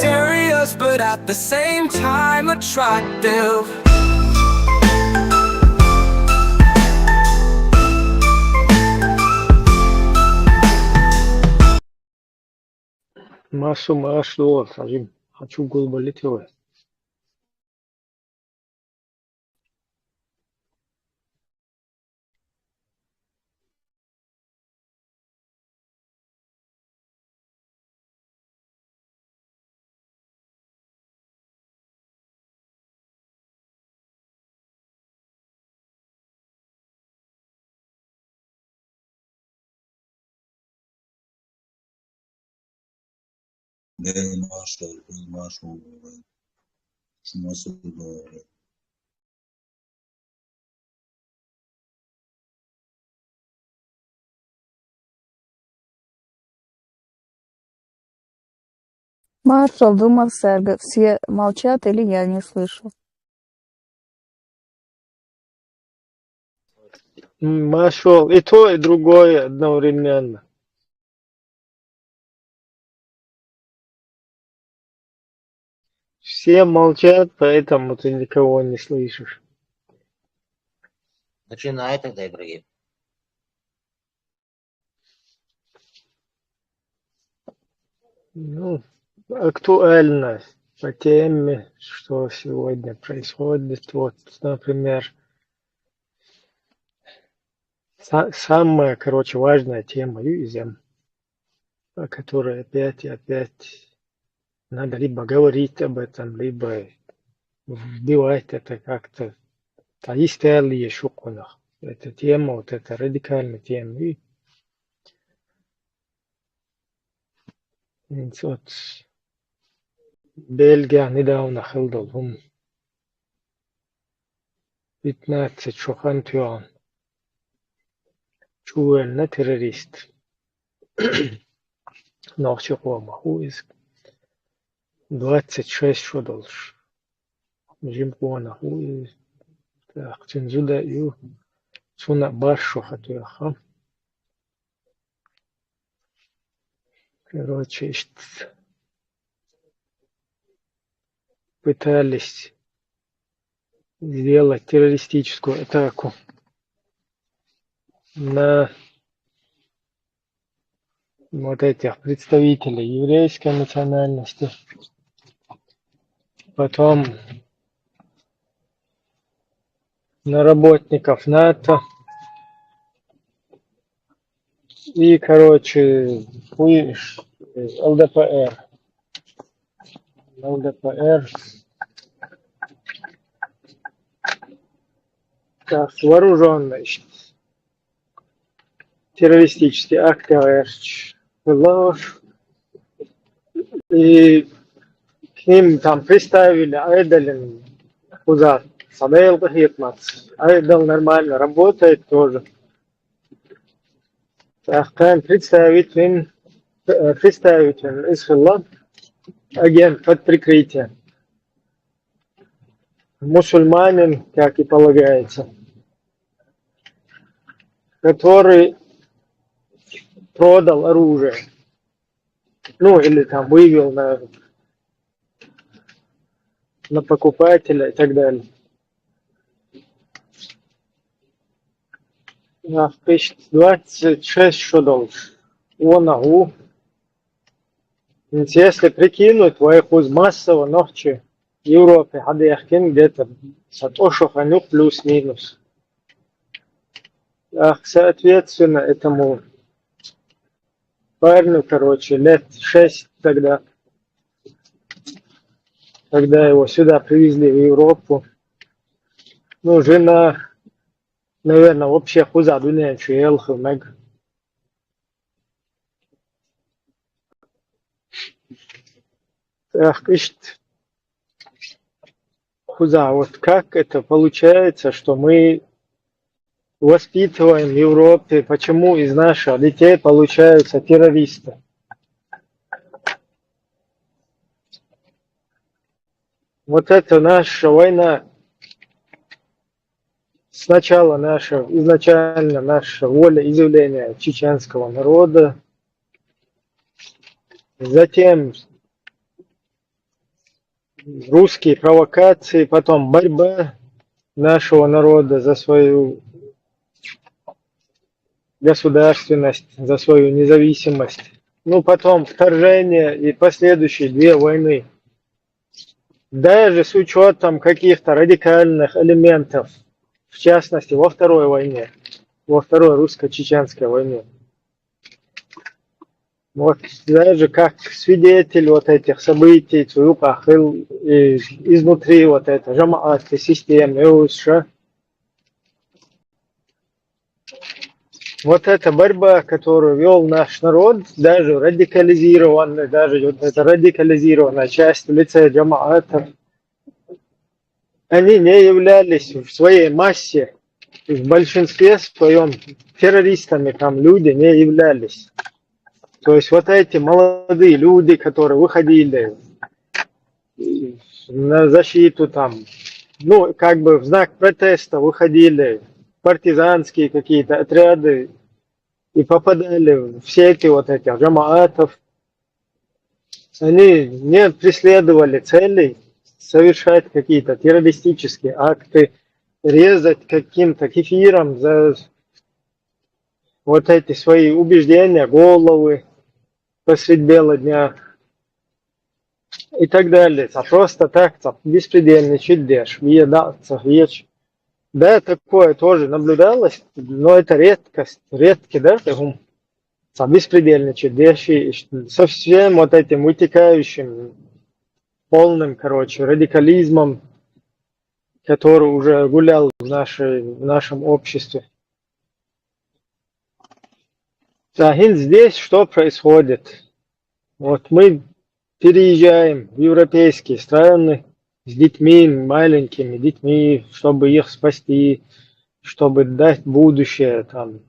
Serious but at the same time attractive. Машу, Сажим, хочу гол болеть его. Marshall, Marshall, Маршал, думал, сэр, все молчат или я не слышу? Машу, и то, и другое одновременно. Все молчат, поэтому ты никого не слышишь. Начинай тогда, Ибрагим. Ну, актуально по теме, что сегодня происходит. Вот, например, самая, важная тема ЮИЗМ, о которой опять и опять надо либо говорить об этом, либо вбивать это как-то. Таистели еще кунах. Эта тема, вот эта радикальная тема. И вот Бельгия недавно хилдал 15 шохантюан. Чуэльна террорист. Нахчикома хуиз 26 шодолш. Жимкуана хуиз. Так, цинзуда ю. Суна башо хатуяха. Короче, пытались сделать террористическую атаку на вот этих представителей еврейской национальности. Потом на работников НАТО. И, ЛДПР. ЛДПР. Так, вооруженный. Террористические акты ложь. И к ним там приставили Айдалин Хузат. Садейл Бахитмац. Айдал нормально работает тоже. Так, представитель из Хилла, агент под прикрытием. Мусульманин, как и полагается, который продал оружие. Ну, или там вывел на покупателя и так далее. В 26 шодолш. Онагу. Если прикинуть, вайхуз массово ночи в Европе, хадяхкин где-то сатошоханю плюс-минус. Соответственно, этому парню, лет 6 тогда, когда его сюда привезли в Европу. Ну, жена, наверное, вообще хуза дуня чуэлху мэг. Ах, хуза, вот как это получается, что мы воспитываем в Европе, почему из наших детей получаются террористы? Вот это наша война, сначала изначально наша волеизъявления чеченского народа, затем русские провокации, потом борьба нашего народа за свою государственность, за свою независимость. Ну, потом вторжение и последующие две войны. Даже с учетом каких-то радикальных элементов, в частности, во Второй войне, во Второй русско-чеченской войне. Вот даже как свидетель вот этих событий, изнутри вот этой жамаатской системы, вот эта борьба, которую вел наш народ, даже радикализированная, даже вот эта радикализированная часть в лице джамаатов, они не являлись в своей массе, в большинстве своем террористами там люди не являлись. То есть вот эти молодые люди, которые выходили на защиту там, ну, как бы в знак протеста выходили партизанские какие-то отряды и попадали в сети вот этих джамаатов. Они не преследовали целей совершать какие-то террористические акты, резать каким-то кефиром за вот эти свои убеждения, головы посредь бела дня и так далее. А просто так, беспредельничать дешь, въедаться, веч. Да, такое тоже наблюдалось, но это редкость, редкий, да, беспредельничать дешь, и со всем вот этим вытекающим полным, короче, радикализмом, который уже гулял в нашем обществе. Да, и здесь что происходит? Вот мы переезжаем в европейские страны с детьми, маленькими детьми, чтобы их спасти, чтобы дать будущее там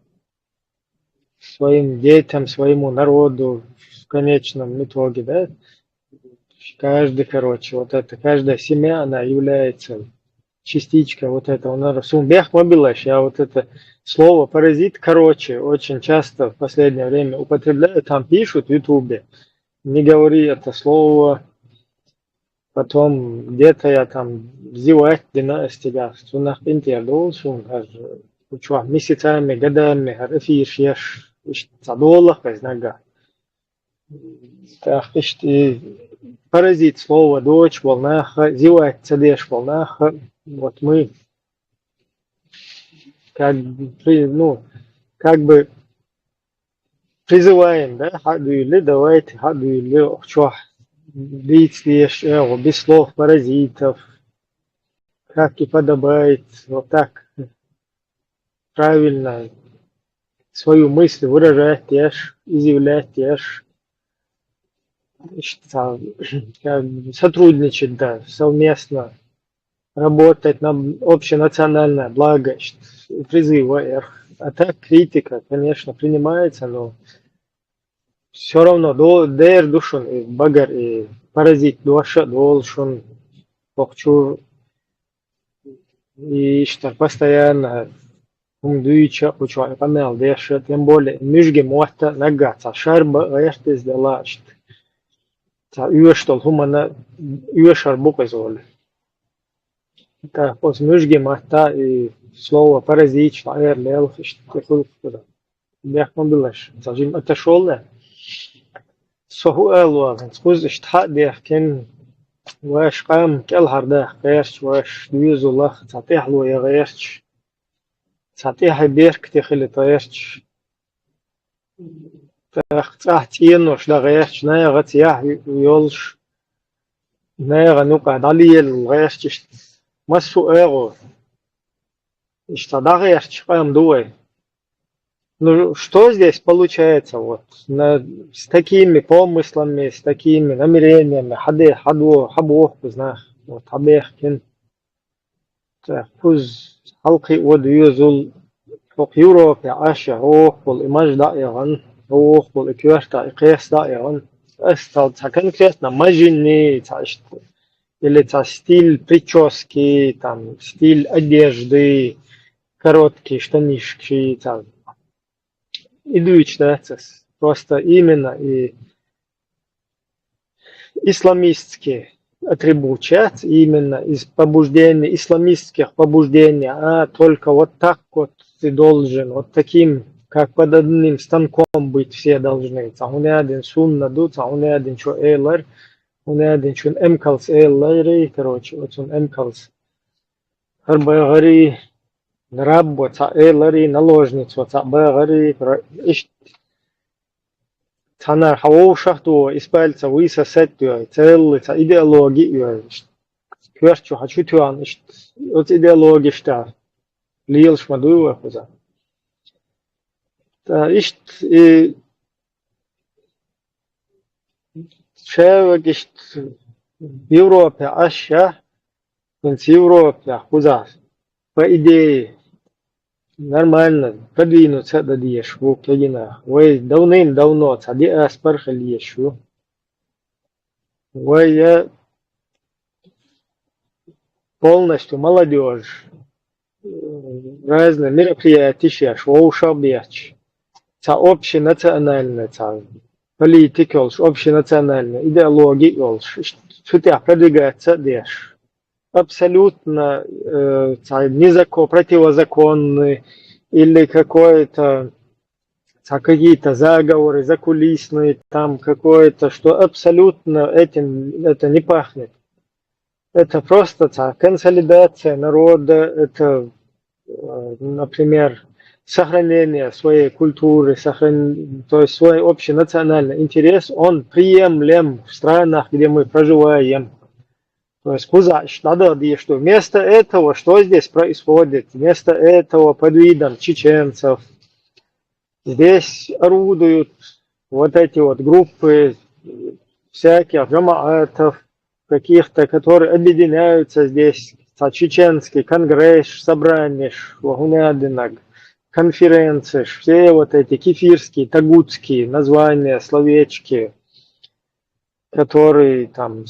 своим детям, своему народу в конечном итоге, да? Каждый, короче, вот это, каждая семья, она является частичкой вот этого народа. Сумбех мобилаш, я вот это слово паразит, короче, очень часто в последнее время употребляю, там пишут в Ютубе, не говори это слово, потом где-то я там зевать династия, сунах пинтер должен, учу месяцами, годами, эфир еш, садолах, знага. Так, паразит слово дочь, волнаха, зевать цадеш волнаха, вот мы как бы призываем, да, хадуили, давайте, хадуили, что без слов паразитов, как и подобает, вот так правильно свою мысль выражать, изъявлять, сотрудничать, да, совместно работать на общенациональное благо, призывы. А так критика, конечно, принимается, но все равно дер душун и багар и паразит душа должен похчур и что постоянно умдуюча уча панел деш, тем более мюжге мота нага, шарба еште сдела, что хумана шарбу позволит. Это посмюжги мата и слово паразит, шаер лел, что куда. Бях мобилаш, зажим отошел, да. سؤال واضح سكوز اشتحق كان واش قام كالهرده غيرش واش دويز الله تعطيح له يا غيرش تعطيح بيرك تخلي طيرش تحتين وش لا غيرش نايا غتياح يولش نايا غنقعد علي الغيرش ما السؤال اشتدا غيرش قام دوي. Ну, что здесь получается вот с такими помыслами, с такими намерениями, хабох, знаешь, вот хабехкин, куз халки одюзул, фок Европе, аша, рох, пол имаж даиган, рох, пол иквеш даигес даиган, это конкретно мажины, или стиль прически, там, стиль одежды, короткие штанишки, там. Идущий просто именно и исламистские отрибучать именно из побуждений, исламистских побуждений, а только вот так вот ты должен, вот таким, как под одним станком быть все должны. Цауне сунна ду, цауне чо эйлер, уне чун эмкалс эйлери, короче, вот он эмкалс. Харбагари, раббо, ца эйлери, наложницу, ца багари, Цана хавошахту испальца выса сеттуя, целыца идеология, кверчу хочу тюан, от идеологии что, лил шмадуя хуза. Та ишт и человек ишт в Европе аща, в Европе хуза, по идее, нормально, продвинуться до диешу, кегина. Вы давным-давно цади аспархали ешу. Вы я полностью молодежь, разные мероприятия, шоу шабеч, ца общенациональная, ца политика, общенациональная, идеология, что-то продвигается деш. Абсолютно противозаконный или какое-то какие-то заговоры закулисные, там какое-то, что абсолютно этим это не пахнет. Это просто консолидация народа, это, например, сохранение своей культуры, то есть свой общий национальный интерес, он приемлем в странах, где мы проживаем. То есть надо, что вместо этого, что здесь происходит, вместо этого под видом чеченцев, здесь орудуют вот эти вот группы всяких джамаатов, каких-то, которые объединяются здесь, чеченский конгресс, собрание, конференции, все вот эти кефирские, тагутские названия, словечки, которые там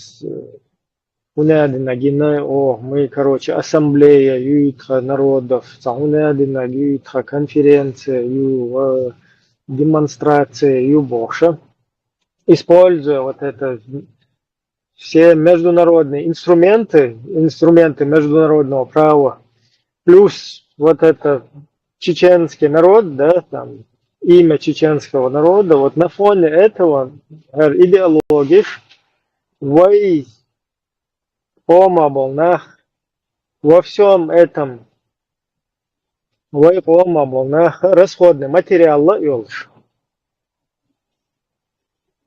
мы, короче, ассамблея юитха народов, юитха конференция, демонстрация, юбоша, используя вот это все международные инструменты международного права, плюс вот это чеченский народ, да, там, имя чеченского народа, вот на фоне этого идеологии вой помаболнах во всем этом вой помаболнах расходный материал лаёлш.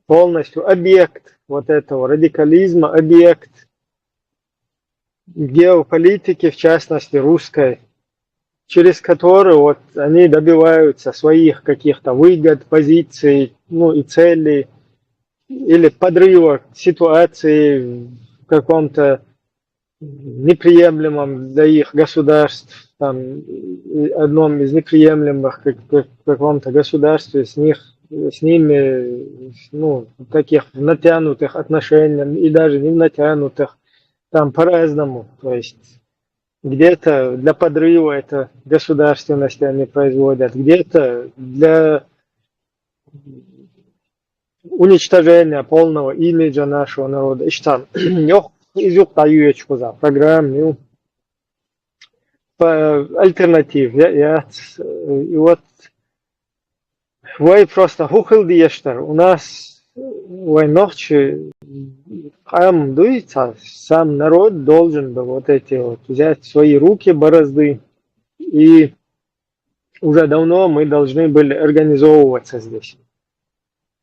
Полностью объект вот этого радикализма, объект геополитики, в частности русской, через который вот они добиваются своих каких-то выгод, позиций, ну и целей, или подрыва ситуации в каком-то неприемлемом для их государств, там, одном из неприемлемых в каком-то государстве с ними, ну, таких натянутых отношениях и даже не натянутых, там по-разному, то есть где-то для подрыва это государственности они производят, где-то для уничтожения полного имиджа нашего народа. Иштан, изюк таючку за программу альтернатив. И вот вы просто хухил диештар. У нас вы ночи дуется, сам народ должен был вот эти вот взять в свои руки борозды, и уже давно мы должны были организовываться здесь.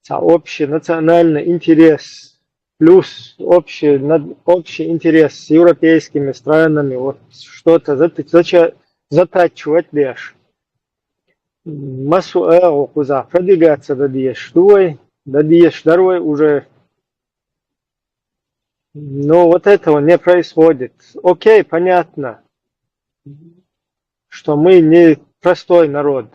Общий национальный интерес плюс общий интерес с европейскими странами, вот что-то затачивать лишь. Массу куза продвигаться до второй уже. Но вот этого не происходит. Окей, понятно, что мы не простой народ.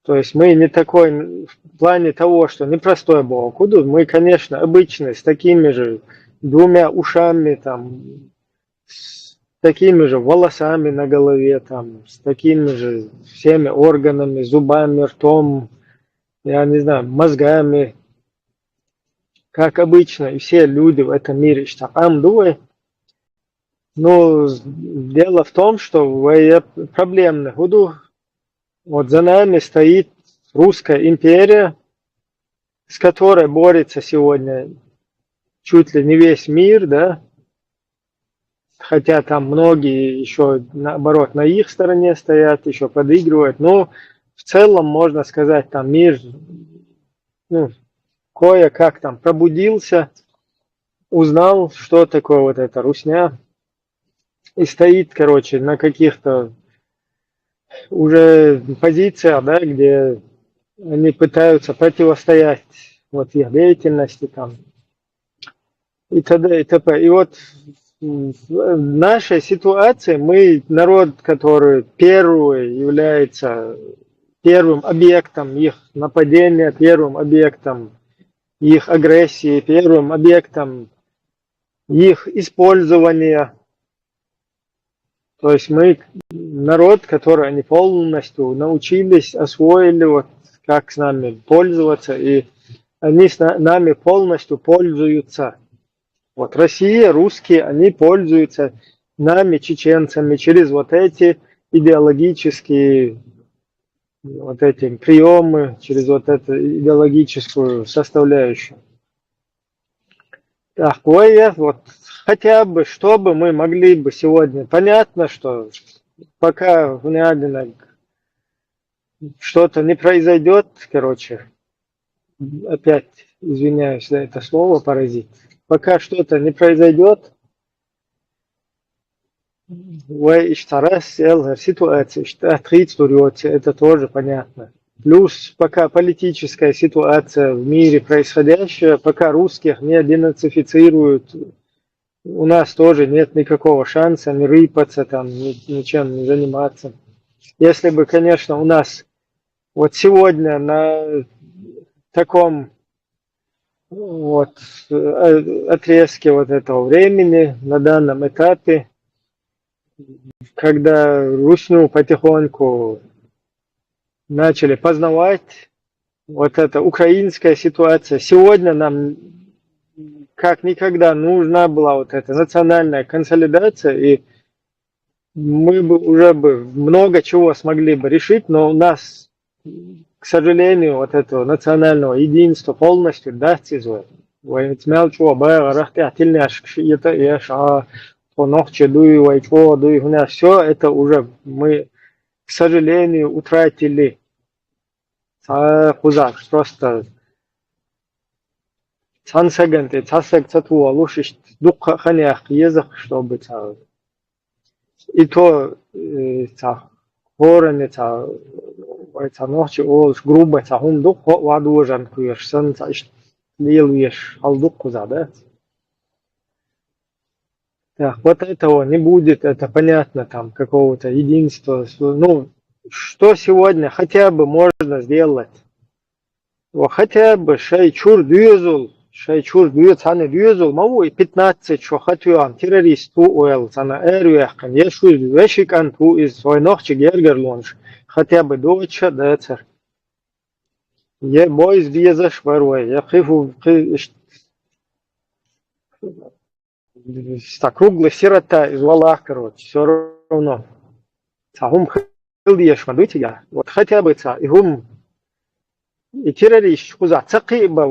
То есть мы не такой в плане того, что не простой Богокуду. Мы, конечно, обычные, с такими же двумя ушами, там, с такими же волосами на голове, там, с такими же всеми органами, зубами, ртом, я не знаю, мозгами, как обычно, и все люди в этом мире штакам дуэ. Но дело в том, что проблемный худу. Вот за нами стоит русская империя, с которой борется сегодня чуть ли не весь мир, да, хотя там многие еще, наоборот, на их стороне стоят, еще подыгрывают, но в целом, можно сказать, там мир, ну, кое-как там пробудился, узнал, что такое вот эта русня, и стоит, короче, на каких-то уже позициях, да, где они пытаются противостоять вот их деятельности там и т.д. и т.п. И вот в нашей ситуации мы народ, который первый является первым объектом их нападения, первым объектом их агрессии, первым объектом их использования. То есть мы народ, который они полностью научились, освоили, вот как с нами пользоваться, и они с нами полностью пользуются. Вот Россия, русские, они пользуются нами, чеченцами, через вот эти идеологические вот эти приемы, через вот эту идеологическую составляющую. Такое вот хотя бы, чтобы мы могли бы сегодня, понятно, что пока в Нядино что-то не произойдет, короче, опять извиняюсь за это слово, паразит, пока что-то не произойдет, ситуация, это тоже понятно. Плюс пока политическая ситуация в мире происходящая, пока русских не денацифицируют, у нас тоже нет никакого шанса не рыпаться, там, ничем не заниматься. Если бы, конечно, у нас вот сегодня на таком вот отрезке вот этого времени, на данном этапе, когда русню потихоньку начали познавать, вот эта украинская ситуация, сегодня нам как никогда нужна была вот эта национальная консолидация, и мы бы уже бы много чего смогли бы решить, но у нас, к сожалению, вот этого национального единства полностью достигло. Все это уже мы, к сожалению, утратили. Просто цансаганты, цасак цатуа, лушиш, духа ханях, язык, чтобы и то хороны, ночи, грубо, хум дух, вадужан куешь, сан лилуешь, халдук куза, да? Так, вот этого не будет, это понятно, там, какого-то единства. Ну, что сегодня хотя бы можно сделать? Хотя бы шайчур дюзул, цаны дюзул, мау и 15, что хатюан, террорист ту уэл, цана эрюяхкан, ешу вешикан ту из свой ногчи гергерлонж, хотя бы доча, децер. Е бойз диезаш варуэ, я хифу, круглый сирота из Валах, короче, все равно. Цахум хилдиеш мадуйте я, вот хотя бы ца, и террорист, куза, цакиба,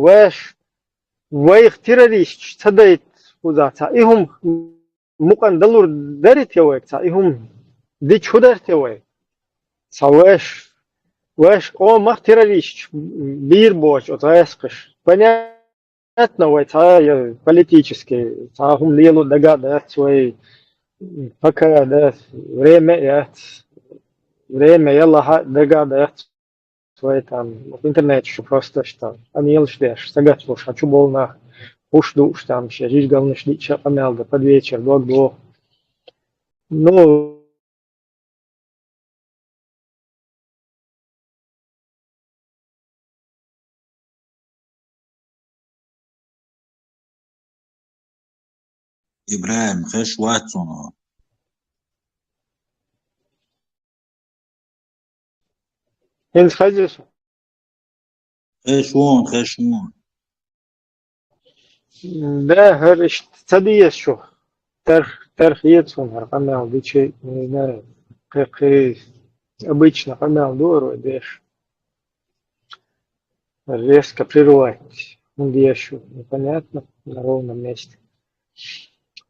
ويخ تيراليش صديت وزاتا إهم مقان دلور دارت يويك تا إهم دي چودرت يويك واش о мах террорист бир боч от эскиш понятно вай та политический та хум лелу дага да свой пока да время ялла дага да свой там в интернете что просто что они елшдеш сагат слуш хочу болна уж душ там ще жить говно шли ча помялда под вечер до ну إبراهيم خش واتسون ين схазис خشون Да, говоришь, цадиес шо. Терхиец он, аркамел, дичи, не знаю, как и обычно, камел дорого, дешь, резко прервать. Вещу, непонятно, на ровном месте.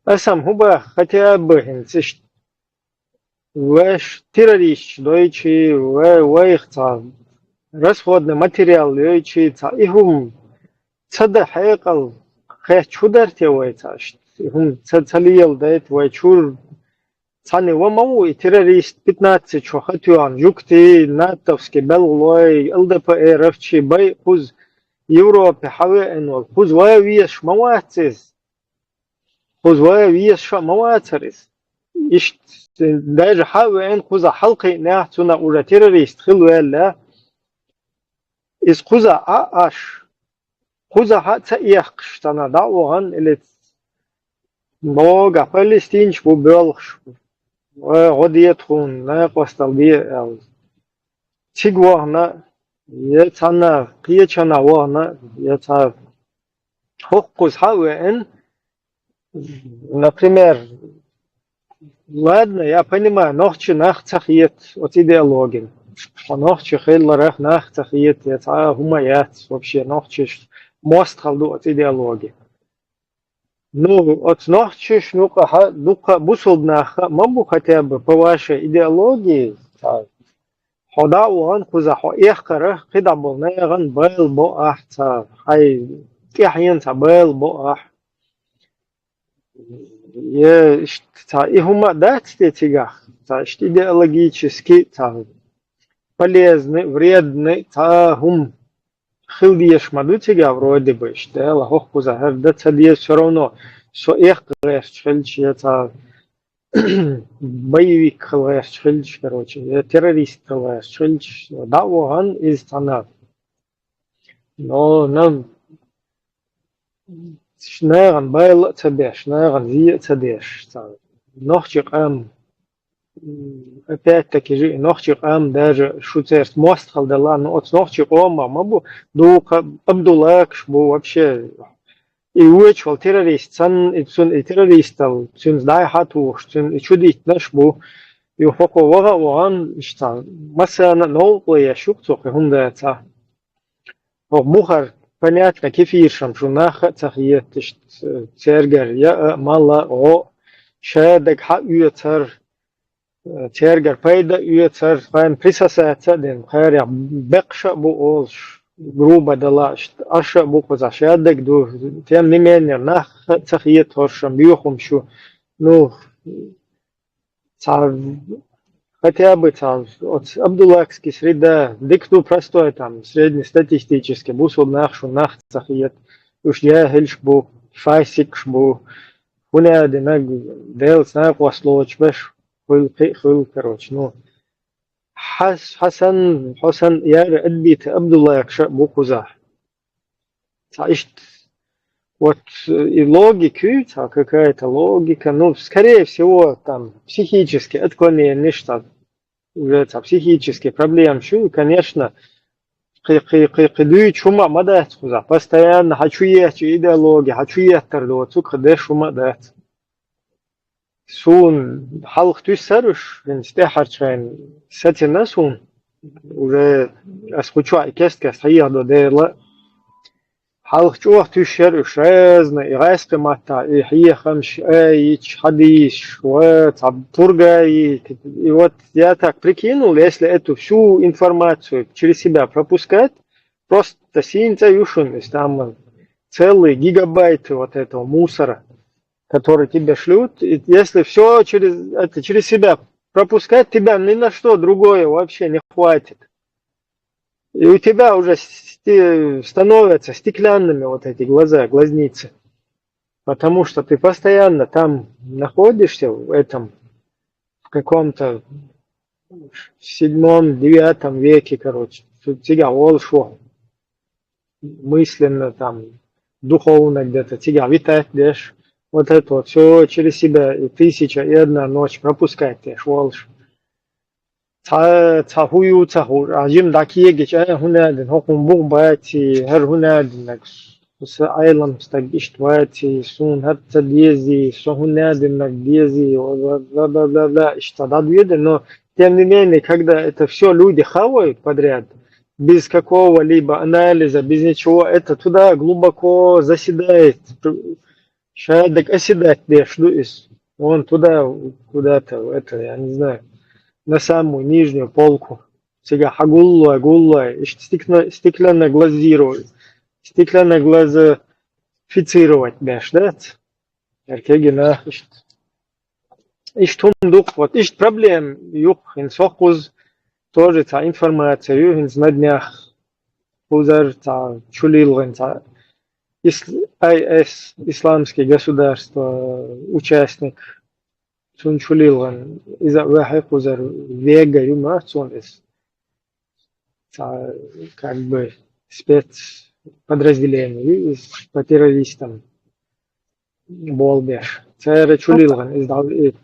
А сам губа хотя бы, ваш террорист, дойчи, вайхца, расходный материал, дойчи, ихум, цада хайкал, хэ чудар тевайца, ихум цалиел дает вайчур, цани вамау и террорист 15 чохатюан, жукти, натовский, беллой, ЛДПР, ФЧ, бай, хуз, Европе, хаве энол, хуз вайвиеш, мавацис, хуз вайвиеш, мавацарис. إيش داير حاول خذ حلقي نحتنا ولا تيرست خلوا لا إس خذ أش خذ حتى يخشتنا دعوان اللي موجا فلسطين شو بيلش وغديتهم لا قصدي بيه تيجوهنا يتنا قيتنا وهنا يتا حقوق حاول например. Ладно, я понимаю, ночи нахцахиет от идеологии. Ночи хейларах нахцахиет, это гумаят, вообще ночи мост халду от идеологии. Ну, от ночи ну-ка бусулднаха, мамбу хотя бы по вашей идеологии, хода уан кузахо ихкарах, кида был наган был боах, хай кихьян был боах. И хума дать тигах, что идеологически полезны, вредны, хум хилдиеш маду тига вроде бы, что лахохку захер, да цадиес все равно, что их клэш, чхельч, это боевик клэш, чхельч, короче, террорист клэш, чхельч, да, воган из тана. Но нам شناغن بايل تبع شناغن زي تديش نخشي قام опять-таки же нохчи قام даже шуцерс мост халдала но от нохчи قома мабу дука Абдуллакш бу вообще и уечвал террорист сан и цун и террористал цун дай хату цун и чудить наш бу и хоко вага ваган шта масана новое я шукцо хунда ца мухар понятно, кефиршам, шунаха цахиет, цергер, я мала о, шедек ха уецер, цергер пайда уецер, файн присасается, ден хайря бекша бу олш, грубо дала, аша буква за шедек, ду, тем не менее, нах цахиет хоршам, бьюхум шу, ну, хотя бы там от Абдуллакский среда, дикту простой там, среднестатистический, бусул нахшу нахцахиет, уж я гельшбу, файсикшбу, хуляди наг, делс наг waslоч беш, хул, короче, ну, Хасан, я отбит Абдуллакша букуза. Значит, вот и логика, какая-то логика, ну, скорее всего, там, психические отклонения, что уже психические проблемы, что, конечно, чума мадать, постоянно хочу ехать идеология, хочу ехать, вот, сука, шума дать. Сун, халк тюссаруш, стехарчайн, сатина сун, уже асхучу айкестка, стояла до حلق جوه تشير شازنا إغاس قمتا إحيي خمش أيش حديش وطب тургай и вот я так прикинул, если эту всю информацию через себя пропускать, просто синтаюшность, там целые гигабайты вот этого мусора, который тебе шлют, и если все через себя пропускать, тебя ни на что другое вообще не хватит. И у тебя уже становятся стеклянными вот эти глаза, глазницы. Потому что ты постоянно там находишься, в этом, в каком-то 7-9 веке, короче. Тебя волшо. Мысленно там, духовно где-то, тебя витать, дешь. Вот это вот все через себя, и 1001 ночь пропускать, дешь, волш. 후유 차 아짐 다키에 게자 훈나든 혹은 목바치 her 훈나든 بس عالم استجشتواتي سون هبت ديزي سون над дези бла-бла-бла-бла. И что тогда видно, но тем не менее, когда это все люди хавают подряд, без какого-либо анализа, без ничего, это туда глубоко заседает. Шадок оседать, что из вон туда, куда-то, это, я не знаю, на самую нижнюю полку. Сега агулла, и стеклянно глазируют. Стеклянно глазифицировать, да? Erkegina, ich дух, вот, ist проблем, юх, ин сохуз, тоже та информация, юх, ин на днях, узар, та чулилген, та ИС, исламские государства, участник, сун чулилген, из-за вахек узар вега, юма, сун из, та, как бы, спецподразделение, по террористам. Болбеш. Це речулілган із Давид.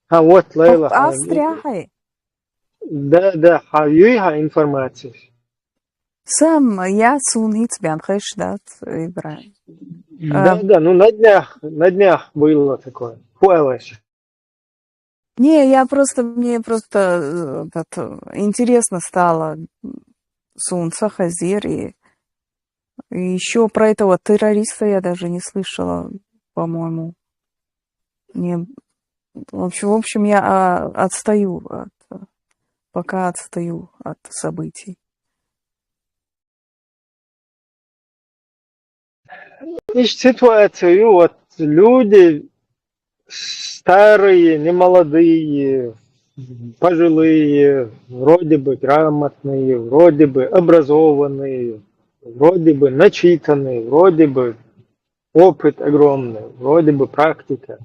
Ha вот Лейла. Австрия хай. Да, хавюйга информация. Сам я сунниц бям хэшдат Ибрahim. Да, ну на днях было такое. Хуэлэш. Не, мне просто интересно стало Сунца Хазир и еще про этого террориста я даже не слышала, по-моему. В общем, я пока отстаю от событий. Ищ ситуацию, вот люди старые, немолодые, пожилые, вроде бы грамотные, вроде бы образованные, вроде бы начитанные, вроде бы опыт огромный, вроде бы практика.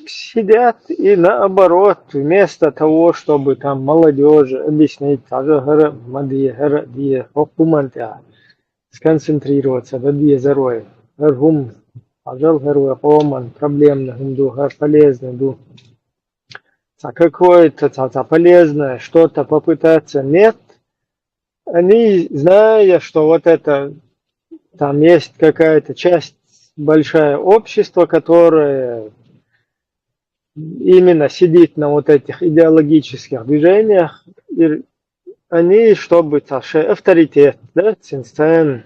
Сидят и наоборот, вместо того, чтобы там молодежи объяснить, сконцентрироваться, проблемно, полезно, какое-то полезное, что-то попытаться, нет. Они, зная, что вот это, там есть какая-то часть, большое общество, которое именно сидит на вот этих идеологических движениях, и они, чтобы авторитет, да, цен цен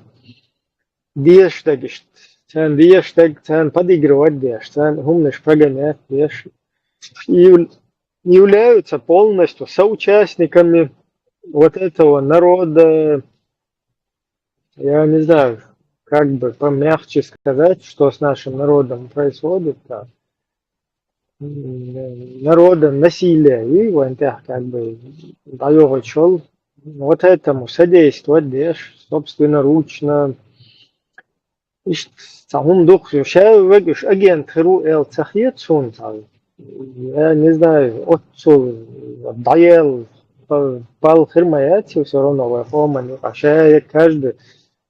подыгрывать, цен умныш прогонять, и являются полностью соучастниками вот этого народа, я не знаю, как бы помягче сказать, что с нашим народом происходит, да. Народом насилия, и вот как бы дает шел вот этому содействовать, собственноручно. И самым духом, агент ХРУ Цахет я не знаю, отцу даел пал хирмаяти все равно вахоман, а каждый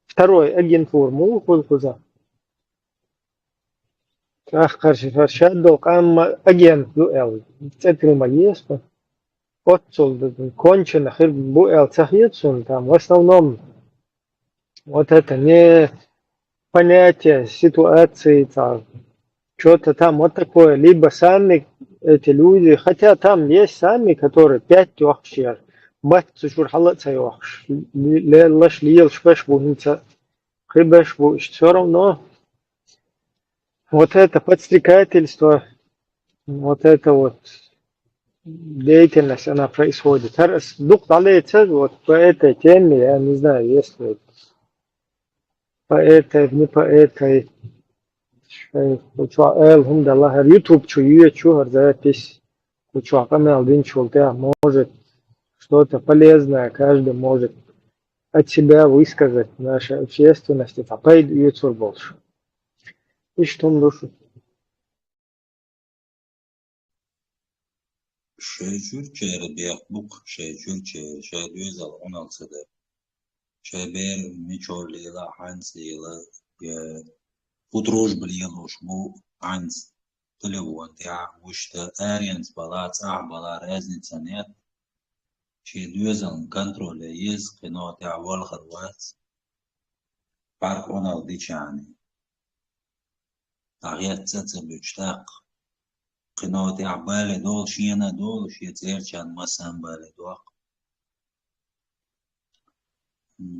второй агент форму кулкуза. Ах, шаддо кам агент дуэл. Цетрма есть. Отцу кончено хир буэл цахетсун там в основном вот это не понятие ситуации, что-то там вот такое, либо сами эти люди, хотя там есть сами, которые 5 вахшер, бать сушур халатса вахш, леш лил шпеш бунца, хибеш буш, все равно вот это подстрекательство, вот это вот деятельность, она происходит. Дух далее вот по этой теме, я не знаю, если по этой, не по этой, YouTube чугар запись, может что-то полезное, каждый может от себя высказать нашей общественности, а пойдет больше. И что душу. Türkiye'de biyaklık Türkiye düzel 16'da şeber miçorlıyla hansıyla فدروج باليلوش مو عند تلوان تاع وشتا ارينت بلات بلا رازن سنات شي دوزن كنترول يز قناة تاع والخروات حرق أنا ديش يعني تغيير تسلسل بيشتاق قنوتي عبالي دول شينا دول شي تير كان مثلا بالي دوق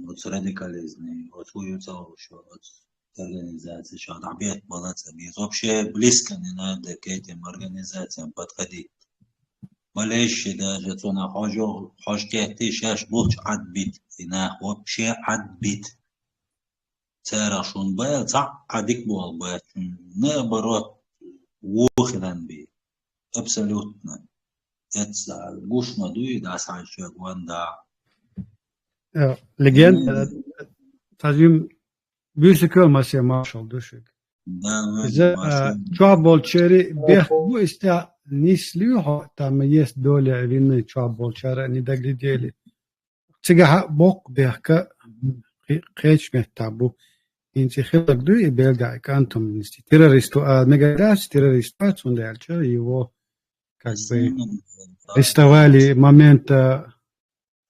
وتس راديكاليزمي وتو يوتو شو организация شو عبيت بلات بيت вообще близко не надо к этим организациям подходить معلش даже تنا حاج كهتي شاش بوش عد بيت هنا вообще عد بيت ترى شون بيت صح عديك بول بيت наоборот وخدان بي абсолютно это гушно дует да санчо гванда Legenda, tazim büyük olması Marshall düşük. да إذا شعب شري بيح بو استا نسليو تام يس دولة عرين شعب شري ندقل ديالي تيجا بوك بيحكا خيش مهتابو إنتي خلق دوي بيلقى كانتم نستي террористу нагадать террористов он дальше его как бы арестовали момент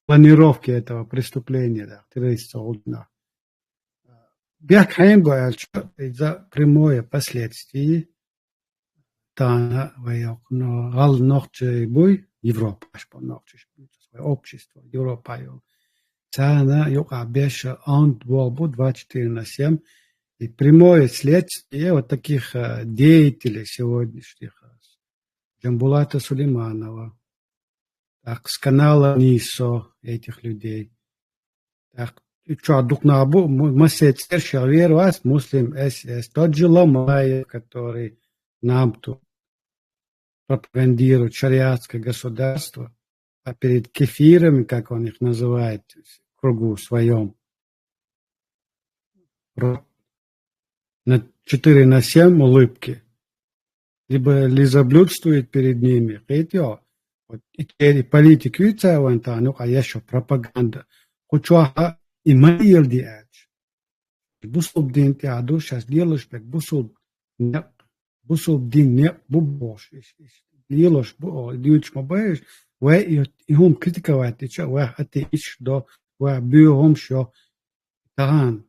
планировки этого преступления да террористов Бяк хаим гоялч за прямое последствие тана ваяхно гал нохче буй Европа ашпо нохче свое общество Европа тана юка беша анд болбу 24/7 и прямое следствие вот таких деятелей сегодняшних Джамбулата Сулейманова так с канала НИСО этих людей так Что Дукнабу Масецер Шавер вас муслим СС. Тот же Ламаев, который нам тут пропагандирует шариатское государство, а перед кефирами, как он их называет, в кругу своем, на 4/7 улыбки, либо лизоблюдствует перед ними. Вот и политик видится, он там, ну, а еще пропаганда. Кучуаха إيميل دي أج بوصل دين تعدو شاش ديالوش بك بوصل دين نق بوبوش ديالوش بو ديوش مبايش وهم كريتيكا واتيشا وحتى إيش دو وبيوهم شو تغان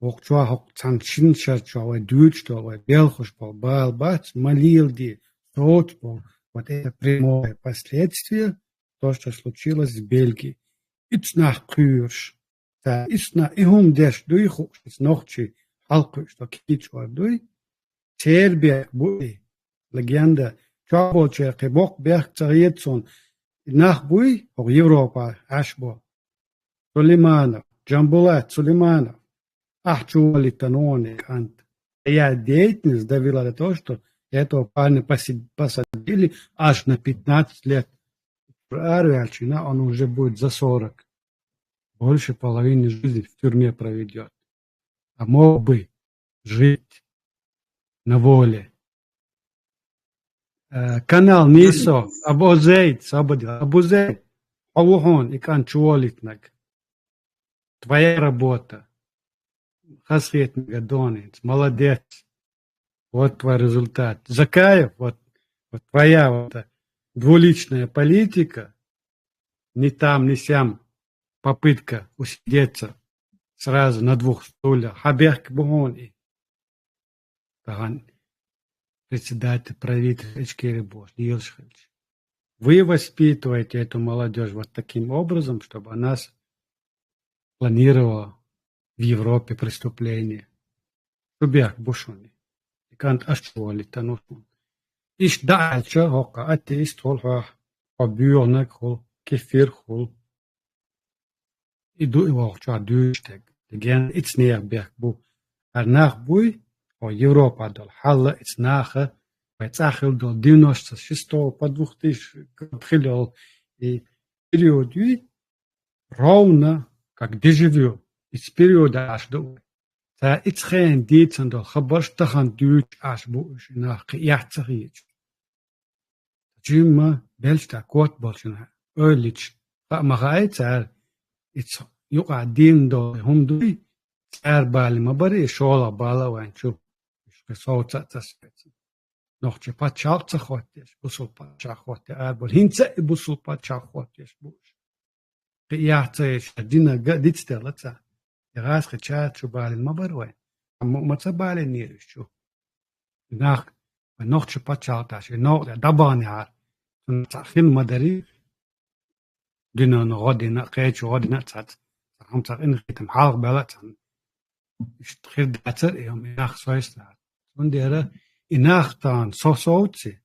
وقتوا حق تانشين شاشوا وديوش دو وبيلخوش بو بالبات малил دي соц бо вот это прямое последствие то что случилось в Бельгии it's nach Kürsch Та исна ихум дэш дуй хукс нохчи халку что кичвар дуй тербе буй легенда чаболче кебок бях цариетсон нах буй в Европа ашбо Сулейманов Джамбулат Сулейманов ахчуали таноне кант я деятельность довела до того что этого парня посадили аж на 15 лет Арвиальчина он уже будет за 40 больше половины жизни в тюрьме проведет. А мог бы жить на воле. Канал Нисо, Абузейд, Абузейд, Аухон и Канчуолитнак. Твоя работа. Хасвет Мегадонец, молодец. Вот твой результат. Закаев, вот твоя вот двуличная политика, ни там, ни сям. Попытка усидеться сразу на 2 стульях. Хабех Бугони. Председатель правительства Ичкери Бош, Илшхевич. Вы воспитываете эту молодежь вот таким образом, чтобы она планировала в Европе преступления. Хабех Бушони. И кант ашчуали танушмун. Иш дальше хока атеист хол хабюрнак хол кефир хол. Idu iwaqcha duishtek. Degen iets neerbek bu. Nach bui o Europa dol halla iets nache. Вайцахил дол 96 по 2000 прилел. И период ровно как дежавю. Из периода аж до. Та iets geen dietsen dol gebarste gaan duurt аж bu nach яцарич. Jimma belsta kort bolsuna. Ölich. Магайцар It's يقع دين دو هم دوي سعر بالي ما بري شولا بالا وين شوف صوت تسبت نوخش باتشاق تخوتيش بوصل باتشاق خوتي أربل هنسا بوصل باتشاق خوتيش بوش قياعتيش دينا قديت ستلتا يغاس خشات شو بالي المبروي ما تبالي نير شو ناخ نوخ شو باتشالتاش نوخ دباني هار تأخير مدري دينا نغدينا قيتش غدينا تات هم تاع إن ختم حالق بلات اشتخير داتر يوم إناخ سويسنا ونديرا إناخ تان صوتي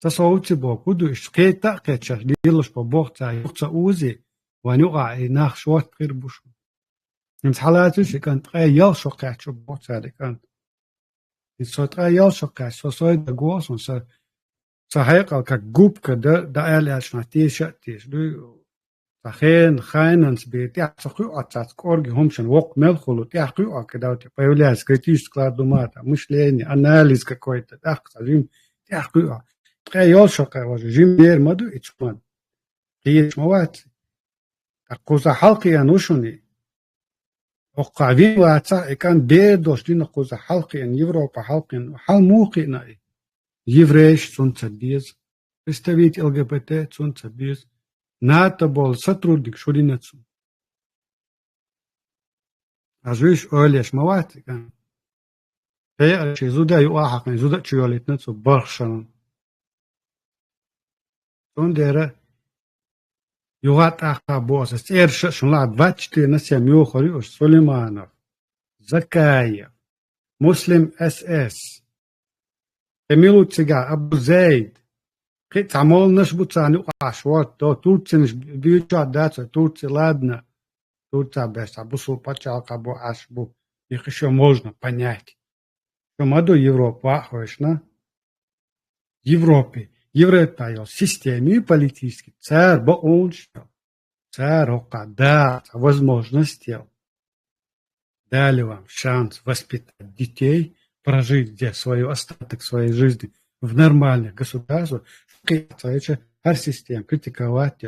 تصوتي بوكودو اشتقيتا قيتش ديلش ببوختا يوختا أوزي ونوقع إناخ شوات غير بوشو إنت حالاتش كانت قايل شو قاعد بوختا كانت صوت قايل شو قاعد صوت دقوس ونص صحيح كجوب كده ده قال عشان تيش دو صحين خايننس بيتي صقيو أتاس كورج همشن وق ملخلو تيحقيو كده وتبايولاس كريتيش كلا دوماتا مش ليني أناليز كويت تأخذ جيم تيحقيو تخيل شو قاعد جيم دير مدو إتشمان هي موات قوزا حلقي أنوشني وقاعدين واتسا كان بيدوش دينا قوزا حلقي أن يوروبا حلقي حل موقي ناي يفريش سون تبيز استويت LGBT سون تبيز ناتا بول сотрудник شوريناتسو أجويش أوليش مواتي كان هي شي زودا يوحق زودا تشيوليتناتسو برشان سون ديرا يوغات أخا بوس سيرش شنلا باتشتي نسيم يوخريوش سليمانов زكايا مسلم SS Эмилу Цыга, Абу Зейд, Хамол наш буцани ашват, то Турция бьюча дата, Турция ладно, Турция без абусул пачалка бу ашбу, их еще можно понять. Что маду Европа, хочешь, Европе, Европа, системе политической, царь ба он что, царь да, возможности, дали вам шанс воспитать детей, прожить здесь свою остаток своей жизни в нормальных государствах, هر систем критиковать,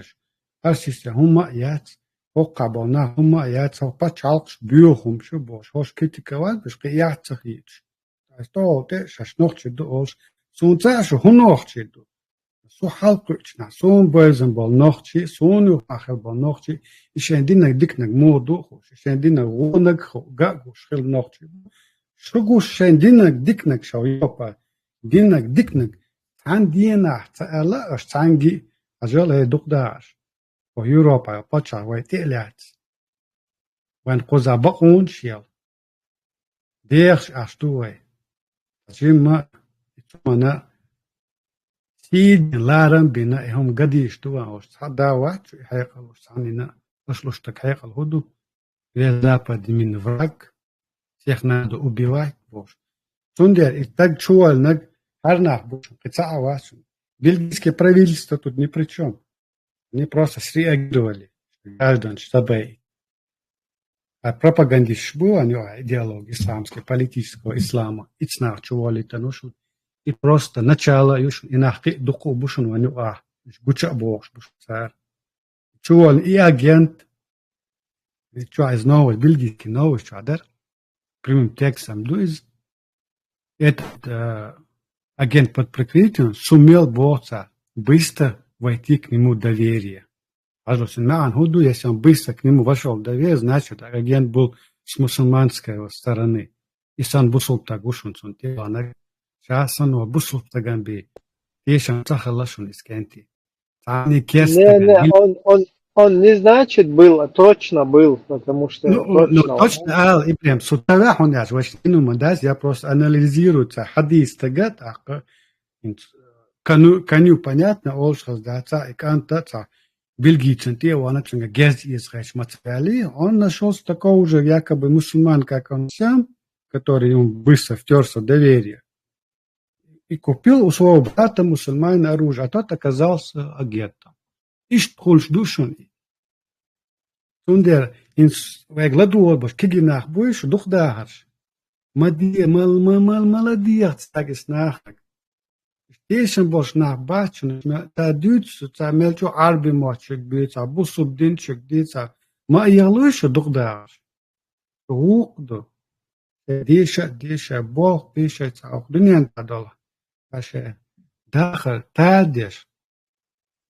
هر систем хума яц, окабона хума яц, пачалкш бюхум шо бош, хош критиковать, беш яцах ич. То есть то те шашнох чеду олш, сунца шо хунох чеду. Су халкучна, сун бойзен бол нохчи, сун юхахел бол нохчи, и шендинак дикнак моду, шендинак гунак гагу шхил нохчи. شرقوش شين دينك ديكنك شو يوبا دينك ديكنك عن دينا تألا أش تانجي أجل هي دقداش و يوروبا باتشا ويتقلعت وان قوزا بقون شيل ديخش أشتوي جيما يتمنى سيد لارم بنا هم قدي يشتوا أوش صداوات شو يحيق أوش عنينا أشلوشتك حيق الهدو لذا من враг всех надо убивать, боже. Сундер, и так чувал, харнах, боже, бельгийское правительство тут ни при чем. Они просто среагировали, граждан, чтобы пропагандист был, у него идеология исламская, политического ислама, и цнах чували это, и просто начало, и нахи дуку бушун, у него, буча бог, царь. Чувал и агент, и что из нового, бельгийский новый, что адар, прямым текстом, этот агент под прикрытием сумел быстро войти к нему в доверие. Пожалуйста, если он быстро к нему вошел в доверие, значит, агент был с мусульманской стороны. И сан бусул тагушун сон тела, сейчас он бусул таганби. Тешан цахалашун искенти. Он не значит был, а точно был, потому что точно, и прям с утра он я я просто анализирую хадис тагат, каню понятно, олш раздаться, и канта бельгийцен те, он начал гез из материали, он нашел такого же якобы мусульман, как он сам, который ему быстро втерся в доверие, и купил у своего брата мусульмана оружие, а тот оказался агентом. Ist holst du schon? Sunder ins Weglador, was kigi nach Busch, doch da hast. Mal dir, sag es nach. Stehst was nach Batschen, da dütst, da melcho Arbi mochig, bitsa, busub dinchig, ditsa. Ma yalush, doch da hast. Ruch do. Disha, Boch, bisha, auch Dunyan Tadola. Asche, Dacher, Tadisch.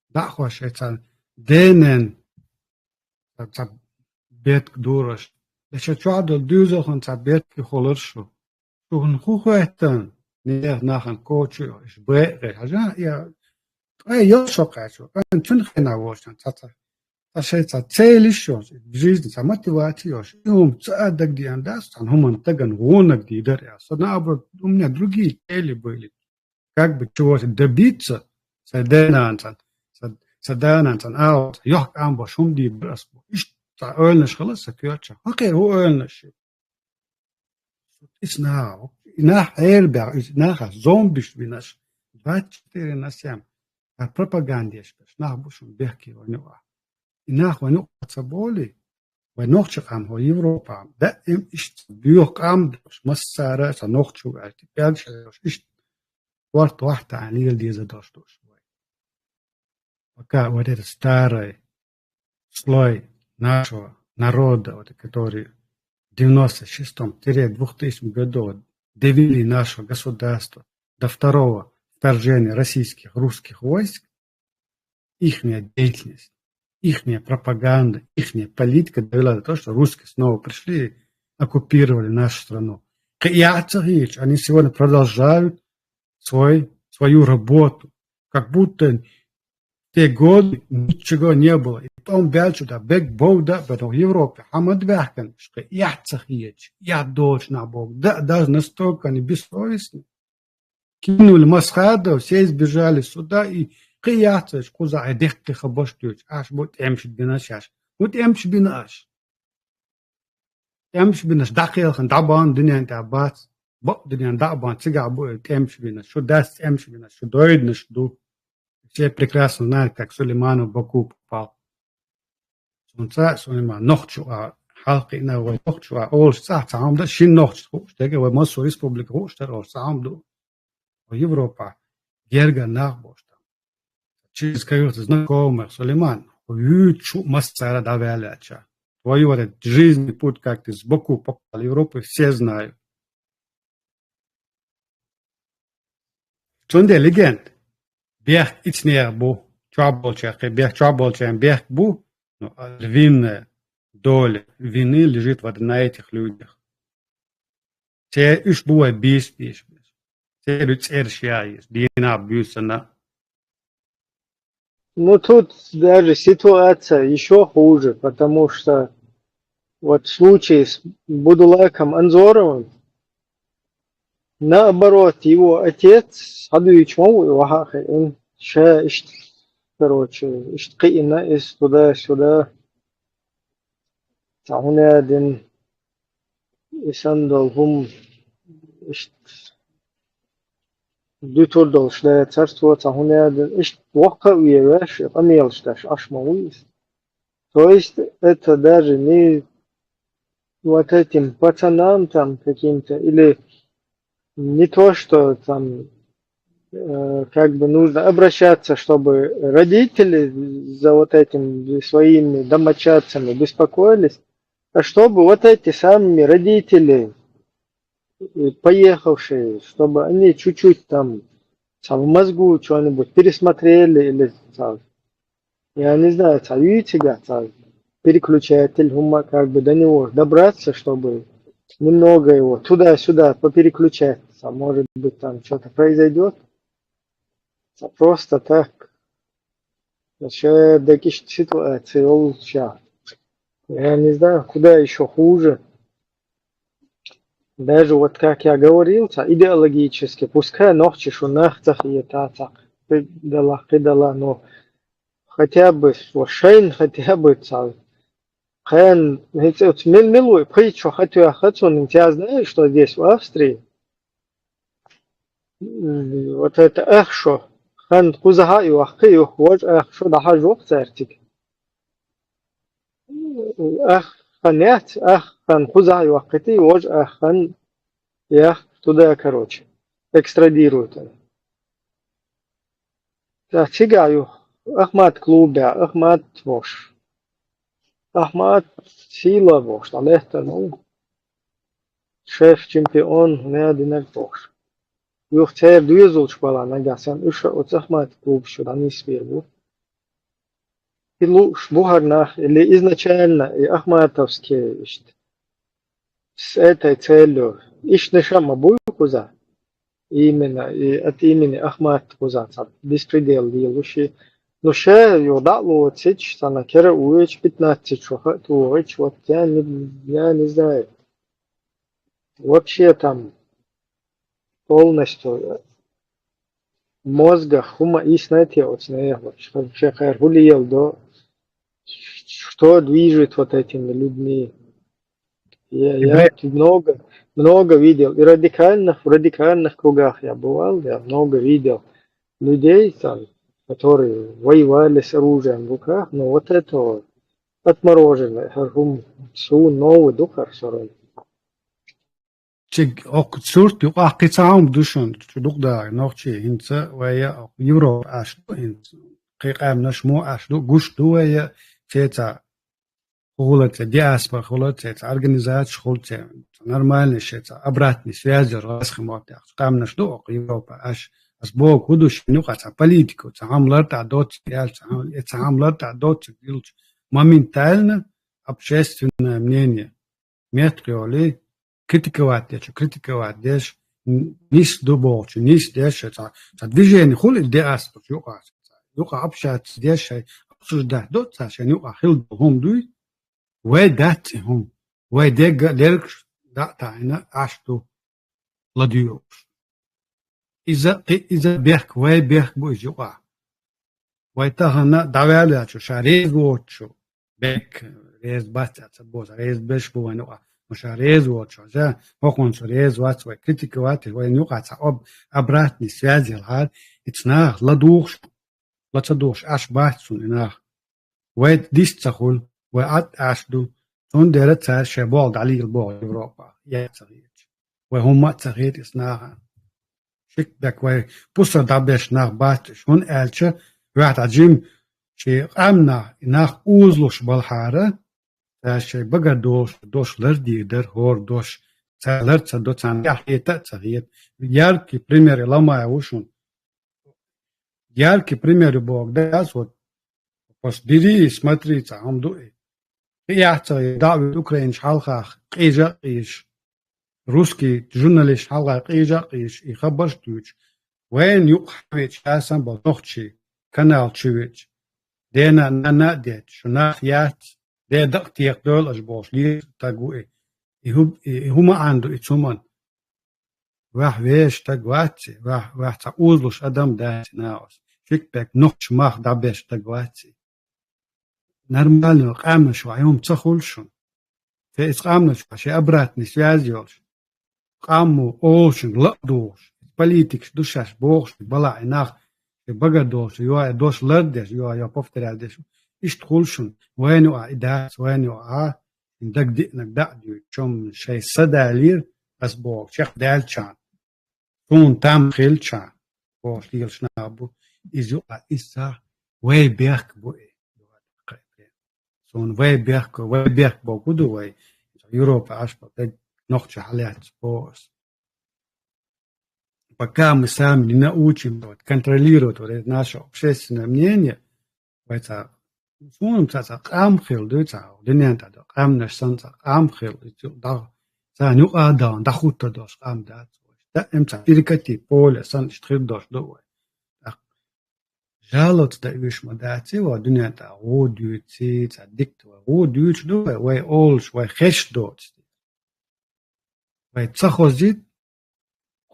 دعوة شيطان دينن بيت دورش Еще чуадал дюзохан цабет ки холоршу. Тухн хухуэтан. Нех нахан кочу. Иш бэгэ. Хажа я... Я шокачу. Ан чун хэна вошан. Ца цель еще в жизни, ца мотивация еще. И он цадак диандас, он хуман таган вонак дидер. Наоборот, у меня другие цели были. Как бы чего-то добиться, садананцан, аут, йох амба шум ди брасбо. Иш ца ойлнаш халас сакьяча. Окей, у ойлнаш. Ис нау. Инах эрбер, инах зомбиш винаш. 24/7. А пропагандешкаш. Нах бушум бехки ванюа. Инах вану цаболи, ванох чакам хо Европа. Да им иш бюхам массара санох чуга. Пялшаш иш кварт вахта анил диза доштуш. Пока вот этот старый слой нашего народа, вот, который в 96-2000 году довели наше государство до второго вторжения российских, русских войск, ихняя деятельность, ихняя пропаганда, ихняя политика довела до того, что русские снова пришли и оккупировали нашу страну. Они сегодня продолжают свою работу, как будто в те годы ничего не было. И потом дальше, да, бег Бога, в Европе, Хамад Вахкан, что я цахиеч, я дочь на Бог. Да, даже настолько они бессовестны. Кинули Масхада, все избежали сюда и قياتش قوزا دقيقة خبشتوش عاش بوت امش بناش عاش بوت امش بناش دقيقة خن دعبان دنيا انت عبات بق دنيا دعبان تيجا بوت امش بناش شو داست امش بناش شو доид наш ду все прекрасно знают как Сулейману Баку попал сонца Сулейман нохчу халқи на вой нохчу ол саам да шин нохчу теге вой мосу республика хоштар ол саам ду Европа герга нахбош через каких-то знакомых, Сулейман, ючу массара давяляча. Твою вот этот жизненный путь, как ты сбоку попал в Европу, все знают. Чунде легенд. Бег ицнея бу, чуаболчах, бег чуаболчаем, бег бу, но львиная доля вины лежит вот на этих людях. Те уж буа бис. Те люцершия есть, дина бьюсана. Ну, тут даже ситуация еще хуже, потому что вот в случае с Будулаком Анзоровым, наоборот, его отец, Адуич Мау, он короче, иштқиина из туда-сюда, تعونادن إسندلهم Дютурдолшля царство Цагуняден вокка уеваш, помелшташ ашмауис. То есть это даже не вот этим пацанам там каким-то, или не то, что там как бы нужно обращаться, чтобы родители за вот этим своими домочадцами беспокоились, а чтобы вот эти самые родители, поехавшие, чтобы они чуть-чуть там в мозгу что-нибудь пересмотрели или я не знаю, переключатель ума, как бы до него добраться, чтобы немного его туда-сюда попереключать. Может быть, там что-то произойдет. Просто так. Еще такие ситуации лучше. Я не знаю, куда еще хуже. Даже вот как я говорил, идеологически, пускай ночи шунахтах и так, кидала, но хотя бы шейн, хотя бы хэн, милуй, притчу, хотя я хочу, я знаю, что здесь в Австрии, вот это эхшо, хэн кузахаю, ахкию, вот эхшо, да хажок цертик. Нет, хан хузаю ахкати, вот хан я туда, короче, экстрадируют. Так, чигаю, Ахмат клубе, Ахмат вош. Ахмат сила вош, там это, ну, шеф-чемпион, не один вош. Юх цер дуизул шпала, нагасан, уша от Ахмат клуб, что они свербу. Или изначально и ахматовские с этой целью. Ишнешама буйкуза, именно, и от имени Ахмад Куза, беспредел делающий. Но ще юдалу цич, санакера уич 15 шухат уич, вот я не знаю. Вообще там полностью мозга хума и снайти от снега. Шехер гулиел до, что движет вот этими людьми. Я много видел. И в радикальных кругах я бывал, я много видел людей, там, которые воевали с оружием в руках, но вот это вот отмороженное, новый дух, sorry. Чек ок сурт ю акицаам душон чудук да нохчи инца вая евро аш инц кайкам нашмо аш ду гуш дуя чета холоце диаспора холоце организация холоце нормально шета обратный связи расхмот кам наш ду Европа аш асбо кудуш нюкаца политику цамлар та дот ял цамлар та дот дилч моментально общественное мнение метриоли критиковать деш нис дубовчу, нис деш это движение хули диаспор юка общаться деш обсуждать дот саша юка хил хом дуй вей дат хом вей дега дерк дата ина ашту ладио иза берг вей берг буй юка вей тахана давали ачу шарез гочу бек рез батца боз рез беш буйнуа مشاريز وتشوجا هوكون شاريز واتس وكريتيكوات ونوقع اب обратной связи الهاد اتناخ لا تدوش اش باتسون اناخ ويت ديس تخول وات اشدو تون ديرت سار شبوغ علي البوغ اوروبا يا تغيير وهم تغيير اسناها شك دك وي بوسا دابش ناخ باتش هون الچه واحد عجيم شي قامنا ناخ اوزلوش بالحاره شيء بقى دوش لردي در هور دوش لرد دو تان يحيتا تغيير ياركي بريمير لما يوشون ياركي بريمير بوغ داس вот посбери смотрите амду яхта давид украинш халхах قيجا قيش русский журналист халха قيجا قيش يخبر توش وين يقحويش حسن بضخشي канал чувич дена нана дет шунах ят ده دقتيق دول أجبوش ليه تقوي هما عنده إتسومان واح ويش تقواتي واح تقوزلوش أدم داتي ناوس فيك بك نوخش ماخ دابش تقواتي نرمالي قامنا شو عيوم تخولشون فإس قامنا شو عشي أبراتني سيازيولش قامو أوشن لقدوش بوليتيكس دوشاش بوغش بلا إناخ بقدوش يوا دوش لردش يوا بوفترادش يشتغلشون وينو إداس وينو إندك دقنك دقديو شوم شيء صدالير بس بوغ شيخ دالشان كون تام خيلشان بوغ ليلش نابو إزو إسا وي بيخك بو سون وي بيخك بو كدو وي يوروبا أشبه دك نوخش حالات بوغس пока мы сами не научим контролировать вот это наше общественное мнение, это فون تاع قام خيل دو تاع دنيا تاع قام نشان تاع قام خيل دا تاع نو ادان دا خوت دوش قام دا دا امتى بيركتي بول سان شتخيل دوش دو جالوت دا ويش مداتي و دنيا تاع و دوتي تاع ديكت و دوتش دو واي اولش واي خش دوت واي تخوزيت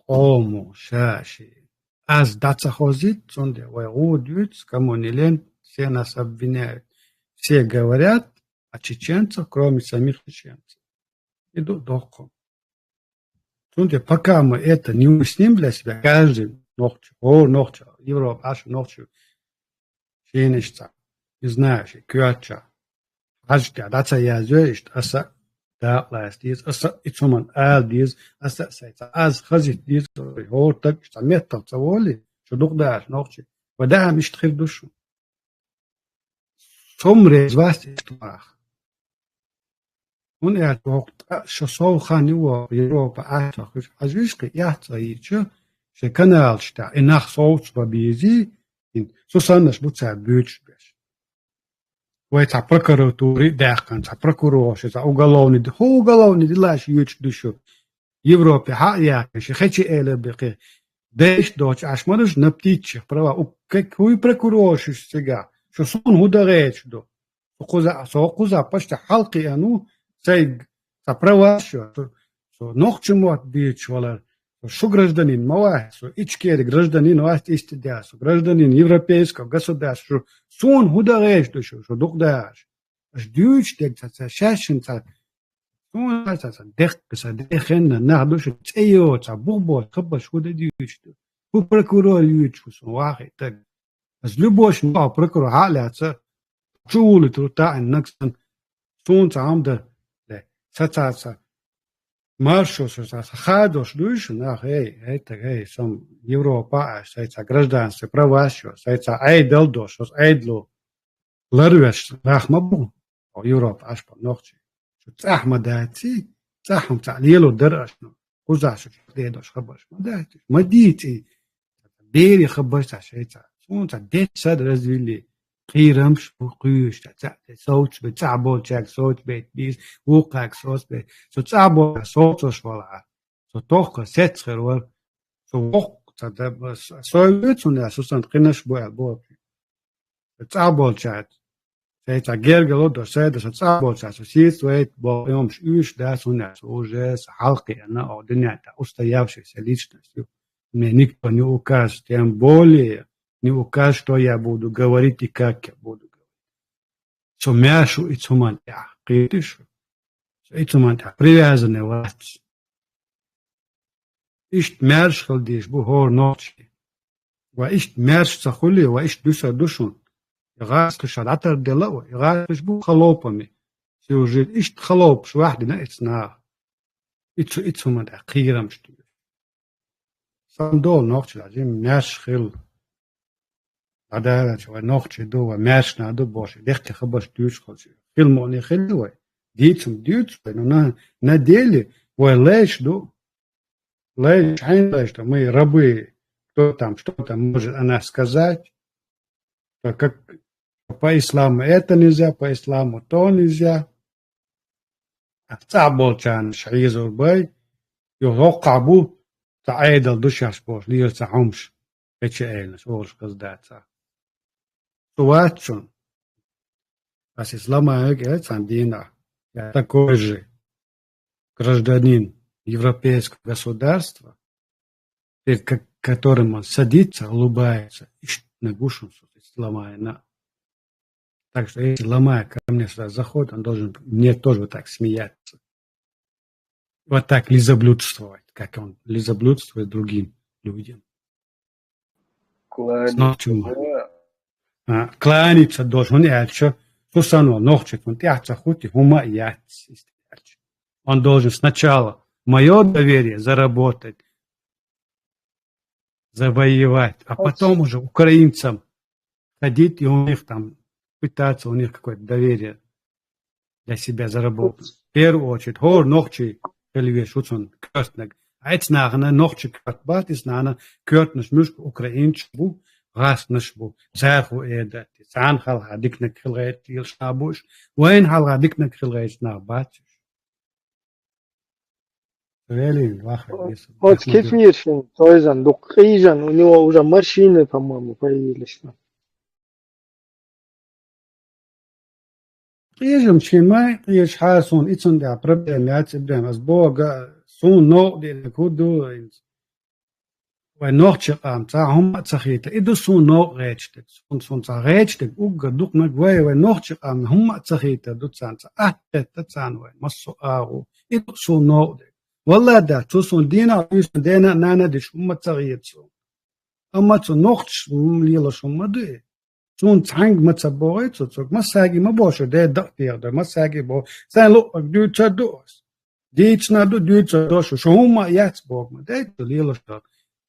قومو شاشي از دا تخوزيت сонде واي و دوتس камонилен все нас обвиняют. Все говорят о чеченцах, кроме самих чеченцев. Идут дохом. Пока мы это не уясним для себя, каждый ночью, Европа, аж ночью, финишца, не знаешь, кюача, ажка, дата язык, аса, да, ластис, аса, ицуман, алдис, аса, сайта, аз, хазит, дис, хортак, что метал, цаволи, что дух дашь ночью, вода, миш тхир душу. Somre was ist wach. Und sagt, so kann ich Europa einfach. Also ich gehe se kanál sta nach Salzba bízi, so sannas bucát bőcsbes. ويتع прокуратуры дяхкан, прокурорши, уголовный делаш юч душу. Европе حقيقة خشي إلى بقى داش دوش عشمرش نبتيتش بروا كوي прокурорши سجا شو صون هو دغيتش دو قوزا почти حلقي أنو سيج بروا شو نخчему бич вала что гражданин мала что ичкер гражданин власть истидя что гражданин европейского государства что он худареш то что догдаш ждюч так шашин так он это дэх дехен нахдуш цеё ца бубо хабаш худадюч у прокурор юч что вахи так с любовь на прокурор халяца чулы тута наксан сон цамда сацаца Маршос, хадош душ, нах, это, сам Европа, сайца гражданство, права, сайца айдал дош, айдло, ларвеш, рахмабу, Европа, аж по ночи. Цахмадати, цахм цалило дырашно, кузаш, дедош, хабаш, мадити, бери хабаш, сайца, сунца, детсад развели. قيرمش وقيوش صوت بتعبول تشاك صوت بيت بيس وقاك صوت بيت سو تعبول صوت ولا سو توخ ستخر ول سو وق تدب سو يتون اساسا قنش بو تعبول تشات سيتا جيرجلو دو سيد سو تعبول تشات سيس ويت بو يومش يوش داس وناس وجس حلقي انا او دنيا تا استياوش سليچنس منيك بنيو كاس тем более не укажешь, что я буду говорить и как я буду говорить. Сумяшу и цумантя. Критишу. И цумантя. Привязаны власть. Ишт мерш халдиш бухор ночи. Ва ишт мерш цахули, ва ишт душа душун. Игас кшадатар делава. Игас бу халопами. Сюжит ишт халоп швахдина ицна. И цумантя. Криграм шту. Сам дол ночи лазим мерш хил. عدالة ونوخش دو وماشنا دو بوش ديخت خبش ديوش خلصي فيلموني خلوي ديتم نديلي وليش дو лейш лейш мы рабы кто там что-то может она сказать как по исламу это нельзя по исламу то нельзя تعبولشان شعيزور باي يوقعبو تعيدل دوشاش بوش ليرتعومش اتشايل شغلش قصدات Суачун. Раз ислама Сандина, я такой же гражданин европейского государства, перед которым он садится, улыбается, и на гушу ислама. Так что если ломая ко мне сюда заходит, он должен мне тоже вот так смеяться. Вот так лизоблюдствовать, как он лизоблюдствует другим людям. Кланяться должен яльчо, сусано ногчет, он тяца хути, хума яц. Он должен сначала мое доверие заработать, завоевать, а потом уже украинцам ходить и у них там пытаться у них какое-то доверие для себя заработать. В первую очередь, хор ногчи, или шуцон кёртнег. А это нахана ногчи кёртбат, и нахана кёртнеш мюшк украинчбу, غاسنشبو زاخو إيدا تسعان خلها ديكنك خلغيت يلشابوش وين خلها ديكنك خلغيت ناباتش Вот кефиршин, тойзан, дукхижан, у него уже морщины, по-моему, появились. Кижем чимай, киж хасон, ицун да проблем, я тебе с Бога, сун но, де куду, ونوخش قام هم تسخيت إدو سون نو ريتشتك سون تسخيتك أوجا دوك نجوي ونوخش قام هم تسخيت دو تسانس تسان وين مصو آهو إدو سون نو والله ده تسون دينا يسون دينا نانا ديش هم تسخيت سون أما تسون نوخش ليلا شون مدي سون تانج متسبوعي تسوق مساجي ما بوشو ده دقيق ده مساجي بو سان لو دو تدوس ديتش نادو دو تدوس شو هم ياتبوغ ما ده ليلا شون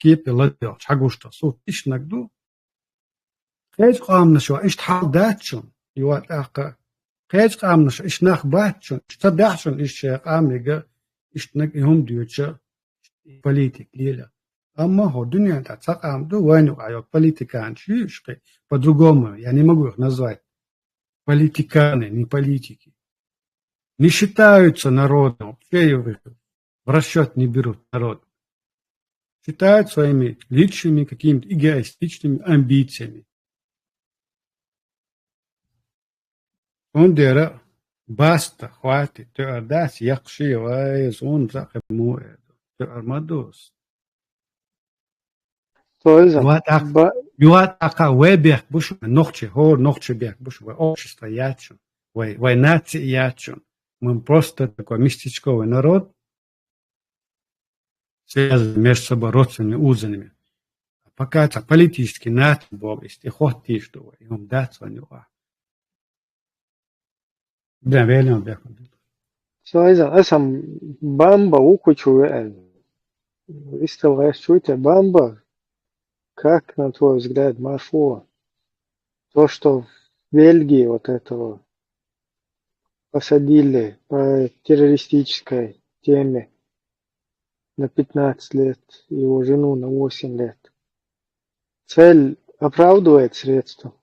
كيف يلدي حقوشتا صوت إيش نقدو خيج قامنا شو إيش تحداتشون يوات أخا خيج قامنا شو إيش نخباتشون إيش تبعشون إيش قامنا إيش نقهم ديوتشا بوليتيك ليلا أما هو دنيا تتقام دو وين يقعيو بوليتيكان شو يشقي по-другому я не могу их назвать политиканы, не политики, не считаются народом, вообще его в расчет не берут народ. Считают своими личными какими-то эгоистичными амбициями. Он дера баста, хватит, ты отдаст, якши, вайз, он захему это, ты армадос. Toizam. Юат ака вебех буш, нохче, хор, нохче бех буш, общество ячун, вай нации ячун. Мы просто такой местечковый народ, связаны между собой родственными узами. Пока это политический нация был, если хотите, что им дать свою. Да, верно, да. Toizam. Esam Bamba ukuču. Выставляешь чуть Бамба. Как, на твой взгляд, Марфо, то, что в Бельгии вот этого посадили по террористической теме на 15 лет, его жену на 8 лет. Цель оправдывает средства?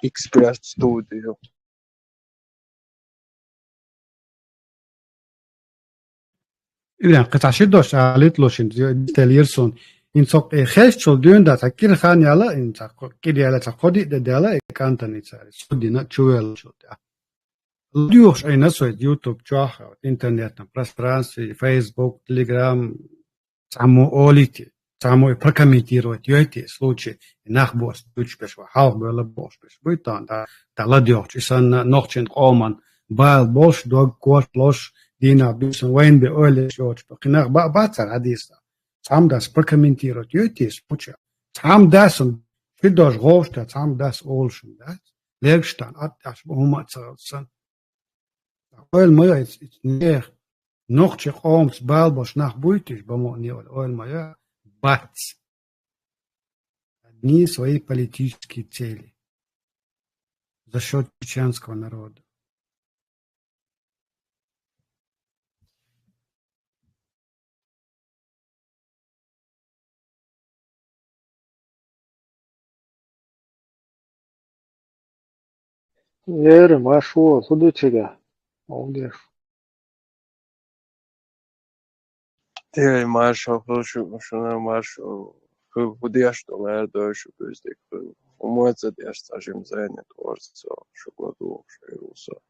Эксперт студию. إذا قطع شدوش عليت لوشين تليرسون إن سوق خيش شو دون دا تكير خان يلا إن ساق كده يلا تقودي ده يلا كانتني ساري سودينا شوال شو ده ديوش أي نسوي يوتيوب جاها إنترنت برس فرانسي فيسبوك تليجرام تعمو أوليتي تعمو بركميتيروت يأتي سلوشي نخبوس دوش بس وحاف بلا بوش بس بيتان دا لا ديوش إنسان نوختين قومان بايل بوش دوغ كورت لوش دينا بيسن وين بأولي شوش بقناغ باتر حديثة تعم داس بركمنتيرو تيوتيس بوچا تعم داسن فيدوش غوشتا تعم داس أولشن داس ليرشتان أتاش بهما تسرسن أول ما يتنير نوختي قومس بالبوش ناخ بويتش بموني أول ما بات одни свои политические цели за счет чеченского народа. Yerim, Marfo, Huduchiga. Older. Tényleg máshol, szólsósan máshol, budíjastól eldőlsük őzdék, a mozzadiás százsim zenet orca, sokladó, sajrósza.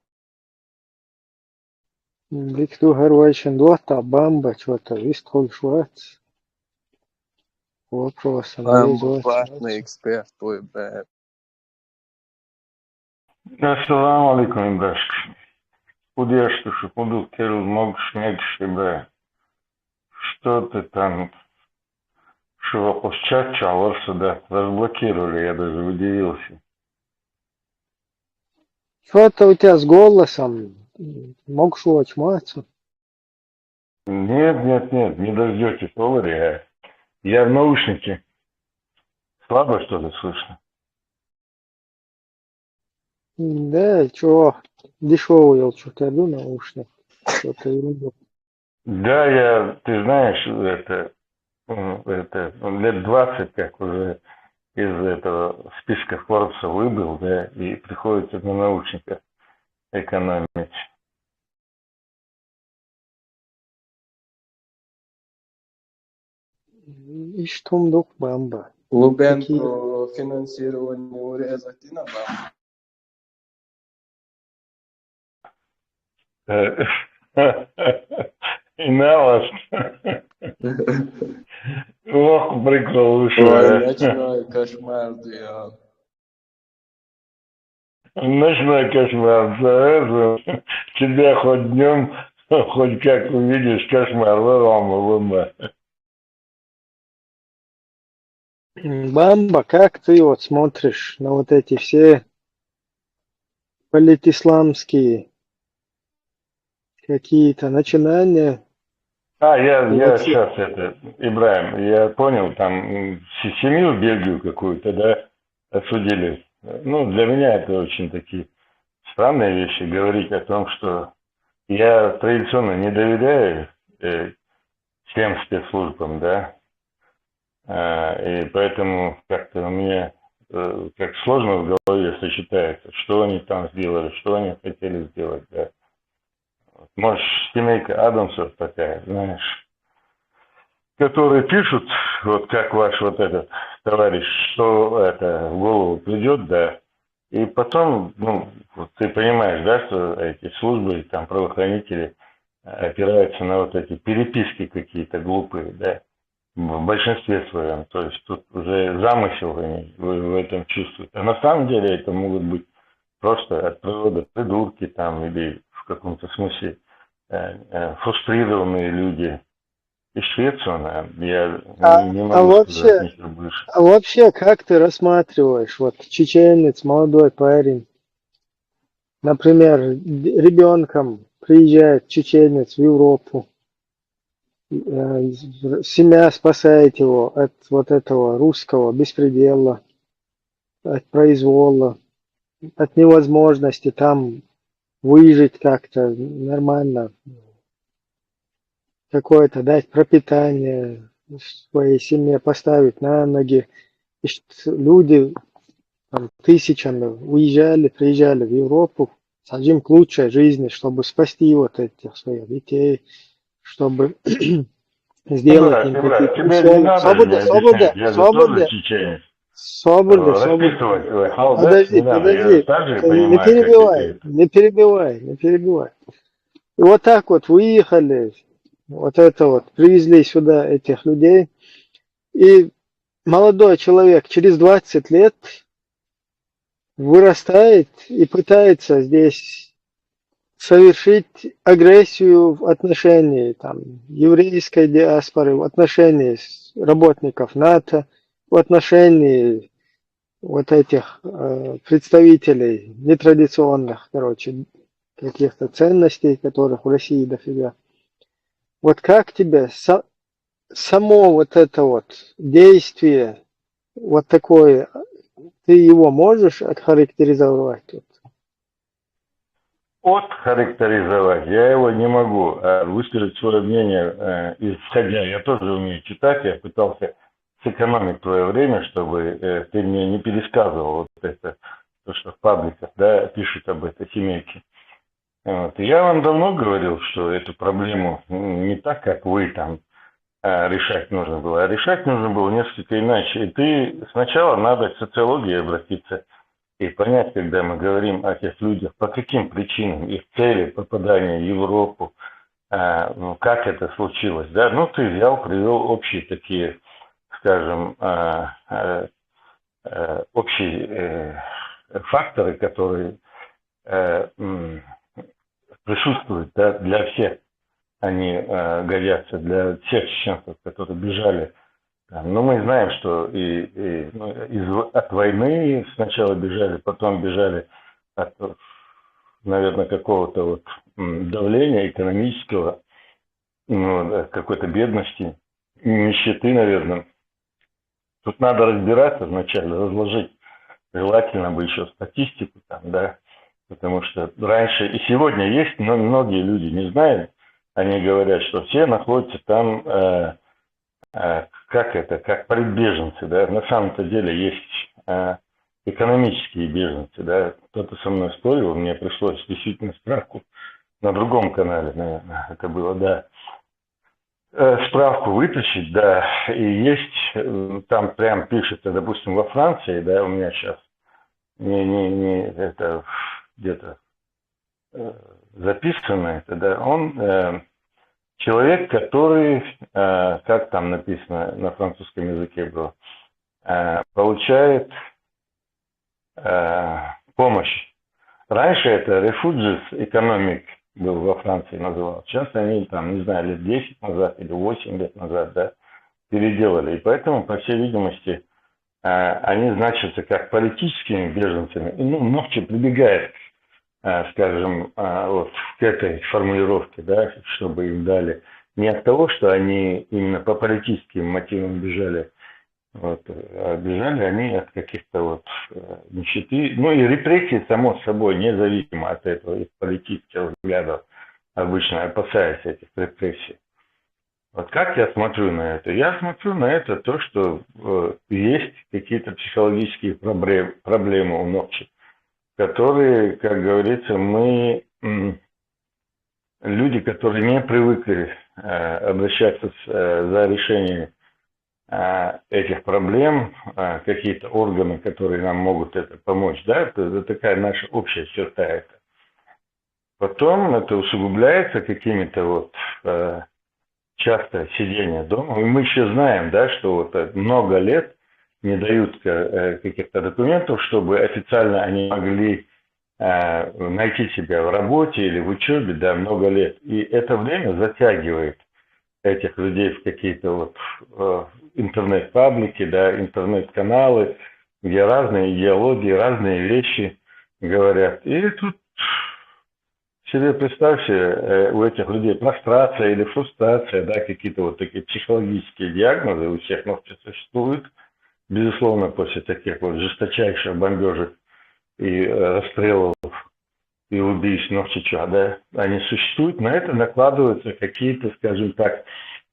Виктор Харвайчин Дуата, Бамба, что-то, Вистхоль Швац. Вопрос, Андрей Платный эксперт, твой бэб. Assalamu alaikum, Ibrashk. Удержу, что буду керу мог снять себе. Что ты там, что опустят чалор сюда, разблокировали, я даже удивился. Что-то у тебя с голосом. Мог что очматься? Нет, не дождетесь, говори. Я в наушнике. Слабо что-то слышно. Да, чего? Дешевый что-то иду наушник. Что-то ерунду. Да, ты знаешь, это лет 20 как уже из этого списка Форбса выбыл, да, и приходится на наушниках экономить. И что мдук Бамба? Лубенко финансирование урезать и на бам. И на вас. Ох, прикол ушел. Ой, ночной кошмар, я. Ночной кошмар. Тебя хоть днем, хоть как увидишь, кошмар. Лома. Бамба, как ты вот смотришь на вот эти все политисламские какие-то начинания? Я сейчас Ибраим, я понял, там семью Бельгию какую-то, да, осудили. Ну, для меня это очень такие странные вещи, говорить о том, что я традиционно не доверяю всем спецслужбам, да. И поэтому как-то у меня как сложно в голове сочетается, что они там сделали, что они хотели сделать. Да. Может, семейка Адамсов такая, знаешь, которые пишут, вот как ваш вот этот товарищ, что это в голову придет, да, и потом, ну, вот ты понимаешь, да, что эти службы, там, правоохранители опираются на вот эти переписки какие-то глупые, да, в большинстве своем. То есть тут уже замысел они в этом чувствуют. А на самом деле это могут быть просто от природы придурки там или в каком-то смысле фрустрированные люди. Из Швеции, наверное, я не А могу сказать ничего больше. вообще, как ты рассматриваешь, вот чеченец, молодой парень, например, ребенком приезжает чеченец в Европу, семья спасает его от вот этого русского беспредела, от произвола, от невозможности там выжить как-то нормально, какое-то дать пропитание своей семье, поставить на ноги. И люди там, тысячами уезжали, приезжали в Европу с одним к лучшей жизни, чтобы спасти вот этих своих детей, чтобы сделать им Ибра, какие-то тебе не условия. надо мне объяснять, я же тоже чеченец. Расписывать хал, да? Не надо, я так же Не понимаю, как перебивай, это. не перебивай. И вот так вот выехали, вот это вот, привезли сюда этих людей, и молодой человек через 20 лет вырастает и пытается здесь совершить агрессию в отношении там, еврейской диаспоры, в отношении работников НАТО, в отношении вот этих представителей нетрадиционных, короче, каких-то ценностей, которых в России дофига. Вот как тебе само вот это вот действие, вот такое, ты его можешь охарактеризовать? Отхарактеризовать я его не могу, а высказать свое мнение исходя. Я тоже умею читать, я пытался сэкономить твое время, чтобы ты мне не пересказывал вот это, то, что в пабликах, да, пишут об этой семейке. Вот. И я вам давно говорил, что эту проблему не так, как вы там решать нужно было, а решать нужно было несколько иначе. И ты сначала надо к социологии обратиться и понять, когда мы говорим о тех людях, по каким причинам, их цели попадания в Европу, как это случилось. Да? Ну, ты взял, привел общие такие, скажем, общие факторы, которые присутствуют, да, для всех. Они годятся для всех чеченцев, которые бежали. Но мы знаем, что от войны сначала бежали, потом бежали от, наверное, какого-то вот давления экономического, какой-то бедности, нищеты, наверное. Тут надо разбираться вначале, разложить. Желательно бы еще статистику там, да, потому что раньше и сегодня есть, но многие люди не знают. Они говорят, что все находятся там, как политбеженцы, да. На самом-то деле есть экономические беженцы, да. Кто-то со мной спорил, мне пришлось действительно справку на другом канале, наверное, это было, да. Справку вытащить, да, и есть, там прям пишется, допустим, во Франции, да, у меня сейчас это где-то записано, это, да, он человек, который, как там написано на французском языке было, получает помощь. Раньше это refugees economic был во Франции называл. Сейчас они там, не знаю, лет 10 назад или 8 лет назад, да, переделали. И поэтому, по всей видимости, они значатся как политическими беженцами. И, Новче прибегает, скажем, вот к этой формулировке, да, чтобы им дали не от того, что они именно по политическим мотивам бежали, вот, а бежали они от каких-то вот нищеты, и репрессии, само собой, независимо от этого, их политических взглядов, обычно опасаясь этих репрессий. Вот как я смотрю на это? Я смотрю на это то, что есть какие-то психологические проблемы у Нокчи, которые, как говорится, мы люди, которые не привыкли обращаться за решением этих проблем, какие-то органы, которые нам могут это помочь, да, это такая наша общая черта это. Потом это усугубляется какими-то вот часто сидение дома. И мы еще знаем, да, что вот много лет не дают каких-то документов, чтобы официально они могли найти себя в работе или в учебе, да, много лет. И это время затягивает этих людей в какие-то вот интернет-паблики, да, интернет-каналы, где разные идеологии, разные вещи говорят. И тут себе представьте, у этих людей прострация или фрустрация, да, какие-то вот такие психологические диагнозы у всех существуют, безусловно, после таких вот жесточайших бомбежек и расстрелов и убийств Новчича, да, они существуют, на это накладываются какие-то, скажем так,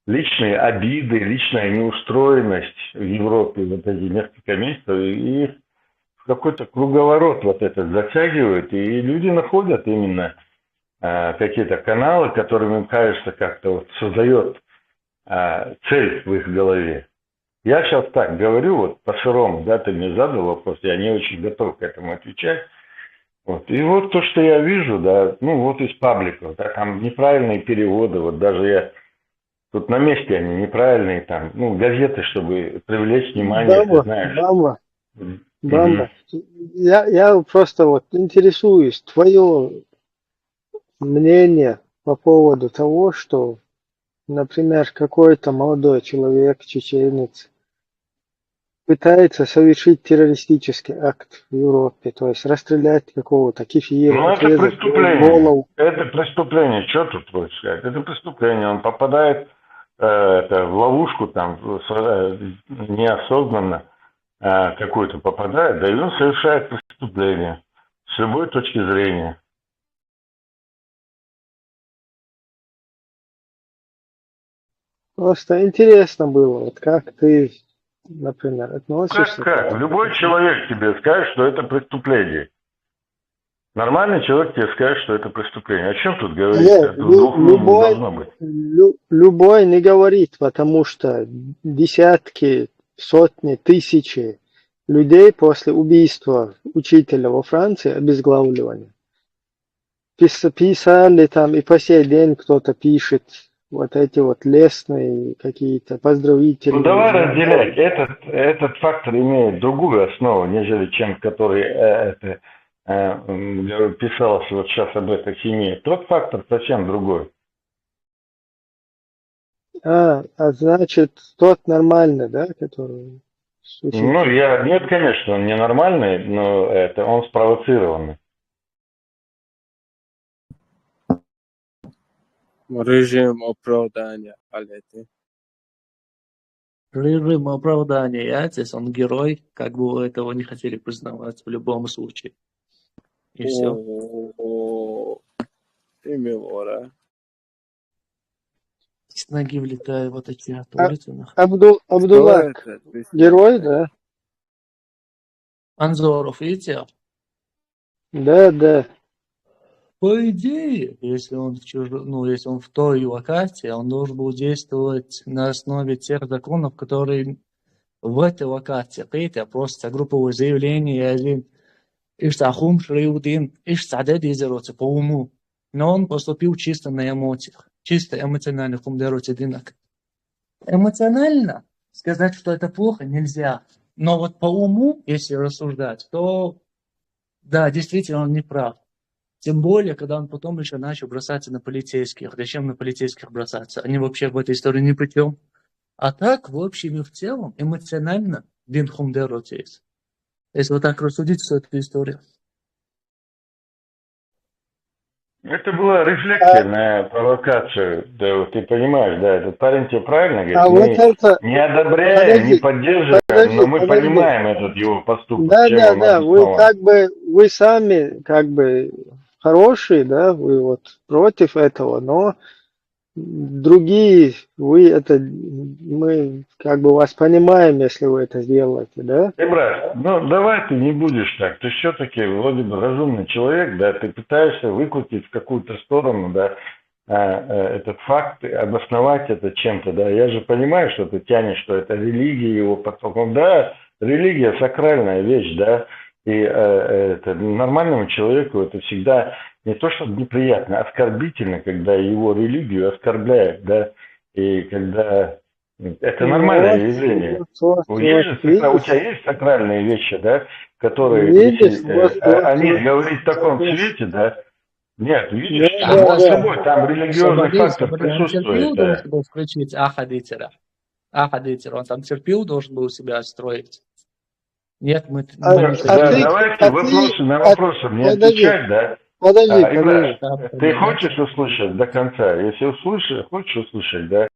личные обиды, личная неустроенность в Европе вот эти несколько месяцев, и в какой-то круговорот вот это затягивают, и люди находят именно какие-то каналы, которыми, им кажется, как-то вот создает цель в их голове. Я сейчас так говорю, вот по-сырому, да, ты мне задал вопрос, я не очень готов к этому отвечать. Вот. И вот то, что я вижу, да, ну вот из пабликов, да, там неправильные переводы, вот даже я тут на месте они неправильные, там, ну, газеты, чтобы привлечь внимание, ты знаешь. Бамба. Я просто вот интересуюсь, твое мнение по поводу того, что, например, какой-то молодой человек, чеченец, пытается совершить террористический акт в Европе, то есть расстрелять какого-то кефира, ну, это отрезать преступление. голову. Это преступление. Что тут хочешь сказать? Это преступление. Он попадает в ловушку там неосознанно какую-то попадает, да и он совершает преступление с любой точки зрения. Просто интересно было, вот как ты, например, относишься Как? к этому. Любой человек тебе скажет, что это преступление. Нормальный человек тебе скажет, что это преступление. О чем тут говорить? Это двух не должно быть. Любой не говорит, потому что десятки, сотни, тысячи людей после убийства учителя во Франции, обезглавливания, писали там, и по сей день кто-то пишет вот эти вот лестные какие-то поздравительные. Ну давай разделять. Этот фактор имеет другую основу, нежели чем который писалось вот сейчас об этой семье. Тот фактор совсем другой. А значит, тот нормальный, да, который... Ну, нет, конечно, он ненормальный, но это он спровоцированный. Режим оправдания, Алети. Режим оправдания Яцис, он герой, как бы вы этого не хотели признавать в любом случае. И все. И Милора. С ноги влетаю вот такие от улицы. Абдуллах, герой, да? Анзоров, видите? Да. По идее, если он если он в той локации, он должен был действовать на основе тех законов, которые в этой локации. Видите, просто групповое заявление один. Иштахум Шриудин, Иштадед изероться по уму. Но он поступил чисто на эмоциях. Чисто эмоционально Хумдероте Динак. Эмоционально сказать, что это плохо, нельзя. Но вот по уму, если рассуждать, то да, действительно он не прав. Тем более, когда он потом еще начал бросаться на полицейских. Зачем на полицейских бросаться? Они вообще в этой истории ни при чем. А так, в общем и в целом, эмоционально Дин Хумдеротис. Если вот так рассудить всю эту историю. Это была рефлексия на провокацию. Да, вот ты понимаешь, да, этот парень тебе правильно говорит. Мы не одобряем, не поддерживаем, но мы понимаем этот его поступок. Да, вы сами как бы хорошие, да, вы вот против этого, но другие, мы как бы вас понимаем, если вы это сделаете, да? Брат, ну давай ты не будешь так. Ты все-таки вроде бы разумный человек, да, ты пытаешься выкрутить в какую-то сторону, да, этот факт, обосновать это чем-то, да. Я же понимаю, что ты тянешь, что это религия его потоком. Да, религия сакральная вещь, да, и это нормальному человеку это всегда не то, что неприятно, оскорбительно, когда его религию оскорбляют, да, и когда это нормальное явление. У тебя есть сакральные вещи, да, которые, Видишь, если о них говорить в таком свете, да, нет, видишь, Да, само да. собой, там религиозный фактор Он присутствует, терпил, да. должен был включить Ахадитера. Он там терпил, должен был себя строить. Нет, мы А не ты- Давайте а ты- вопросы на а- вопросы мне подожди. отвечать, да. Подожди, Ибраш, подожди. ты хочешь услышать до конца? Если хочешь услышать, да,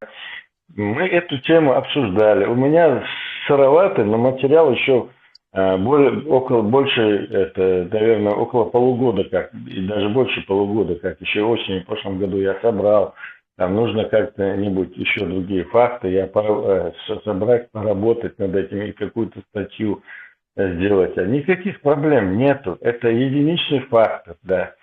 мы эту тему обсуждали. У меня сыроватый, но материал еще наверное, около полугода, как, и даже больше полугода, как еще осенью в прошлом году я собрал. Там нужно как-то-нибудь еще другие факты, собрать, поработать над этим и какую-то статью сделать. Никаких проблем нету. Это единичный фактор, да.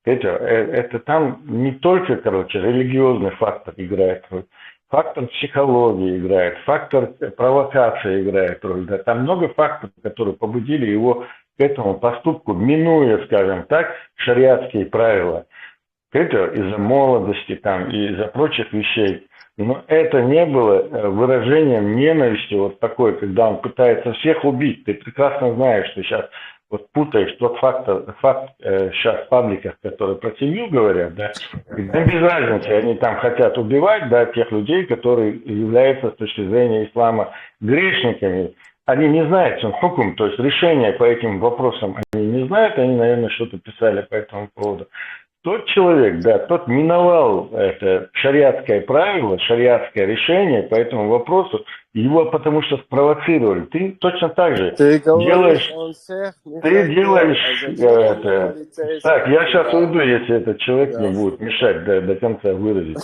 Это там не только, религиозный фактор играет роль. Фактор психологии играет, фактор провокации играет роль. Да. Там много факторов, которые побудили его к этому поступку, минуя, скажем так, шариатские правила. Это из-за молодости там, и из-за прочих вещей. Но это не было выражением ненависти вот такой, когда он пытается всех убить. Ты прекрасно знаешь, что сейчас вот путаешь тот факт сейчас в пабликах, которые про семью говорят, да, и без разницы, они там хотят убивать, да, тех людей, которые являются с точки зрения ислама грешниками. Они не знают, он хукум, то есть решение по этим вопросам они не знают, они, наверное, что-то писали по этому поводу. Тот человек, да, тот миновал это шариатское правило, шариатское решение по этому вопросу, его потому что спровоцировали. Ты точно так же делаешь это. Так, я сейчас уйду, если этот человек мне будет мешать до конца выразить.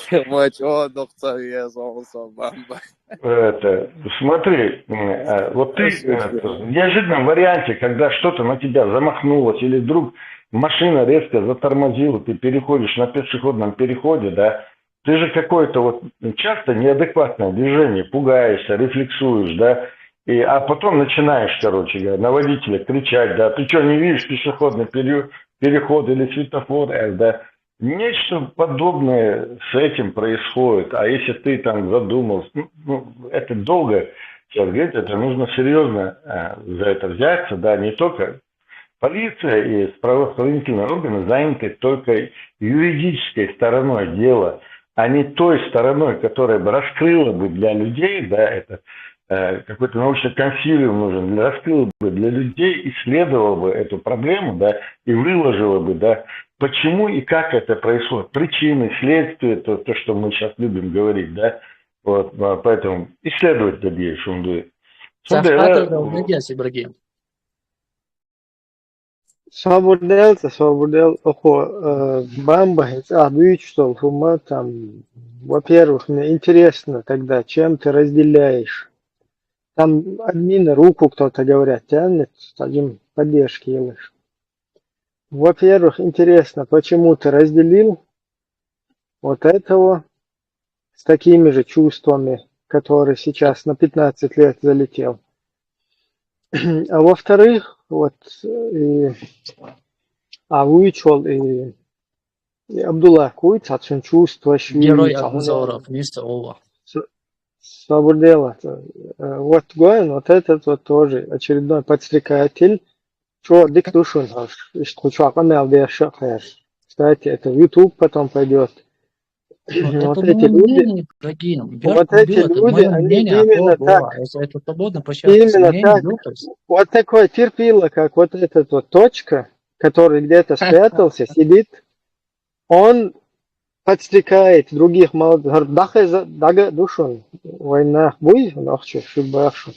Смотри, вот ты в неожиданном варианте, когда что-то на тебя замахнулось, или вдруг машина резко затормозила, ты переходишь на пешеходном переходе, да, ты же какое-то вот часто неадекватное движение, пугаешься, рефлексуешь, да, а потом начинаешь, говоря, на водителя кричать, да, ты что, не видишь пешеходный переход или светофор, да, нечто подобное с этим происходит, а если ты там задумался, это долго, сейчас говорить, это нужно серьезно за это взяться, да, не только полиция и правоохранительные органы заняты только юридической стороной дела, а не той стороной, которая бы раскрыла бы для людей, да, это какой-то научный консилиум нужен, раскрыла бы для людей, исследовала бы эту проблему, да, и выложила бы, да, почему и как это происходит, причины, следствия, то, что мы сейчас любим говорить, да, вот, поэтому исследовать другие шумды. Свободел, бамба, büyük что там, во-первых, мне интересно тогда, чем ты разделяешь. Там админы руку кто-то, говорят, тянет, таким поддержки делаешь. Во-первых, интересно, почему ты разделил вот этого с такими же чувствами, который сейчас на 15 лет залетел. А во-вторых, вот Авуичол и Абдулла Куиц, отсюда чувство Герой обзоров, мистер Ола. Свободела. Вот Гоин, вот этот вот тоже очередной подстрекатель. Что дик душун, кстати, это в YouTube потом пойдет. Вот эти люди, они именно так. Это свободно именно так. Вот такой терпило, как вот этот вот точка, который где-то спрятался, сидит, он подстрекает других молодых. Дага душун, война буй, нахчу, шубахшу.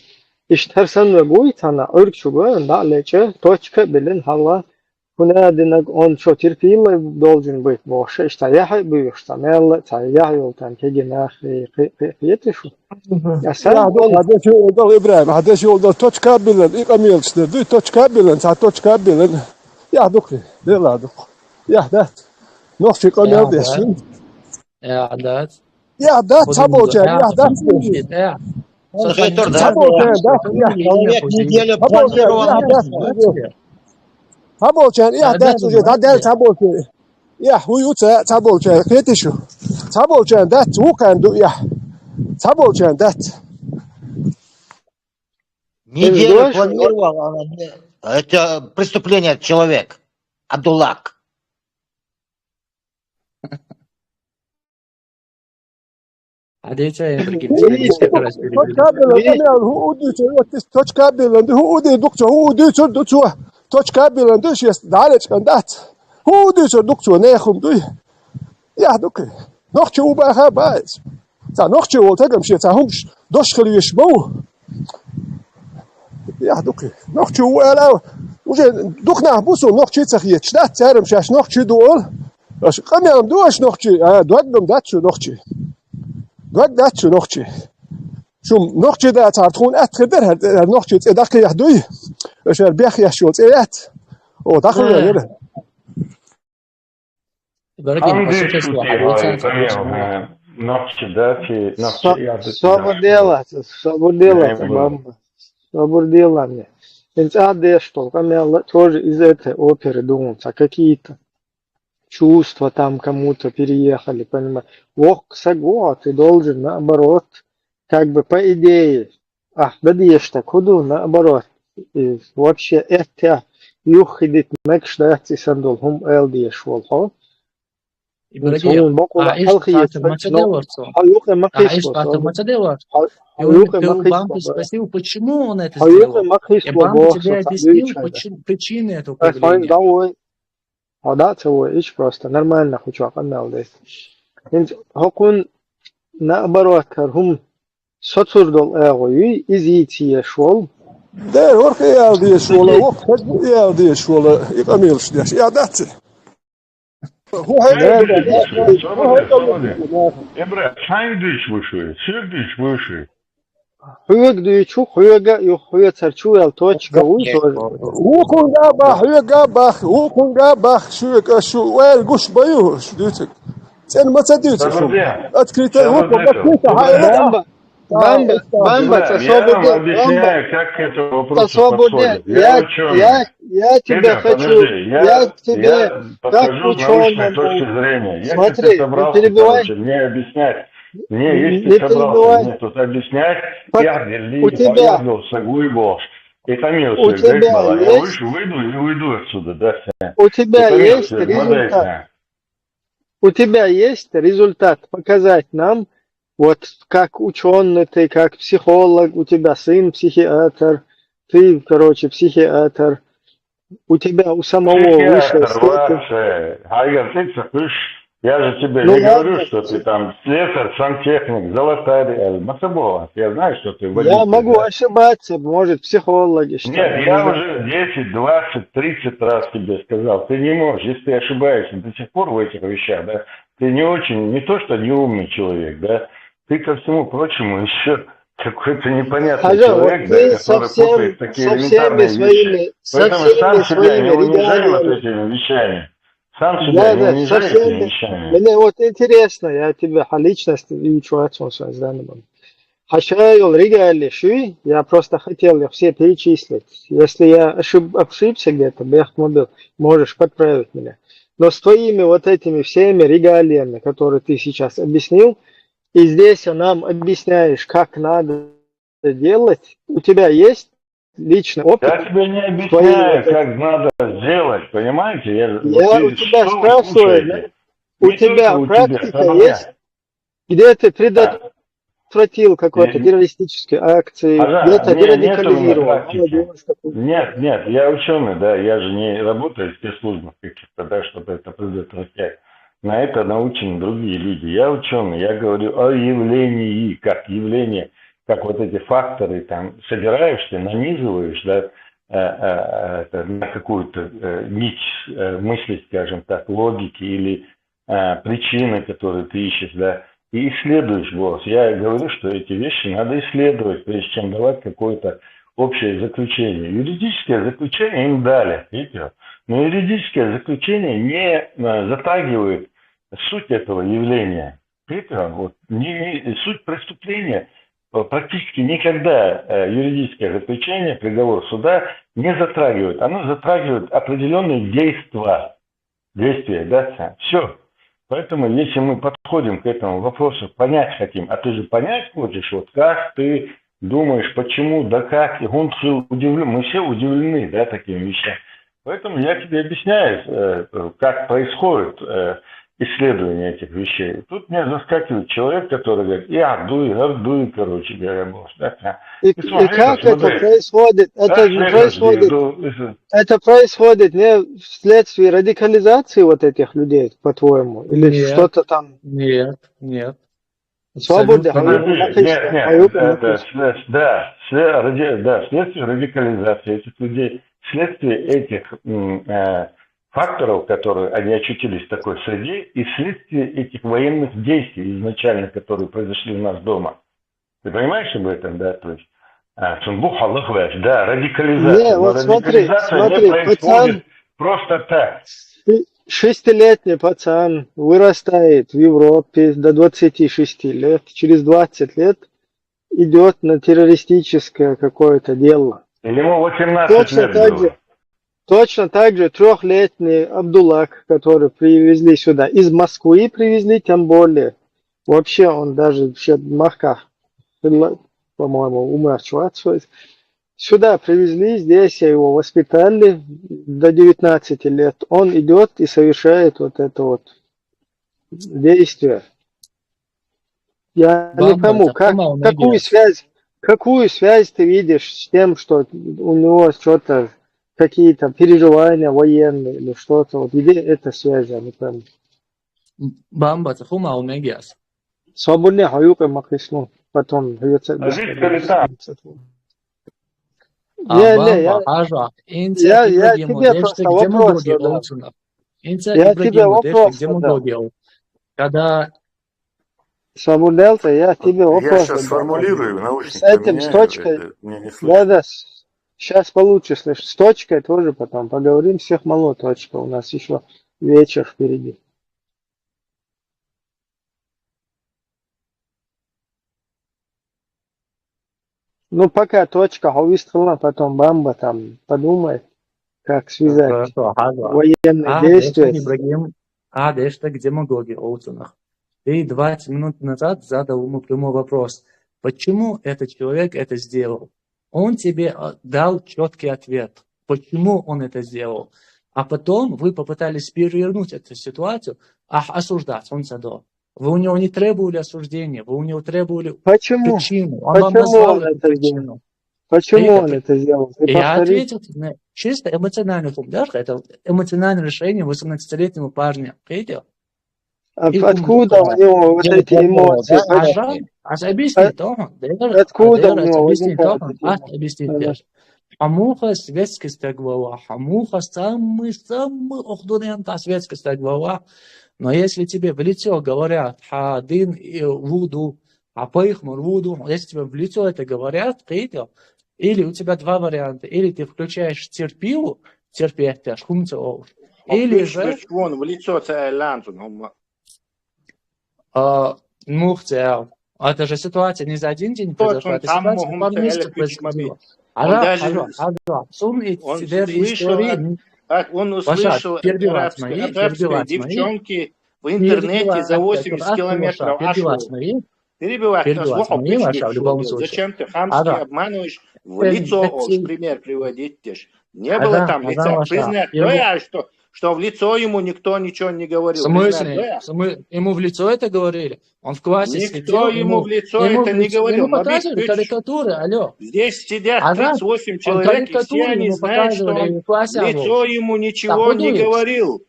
İşte sen de bu itana ırk şubu da leçe точка bilin hala он что, терпимый должен быть? Вообще, что я бываю, что мело, что я его там кегенах и петишу. Я сам он... هذا شو قال إبراهيم هذا شو قال توش كابلن إيه أميل شنو دوي توش كابلن ساعة توش كابلن يا دوكي يلا دوك يا دات نوخشي قميل ديشين إعداد يا دات سابوجان يا دات Хейтер, да? سابوجان دات يا Человек неделю سابوجان يا планировал. دات سابوجان يا دات وجه دات سابوجان يا هو يوتا سابوجان كيتشو سابوجان دات هو كان دو يا سابوجان دات Неделю знаешь, планировал. Это преступление человек. Абдуллак. Adeta entre que توش كابلن أميل هو أودي توش كابلن هو أودي دكتور هو أودي دكتور توش كابلن دوش يس دارج كان دات هو أودي دكتور ناخم دوي يا دوكي نوخشي وباها بايز تا نوخشي وتقم شي تا همش دوش خلي يشبو يا دوكي نوخشي ولا وجه دوخنا بوسو نوخشي تخيت شدات تارم شاش نوخشي دول اش قميم دوش نوخشي دوغم داتشو نوخشي دوغ داتشو نوخشي شو نوخشي دا تارتخون اتخدر نوخشي تدخل يحدوي اش البيخ يشوت ايات او داخل يله Там дышку тихо, Камил. Ногти дати, ногти я Свободела, бамба. Свободела мне. Ведь что Камила тоже из этой оперы думается, какие-то чувства там кому-то переехали, понимаешь. Вок саго, ты должен наоборот, как бы по идее, بديش تكودو наоборот. И вообще это يخدت مكشداتي سندول هم элдие шволхо. Ибрагим, а ишь Мацадеворцу? А ишь Мацадеворцу? И он Бампи спросил, почему он это сделал. И Бампи тебе объяснил причины этого поведения. Да, это ишь просто нормально хочу канал здесь. Хокун наоборот, هم сотурдол эгои изити швол. ده ورك يا دي شولا وقت يا دي شولا يقميل شديش يا داتي هو Emre, sen düş выше, сыр düş выше. Хуйг дүйчу, хуйга ю хуя царчу ел точка уй. وكون قابح يقابح وكون قابح شو وين قش بيوش ديتك sen ما تديتك открыто вот открыто هاي Бамба, Я вам объясняю, как к этому вопросу подходит. Я тебя хочу, я к тебе как покажу с научной точки ученому. зрения. Если Смотри, ты собрался, короче, мне объяснять, если ты собрался мне тут объяснять, я поездил сагу и бож. И томился, говорит, мало, я выйду и уйду отсюда, да, У тебя есть результат. У тебя есть результат показать нам, вот как ученый ты, как психолог, у тебя сын психиатр, ты, короче, психиатр, у тебя у самого высшей степени. Я же тебе не говорю, что ты там слесарь, сантехник, золотарь, Масабова. Я знаю, что ты водитель. Я могу ошибаться, может, психологи. Нет, я уже 10, 20, 30 раз тебе сказал. Ты не можешь, если ты ошибаешься до сих пор в этих вещах, да, ты не очень, не то что не умный человек, да, ты ко всему прочему еще какой-то непонятный человек, да, который путает такие элементарные вещи. Поэтому сам себя не унижай вот этими вещами. Сам себя не унижай этими вещами. Мне вот интересно, я тебя личность учу отцом своим. Хашайол Рига Шуи, я просто хотел их все перечислить. Если я ошибся где-то, Бехмобил, можешь подправить меня. Но с твоими вот этими всеми регалиями, которые ты сейчас объяснил, и здесь нам объясняешь, как надо делать, у тебя есть личный опыт? Я тебе не объясняю, как надо сделать, понимаете? Я у тебя спрашиваю, у тебя практика есть, где ты предотвратил какой-то террористической акции, где-то дерадикализировал? Нет, я ученый, да, я же не работаю в спецслужбах каких-то, да, чтобы это предотвратять. На это научены другие люди. Я ученый, я говорю о явлении, как явление, как вот эти факторы там собираешься, нанизываешь, да, на какую-то нить мысли, скажем так, логики или причины, которые ты ищешь, да, и исследуешь голос. Я говорю, что эти вещи надо исследовать, прежде чем давать какое-то общее заключение. Юридическое заключение им дали, видите? Но юридическое заключение не затрагивает суть этого явления. Видите? Вот, суть преступления практически никогда юридическое заключение, приговор суда не затрагивает. Оно затрагивает определенные действия, да, все. Поэтому, если мы подходим к этому вопросу, понять хотим, а ты же понять хочешь, вот как ты думаешь, почему, да как, и он удивлен, мы все удивлены, да, такими вещами. Поэтому я тебе объясняю, как происходит исследование этих вещей. Тут мне заскакивает человек, который говорит, и Ардуй, короче говоря, может, да. И как это происходит? Это происходит не вследствие радикализации вот этих людей, по-твоему? Или что-то там? Нет. Свобода. Вследствие радикализации этих людей, вследствие этих факторов, которые они очутились в такой среде, и вследствие этих военных действий изначально, которые произошли у нас дома. Ты понимаешь об этом, да? То есть, да, радикализация. Не, вот смотри, пацан, просто так. 6-летний пацан вырастает в Европе до 26 лет, через 20 лет идет на террористическое какое-то дело. Ему 18 лет было. Точно так же 3-летний Абдуллак, который привезли сюда, из Москвы привезли, тем более. Вообще он даже в Махках, по-моему, умер чувак. Сюда привезли, здесь его воспитали до 19 лет. Он идет и совершает вот это вот действие. Я не пойму, какую связь ты видишь с тем, что у него что-то, какие-то переживания военные или что-то. Вот где эта связь, я не пойму. Бамба, это хума умегиас. Свободный хаюк и макрисну. Потом я тебе просто вопрос задал. Я тебе вопрос задал. Когда... Свободел-то, я тебе вопрос задал. Я сейчас сформулирую, наушники с этим, с точкой. Да, сейчас получше слышишь. С точкой тоже потом поговорим. Всех мало точка. У нас еще вечер впереди. Ну, пока точка, хавистрла, потом бамба, там, подумай, как связать военные действия. Это демагогия, Олцунах. Ты 20 минут назад задал ему прямой вопрос. Почему этот человек это сделал? Он тебе дал четкий ответ. Почему он это сделал? А потом вы попытались перевернуть эту ситуацию, осуждать он задал. Вы у него не требовали осуждения, вы у него требовали причину. Он вам назвал эту причину. Почему он это сделал? Я ответил, чисто эмоциональный фундаж, это эмоциональное решение 18-летнего парня. Видите? Откуда у него вот эти эмоции? Объясни то. Откуда у него возникают эти эмоции? Хамуха светская глава, хамуха самый ухдурен светская глава. Но если тебе в лицо говорят хадин и вуду, а поихмур вуду, если тебе в лицо это говорят, или у тебя два варианта, или ты включаешь терпилу, терпеть, или же... в лицо это же ситуация не за один день произошла, это ситуация пару месяцев происходила. Он услышал арабской девчонки в интернете за 80 километров. Перебивать в любом случае. Зачем ты хамски обманываешь? В лицо пример приводить. Не было там лица. Признать, что в лицо ему никто ничего не говорил. В смысле? Ему в лицо это говорили? Он в классе никто сидел. Ему в лицо это не говорил. Ему показывали карикатуры, алло. Здесь сидят 38 человек, и все они знают, что он в лицо ему ничего не говорил.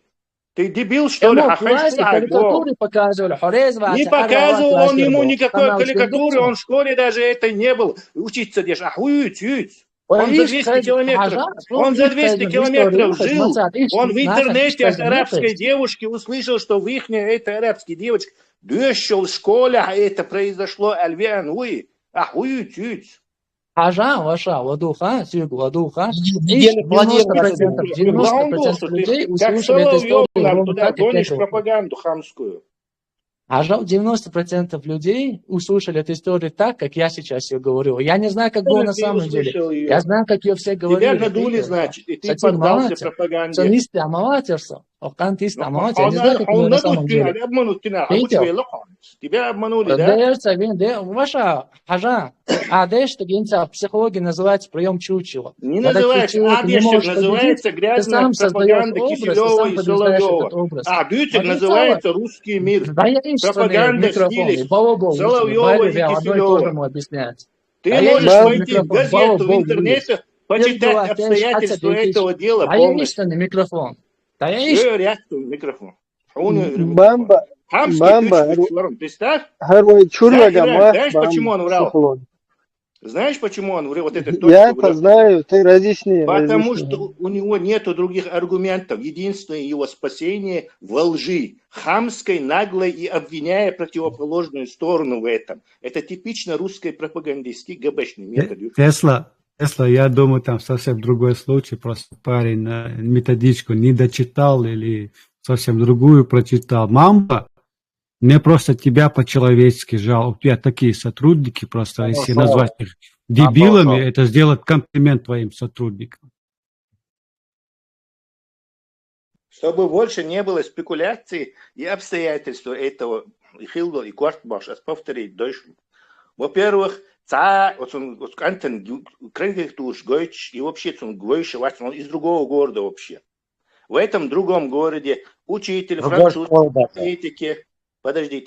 Ты дебил, что ли? Карикатуры показывали. Не показывал он ему никакой карикатуры, он в школе даже это не был. Учиться здесь, Он за 200 километров, он за 200 километров жил, он в интернете от арабской девушки услышал, что в их этой арабской девочке дёшел в школе, а это произошло альвян, уй, ахуй-тюць. Хажа, ваша, ладуха, сюгу, ладуха. 90% людей услышали эту историю. Нам туда гонишь пропаганду хамскую. Ажал 90% людей услышали эту историю так, как я сейчас ее говорю. Я не знаю, как было на самом деле. Ее. Я знаю, как ее все говорили. Тебя надули, значит, и ты поддался пропаганде. Сон исти амалатерсо. Окан ты амалатер. Я не знаю, как было на самом деле. Тебя обманули, да? Ваша хажа. Адеш, психология называется прием чучела. Не называется, адешек называется грязная пропаганда Киселева и Соловьева. А бютик называется русский мир. Пропаганда в стиле Соловьева и Киселева. Ты можешь пойти в газету, в интернете, почитать обстоятельства этого дела полностью. А я микрофон. Да я микрофон. Бамба. Представь. Знаешь, почему он врал? Знаешь, почему он врал? Вот это я это знаю, ты разъясни. Потому что у него нету других аргументов. Единственное его спасение во лжи. Хамской, наглой и обвиняя противоположную сторону в этом. Это типично русской пропагандистский ГБшный метод. Тесла, я думаю, там совсем другой случай. Просто парень методичку не дочитал или совсем другую прочитал. Мамба, мне просто тебя по-человечески жаль. У тебя такие сотрудники просто, если назвать их дебилами, это сделать комплимент твоим сотрудникам. Чтобы больше не было спекуляций и обстоятельств этого Хилдо и Квартбаш, повторить дальше. Во-первых, Антон Крейгертуш, Гойч и вообще он из другого города вообще. В этом другом городе учитель французской этики,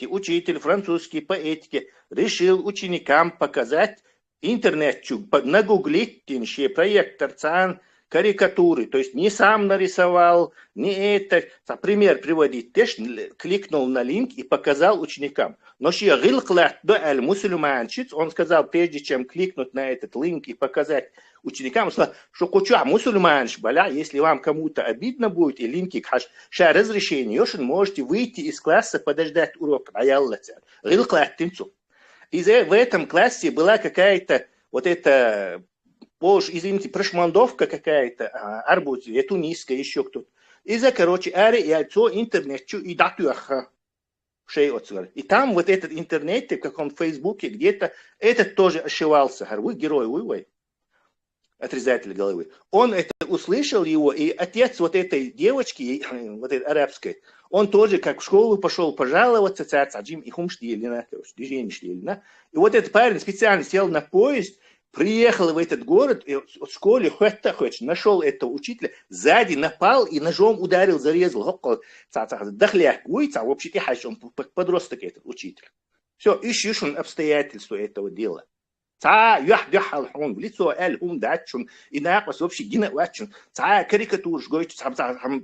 учитель французский по этике решил ученикам показать интернетчу, нагуглить проект Тарцан карикатуры, то есть не сам нарисовал, не это, пример приводить, теж кликнул на линк и показал ученикам. Но он сказал, прежде чем кликнуть на этот линк и показать ученикам, он сказал, что куча мусульманш, если вам кому-то обидно будет, и линки разрешение, можете выйти из класса, подождать урок. И в этом классе была какая-то вот эта, извините, прошмандовка какая-то, арбузи, тунисская, еще кто-то. И-за, короче, интернет, и датуаха. И там вот этот интернет, в каком Фейсбуке, где-то, этот тоже ошивался. Вы герой, вы, отрезатель головы. Он это услышал его, и отец вот этой девочки, вот этой арабской, он тоже как в школу пошел пожаловаться, и вот этот парень специально сел на поезд, приехал в этот город, и в школе нашел этого учителя, сзади напал и ножом ударил, зарезал. Дохляк, вообще он подросток этот учитель. Все, ищешь он обстоятельства этого дела. В лицо и напас вообще карикатур,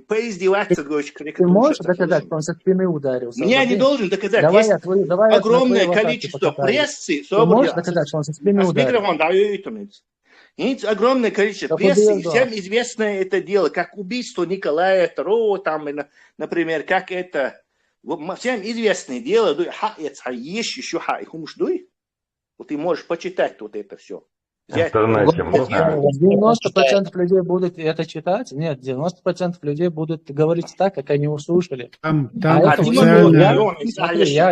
поиздеваться. Ты можешь доказать, что он со спины ударился? Меня не должен доказать. Есть огромное количество прессы. Ты можешь доказать, что он со спины ударился? Есть огромное количество прессы, всем известное это дело, как убийство Николая II, там, например, как это, всем известное дело, есть еще вот ты можешь почитать вот это все. 90% людей будут это читать? Нет, 90% людей будут говорить так, как они услышали. Я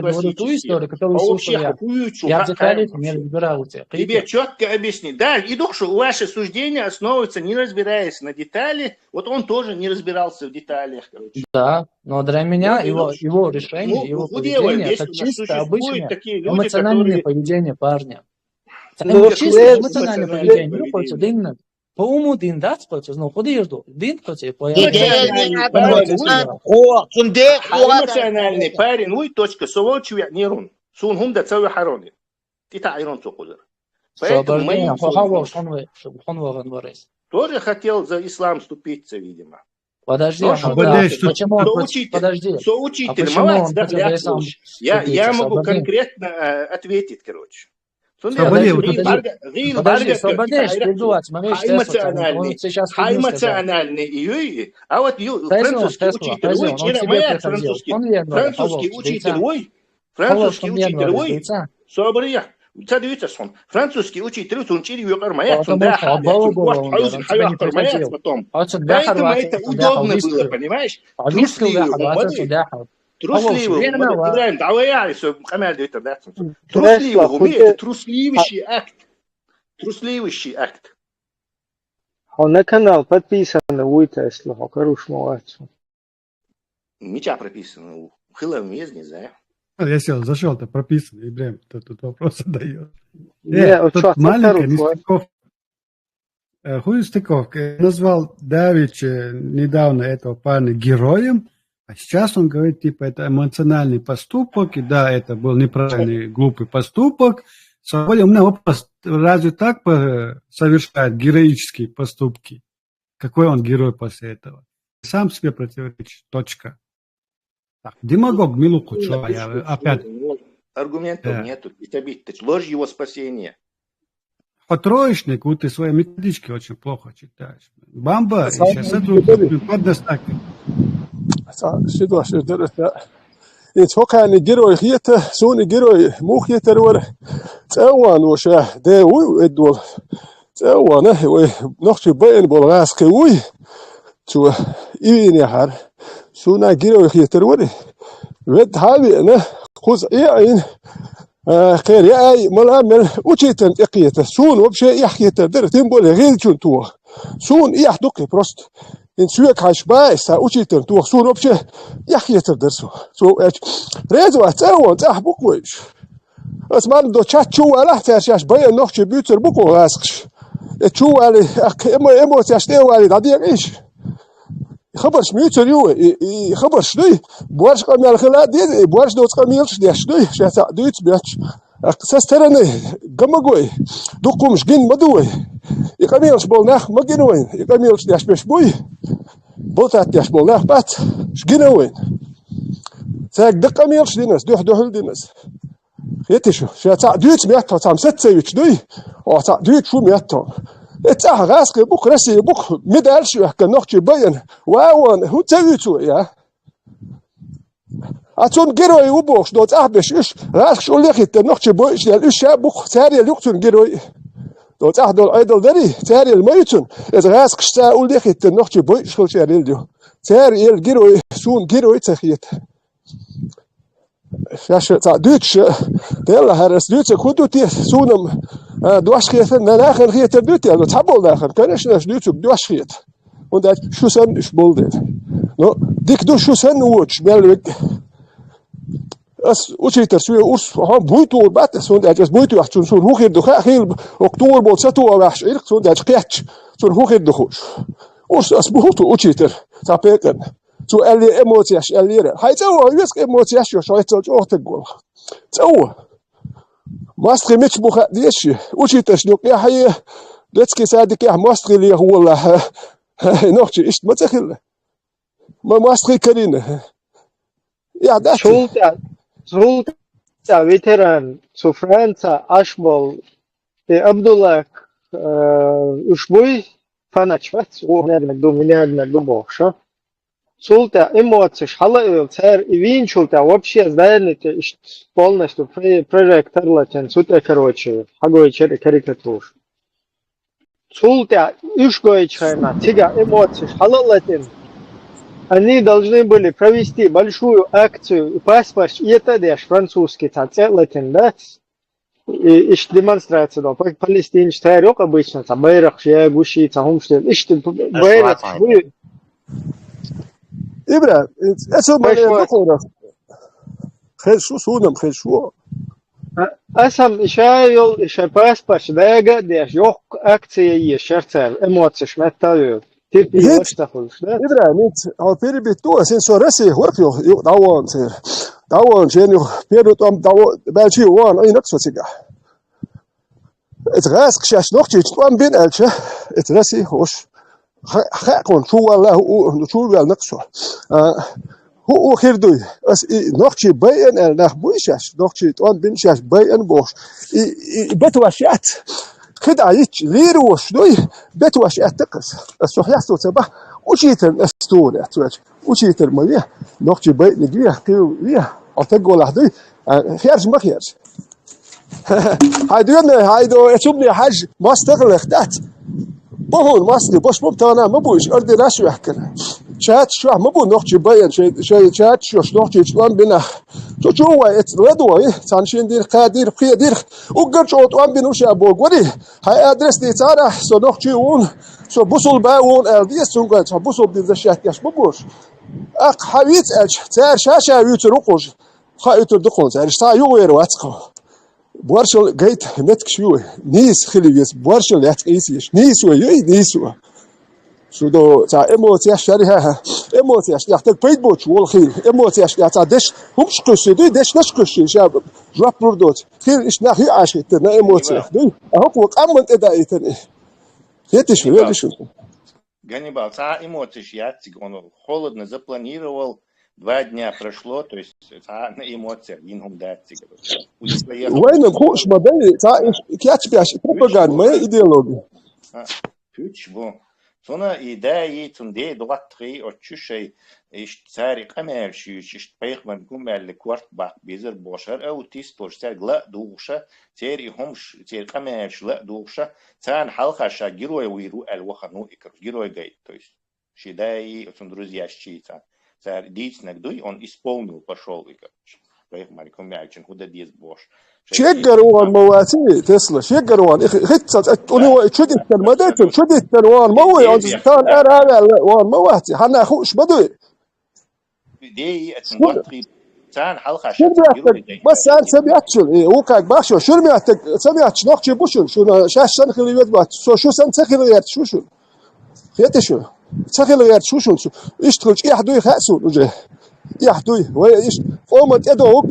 говорю ту историю, которую услышал я. Я в деталях не разбирался. Тебе четко объясни. Да, и душу, ваши суждения основываются, не разбираясь на детали. Вот он тоже не разбирался в деталях. Короче. Да, но для меня его решение, его поведение, это чисто обычное эмоциональное поведение парня. Чисто эмоциональное поведение. По уму дин дат спочатку, но ходи жду. Дин хочет эмоциональный парень, точка, совочуя нерун. Сун хум да цави харони. Тита айрон цукудер. Поэтому тоже хотел за ислам ступиться, видимо. Подожди, почему он соучитель, молодец, да, я могу конкретно ответить, короче. Подожди, освободишь, перебивать, смотри, что хай эмоциональный и а вот французский учитель, французский учитель, собрия. Цадуется французский учитель, он через югормаят, он потом. Поэтому это удобно было, понимаешь? Трусливый, Ибраим, давай я, что команду это да. Трусливый акт. Трусливый акт. Он на канал подписан, уйти, слова, хорош, молодец. Ничего прописано, хилом есть, не знаю. Я зашел, то прописано, Ибраим, тут вопрос задает. Тут маленькая нестыковка. Стыковка. Назвал Давич недавно этого парня героем, а сейчас он говорит, типа, это эмоциональный поступок, и да, это был неправильный, глупый поступок. Свободен, у меня вопрос, разве так совершает героические поступки? Какой он герой после этого? Сам себе противоречит, точка. Так, демагог Милуку, что я опять... Аргументов нету, ложь его спасения. Троечник, вот ты свои методички очень плохо читаешь. Бамба, сейчас это поддостакивает. يتوقع جيرو خيته سوني جيرو مو خيته رور تاوان وشا داوي ادول تاوان نخشي بين بولغاس قوي تو ايني حر سونا جيرو خيته رور ود هاوي انا خذ اين خير يا ملامل وشيتن اقيته سون وبشي يحكيته درتين بول غير تو سون يحدق بروست in Zuurkhuis bij staat uitzitter door zo'n opje jachtjeter derso zo rezo het boekwees als man door chat chu ala terjas bij nog je buurter boeken was het chu ala emoties stel ala dat die is خبر سميتر يو خبر شنو بواش قميل خلا دي بواش دوت قميل شنو شتا دوت بياتش اساس ترني قمقوي دوقومش جن مدوي يقميلش بولناخ ما جنوين يقميلش داش باش بوي بوتات داش بولناخ بات شجنوين ساك دقميلش ديناس دوح ديناس خيتشو شتا دوت بيات تام ست يوتش دوي او تا دوت شو مياتو اتاح غاسك بوك راسي بوك مدالش يحكى نوختي بين واوان هو تاويتو يا اتون جيروي وبوكش دوت احبش ايش غاسك شو ليخيت نوختي بويش ديال ايش بوك تاري ليختون جيروي دوت احدل ايدل دري تاري الميتون از غاسك شتا وليخيت نوختي بويش شو تاري ديو تاري الجيروي سون جيروي تخيت شاش تا دوتش ديال هرس دوتش كودو تي سونم دوش خيت ناخن خيت دوتي لو تحبول داخل كانش ناش دوتش دوش خيت وند شو سن اش بولد نو ديك دو شو سن ووتش مالك اس وشيتر شويه اوس هم بويتو بات سوند اجس بويتو احتون سون هو خير دخا خير اكتوبر بول ساتو واخش ايرك سوند اج قياتش سون هو خير دخوش اوس اس بوتو وشيتر تابيكن تو اللي اموتياش اللي هاي تو يسك اموتياش شو يتلج اوتغول تو ماستري ميتش بوخا ديش وشيتش نوك يا حي دتسكي سادك يا ماستري اللي هو الله نوختي ايش ما تخل ما ماستري كرين يا ده شولتا veteran su Franța Ashbol Abdullah Ushbuy Fanachvat угнерник до миллиардных дубов, шо? Шулта эмоции, шхала цер и вин шулта вообще сдаерните полностью прожектор латен сута короче, хагой карикатур. Шулта ишгой чайна, тига эмоции, шхала латен. Они должны были провести большую акцию, паспорт, и это дешь французский латен, да? И демонстрация, да, палестинский тарек обычно, там, байрах, гуши, хумштель, байрах, إبرة أسمع بقولك خير شو سونم خير شو أسم إشايل إشاي باسباش داعا ديش يوك أكتي يشرتر إموتش متى تبي واشتغلش إبرة نيت أو بيري بتوه سنسورسي وركيو يو داوان سير داوان جينيو بيرو تام داو بالشي وان أي نقص وسيجا إتغاس كشاش نقطي تقوم بين ألشة إتغاسي خوش خاقون شو والله شو والنقصه هو خير دوي أس نقشي بين النخبويشش نقشي توان بنشش بين بوش بتواشيات خدع يتش لير وش دوي بتواشيات تقص الصحيح صوتبه وشيت الأستون أتوج وشيت المية نقشي بين نجيه كيو ليه أتقول لحدي خيرش ما خيرش هايدو اتوبني حاج ما استغل اختات بهون ماسلي بوش مبتانا ما بوش أرضي ناشو يحكنا شات شو ما بو نقطة بيان شيء شات شو نقطة شلون بنا شو وايد ردوا تانشين دير قادير بخير دير وقرش وطوان بنوش أبو قولي هاي أدرس دي تارا سو نقطة وون سو بوصل باون أرديس سونقات سو بوصل دي زشات ياش ببوش أق حويت أج تار شاشة يوتروقوش خايتر دخون تار شتا يوير واتقو بورشل جيت متك شو نيس خليس بورشل ياتقيسيش نيس ويي نيس شو دو تا إموتياش شريها إموتياش يحتاج بيت بوش والخيل إموتياش يحتاج دش همش قش دي دش نش قش شاب جواب بردوت خير إيش ناخي عاش تنا إموتياش دي أهوك وقامن إدائي تاني خيتش ليش Ганнибал, эмоции он холодно запланировал, 2 дня прошло, то есть на эмоциях, вингум датциг. وين خوش ما بين تا كياتش بياش пропаганда ما идеология. Почему? Sonra ideyi tunde doğattı o çüşey işte tarih kamerşi işte peygamber kumelli kvart bak bizir boşar autis boşlar gla doğuşa tarih homş tarih kamerşi la doğuşa sen halka şa giroy wiru el waxanu ikr giroy gayt то есть шидай он друзья щица царь действительно гдой он исполнил пошел и короче пейgamber kumelчин куда без бош شجروان مواتي تسلا شجروان خدت أني شديد المدة شديد وان موي عن كان أنا وان مواتي حنا أخوش بدوي دي أتنقطي تان حلقة بس أنا سمعتشل هو كاك باشو شو سمعتش نقطة بوشل شو شاش سنة خليت بات شو سنة خليت شو خيت شو خليت شو يشتغل يحدوي خاسون وجه يحدوي ويش قومت يدوك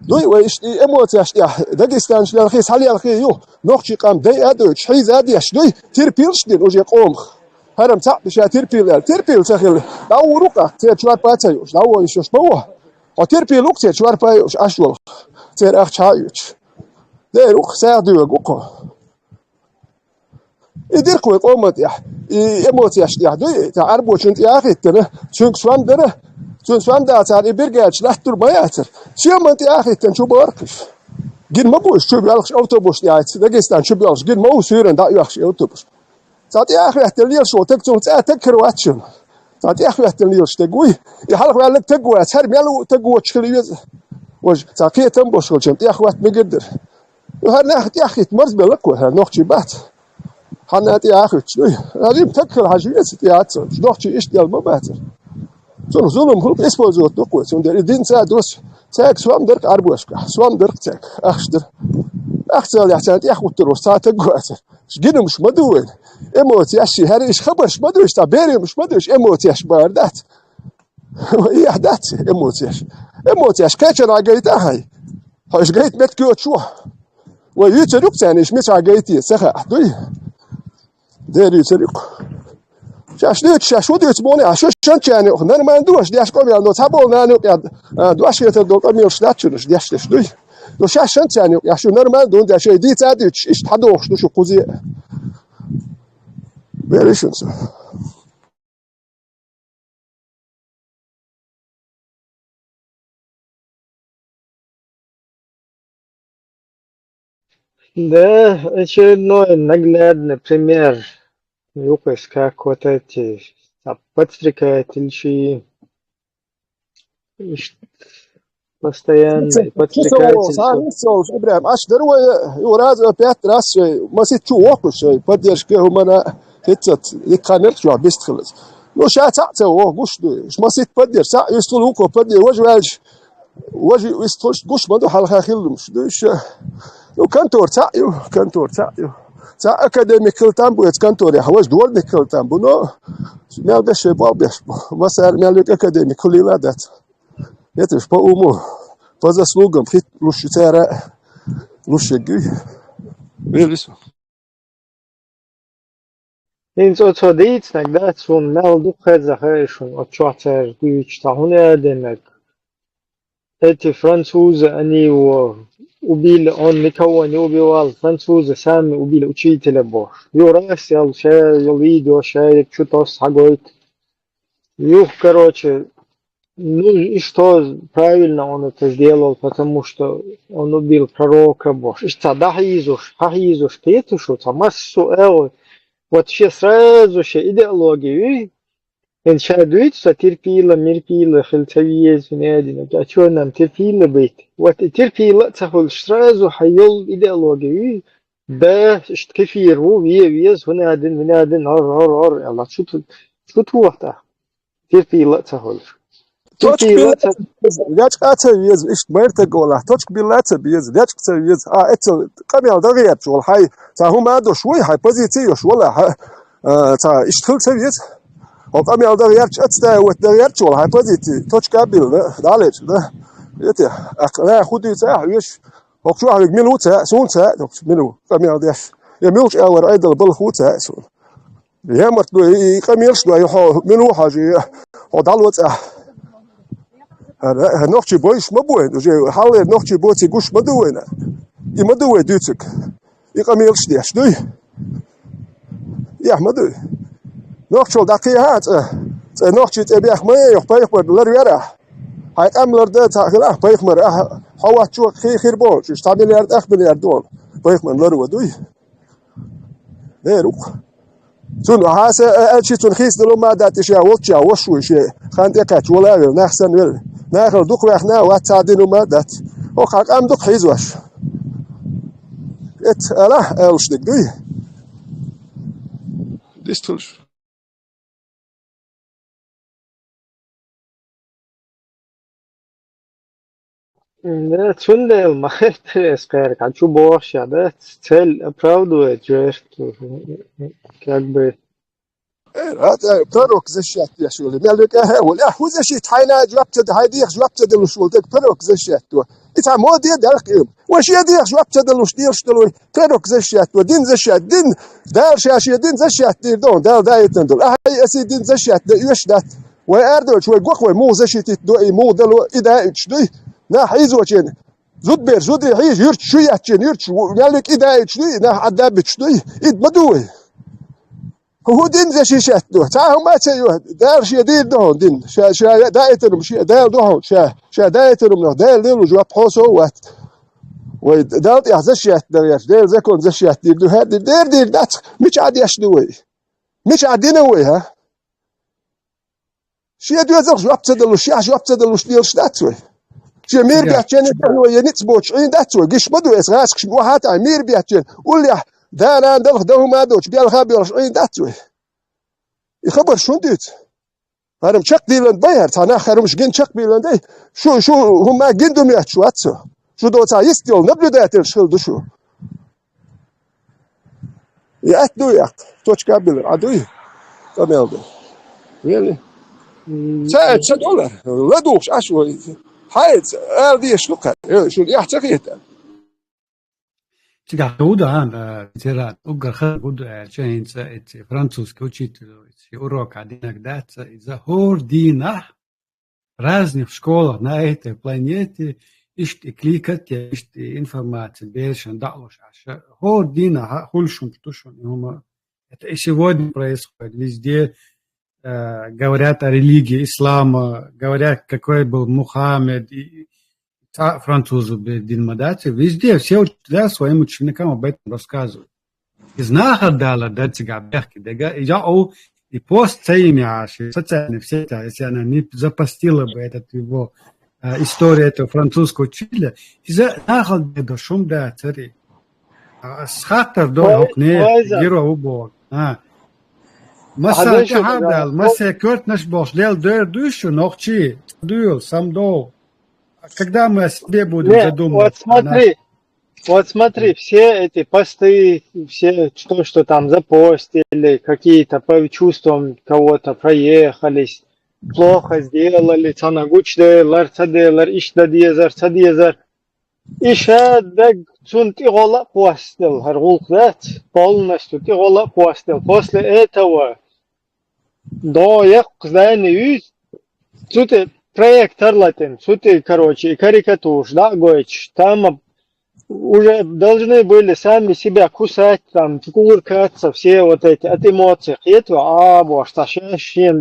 دوي ويش إموتياش داغستان شلال خيس حالي الخي يو نقشي قام داي أدو شحيز أديش دوي تيربيلش دين وجه قوم هرم تاع بش تيربيل تخيل لاو روقا تير شوار باتايوش لاو يشوش بوه أو تيربيل لوك تير شوار بايوش أشول تير أخ شايوش ده روق ساعدوا يقوقو يدير قوي قومت يا إموتياش دوي تعربوا شنت يا أخي تنا شنك شوان دره شوان دا تاع إبرجاج لحتر ما ياتر شو ما أنت يا أخي تنشو باركش جن ما بوش شو بيالخش أوتوبوس يا داغستان شو بيالخش جن ما هو سيرن دا يالخش أوتوبوس تعطي يا أخي احتليل شو تكتون تذكر واتشن تعطي يا أخي احتليل شو تقوي يحلق على تقوى تهرب يالو تقوى تشكليز وج تعطيه تنبوش كل شيء يا أخي وقت مقدر وهذا يا أخي تمرز بالقوة هذا نقطة بات حنا يا أخي شنو هذه بتذكر حاجات يا أتصل نقطة إيش ديال ما باتر شنو ظلم هروب إسبوزوت نقوة شنو دير الدين سادوس تاك سوام درك أربوشك سوام درك تاك أخشدر أخسر يحتاج يأخذ تروس تاعتك قاسر شجينا مش مدوين إموتي أشي هذا إيش خبرش مدويش تابيري مش مدويش إموتي أش باردات إيه أحدات إموتي أش كاتشر عقيتها هاي هايش قيت متكوت شو ويترك ثاني إيش مش عقيتي سخا أحدوي دير يترك شاش ودي تبوني عشان يعني أنا ما ندوش دياش قوم يعني تابول نانو يعني دوش يتدور قوم يرشدات شنوش دياش تشدوي لو شاش يعني عشان نورمال دون ده شيء دي تعدي إيش تحدوش شو قضية بيريشنس Да, очередной наглядный пример юкость, как вот эти подстрекательчи постоянно подстрекательство. إبراهيم أشدر ويوراد بيت راس ما سيت شو وقت شيء بديش كه همنا هتت يقنر شو بيست خلص لو شاء تعت هو قش ما سيت بدير سا يستول وكو بدير وجه يستولش قش ما دو حلقة خلص دوش لو كنتور تعيو تا أكاديميكال تامبو يتكنتور يا حواش دول نيكال تامبو نو مال دش بابيش مثلا مال أكاديميكال ليلادات يتش بأمو فذا سلوغم خيت لوش ترى لوش يجي بيلسو Инц отсодицнак, да, цун мелду хезахешун, отчуатер дүйч тахунеденек. Эти французы, они его убили, он никого не убивал, французы сами убили учителя Бож. Юрас, я видео, что-то сагоит. Юх, короче, ну и что правильно он это сделал, потому что он убил пророка Бож. И что, да, хизуш, петушу, массу, вот все сразу же идеологию, Иншадуется терпила, мирпила, хельцавиез, винедина. А что нам терпила быть? Вот терпила, цахул сразу хайол идеологию. Да, кефир, виез, винедин, ор. Алла, что тут-то? Терпила, цахул. Терпила, лячкаться виез, ишт мерта гола. Точка билаться виез, лячкаться виез. Это камел дагер, шул хай. Цахума до шуй, хай позиции, шула. Ишт хельца виез. وقام يالدار يرجع تستوت دار يرجع والله بزيتي توش كابيل ده عليش ده يتي أنا خدي ساعة ويش وقشوا على ميلو ساعة سون ساعة ميلو قام يالداش يميلش أول أيضا بالخوت ساعة سون يا مرتلو قام يرش له يحو ميلو حاجة ودالو ساعة هذا نوختي بويش ما بوين وجي حال نوختي بوتي قش ما دوينا ما دوي دوتك يقام يرش ديش دوي يا ما دوي نوختشل دقيقات نوختشي تبيخ ما يخبيخ بدلر يرى هاي أملر ده تأخله بيخ مر حوات شو خير بول شو تعمل يرد أخبر يردون بيخ من لر ودوي ده روك تون هاس أشي تون خيس دلو ما دات شيء وطشة وشو شيء خان يكاتش ولا نحسن ولا ناخر دوق وإحنا واتعدين ما دات وخاك أم دوق حيزوش لا ألش دقدوي ديستولش Да, цундел, махер скажет, а что больше, да, цель оправдывает жертву, как бы. هذا بروك زشات يا شغل مالك ولا هو زشي تاينا جوابت هايدي جوابت دلو شغلك بروك زشات إذا ما دي دلك وش يدي جوابت دلو شدير شدلو بروك زشات ودين زشات دين دال شاشي دين زشات دير دون دال دايتن دول هاي أسي دين زشات يش دات وأردو شوي قوي مو زشيت دو مو دلو إذا تشدي نا حيزو تشين زود حيز يرت شو يتشين يرت مالك إذا تشدي نا عذاب تشدي إد مدوي هو دين زي شيشات دو تعاهم ما تسيوه دار شي دير دهون دين شا دايتنم شي دال دهون شا دايتنم دال ديلو جواب حوسو وات ودال يا زشيات درياش ديل زكون زشيات دير دو هاد دير دات مش عاد يشدوي مش عادينوي ها شي دو زغ جواب تدلو شي جواب تدلو شدير شداتوي شي مير بيحكي هو ينتبوش عين داتوي قش بدو اسغاسك شبو هات مير بيحكي قول لي دانا دلخ ده ما دوش بيال خابيرش عين داتوي يخبر شون ديت هرم شق ديلن باير تانا خرمش جن شق بيلن دي شو هما جندم يحشو اتسو شو دو تا يستيل نبلو داتل شغل دشو يأتدو يأت توش كابيل عدوي تمام ده really ساعد $1 لا دوش عشوي حيت دي شلوكا شو يحتقيت Tiga uda anda tira ugar khad uda chain sa it francuski учитель урок один даться из-за дина разных школах на этой планете ишь кликать ишь информация больше далош дина хульшум птушун это и сегодня происходит везде говорят о религии ислама говорят какой был Мухаммед и французы Дин Мадати, везде все учителя своим ученикам об этом рассказывают. Из Нахардала до Цигабехки, и пост цейми аши, социальные сети, если она не запостила бы этот его историю этого французского учителя, из-за Нахарда до Шумда цари. Схатар до Окне, Геро Убор. Маса Хардал, Маса Кёрт наш Бог, лел дэр душу, нохчи, дуэл, сам до. Когда мы о себе будем задумываться? Вот смотри, все эти посты, все что там запостили, какие-то по чувствам кого-то проехались, плохо сделали, цанагуч делар, цаделар, ишда дезар, цадезар. Иша, да, Сунт игола постел, харгулкзат, полностью игола постел. После этого до як здание юз, суты проект орлатен, суты, короче, и карикатур, да, гоич, там уже должны были сами себя кусать, там, куркаться, все вот эти, от эмоций. Это, вот,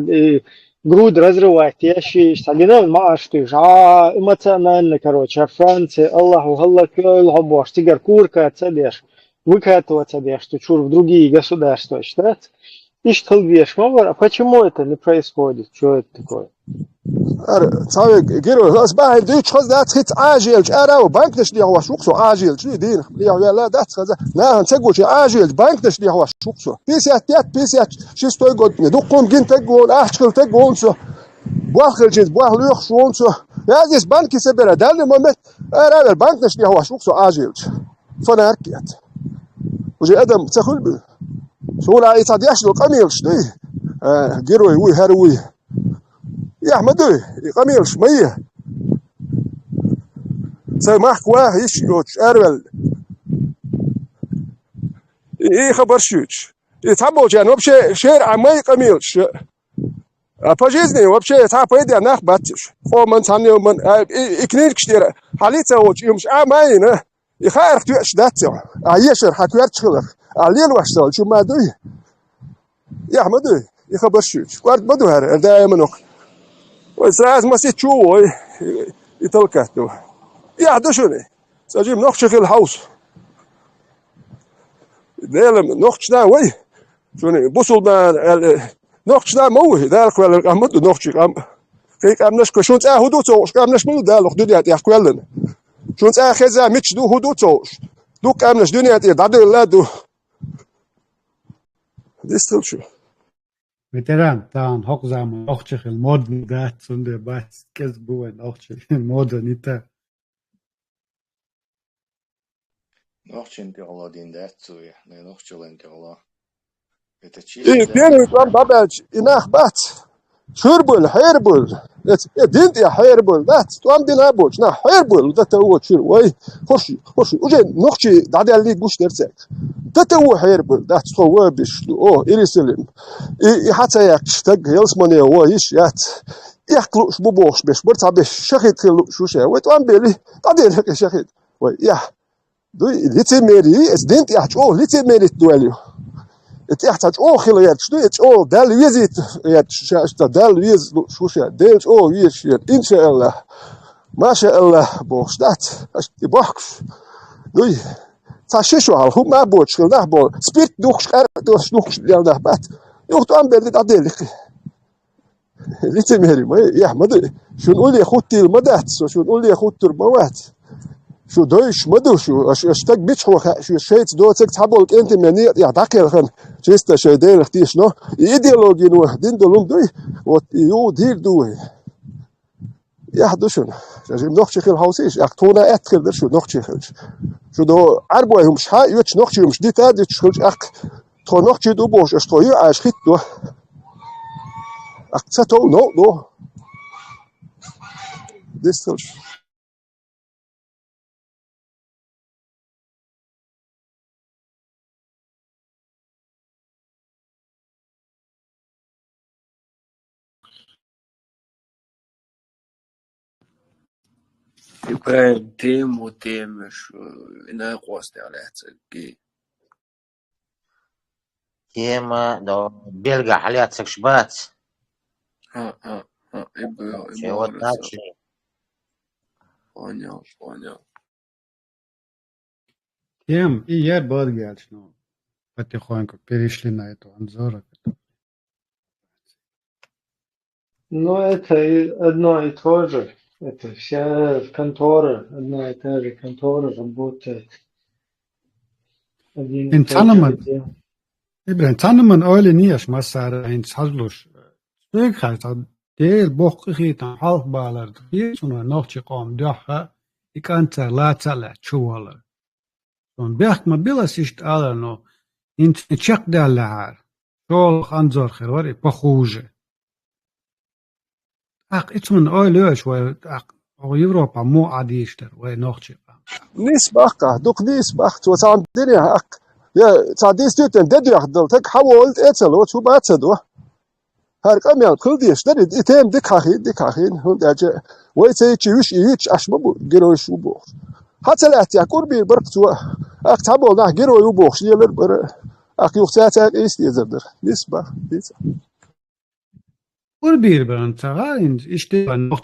и грудь разрывать, я считаю, сталина маштыш, эмоционально, короче, а Франция, Аллаху, Аллаху, тигр куркаться, беш, выкатываться, беш, что чур в другие государства, считать. И что беш, а почему это не происходит, что это такое? صاحب جيرو اصبح ديتش خذ دات خيت عاجل ارا وبنك نشلي هو شوكسو عاجل شنو دين يا لا دات خذ لا نسقوش عاجل بنك نشلي هو شوكسو بيسيات شي ستوي قد دوقوم جين تقول احشل تقول سو بواخل جيت بواخل يخشون سو يا ديس بنك يسبر دال الممت ارا البنك نشلي هو شوكسو عاجل فناركيت وجي ادم تخل شو لا يتعديش له قميل شنو جيرو وي هروي يا أحمد قميل شمية سماح واه يشيوش أرول إيه خبر شوش يتحبوا جان وبشي شير عمي قميلش أبجيزني وبشي يتحبوا يدي أنا أخباتش خو من ثاني ومن إكنين كشتير حاليته وش يمش عمين يخير اختيوش داتو عيشر حكوير تشغلك عليل وحشتال شو ما دوي يا أحمد يخبر شوش وارد بدو هر دائما نخ وإسرائيل ما سيتشوه يتلقته يحدثني سأجيب نقش في الحوس ديلم نقشنا وي شوني بوصل ما نقشنا موه دالك ولا القمد نقش قام كيك أمنش كشون هدو توش أمنش منو دالك دنيا يحكولن شون خزا مش دو هدو توش دوك أمنش دنيا دادو لا دو ديستل شو Veteran, dan hoogzaam ochtje modern dat zonder bas kesboe en ochtje modern niet. Nog een tegenwoordig in dat zo ja, nee nog een tegenwoordig. Het is إيه ديني كان بابج إناخ بات شربل حيربل دينت يا حيربل بات توام دين أبوش نا حيربل ده تو شر وي خشي وجه نقشي دعدي اللي بوش نرسك ده تو حيربل ده هو بيش إيرسلم حتى يكشتج يلسمني هو إيش يات يخلوش ببوش بيش برتع بيش شخيت خلوش وش وتوام بيلي دعدي لك شخيت وي يا دو ليتميري اس دينت يا ليتميري دواليو تحتاج خليات شنو دال ويزيت دال ويز شوش دال ويش إن شاء الله ما شاء الله بوشتات بوكس دوي تاشيشو هل هم ما بوش كل ده بول سبيت دوخش دوش دوخش ده بات يوقتو أم بلد عدلك ليتمهري ما يا أحمد شو نقول يا خوتي المدات شو نقول يا خوتي الموات شو دوش مدو شو اشتاق بيتش هو شو شيت دو تك تحبولك انت مني يا داكل خن جيستا شي دير اختيش نو ايديولوجي نو دين دولم دوي و يو دير دوي يا حدوشن جاي نوخشي خل هاوسيش اختونا اتخل در شو نوخشي خل شو دو اربوهم شحا يوتش نوخشي مش دي تاد شخل اخ تو نوخشي دو بوش اشتوي اش خيت دو اختتو نو دو ديستلش Ibrahim tēmas nākos على تيما دو بيلقى حاليات سكشبات شيوات ناتشي Понял. Тем и я бодгяч, ну, потихоньку перешли на эту Анзору. Ну, это одно и то же. Это вся контора, одна и та же контора работает. Один и тот же отдел. Ibrahim, tanıman öyle niyeş masara hins hazluş. Sök hayta değil bokhitan halk bağlardı. Bir sonra nohçi qom daha ikantar latala çuvalar. Son bekma bilas işt alano int çak dallar. Şol Anzor xirvari paxuje. Ak itmun öyle şoy ak Европа مو عاديشتر ونوخشي نسبة دوك نسبة توصل الدنيا حق يا تعديس تيتن ددي يخدل تك حاولت اتسلو شو باتسدو هر كامل كل ديش دري تيم ديك حخين هون داجا ويتي تشيش يش اشبو جيرو شو بو حتى لا تيكون بي برك تو اكتبو ده جيرو يبو شيلر بر اك يختات ايست يزدر نسبة Urbir beantworten, ich stehe noch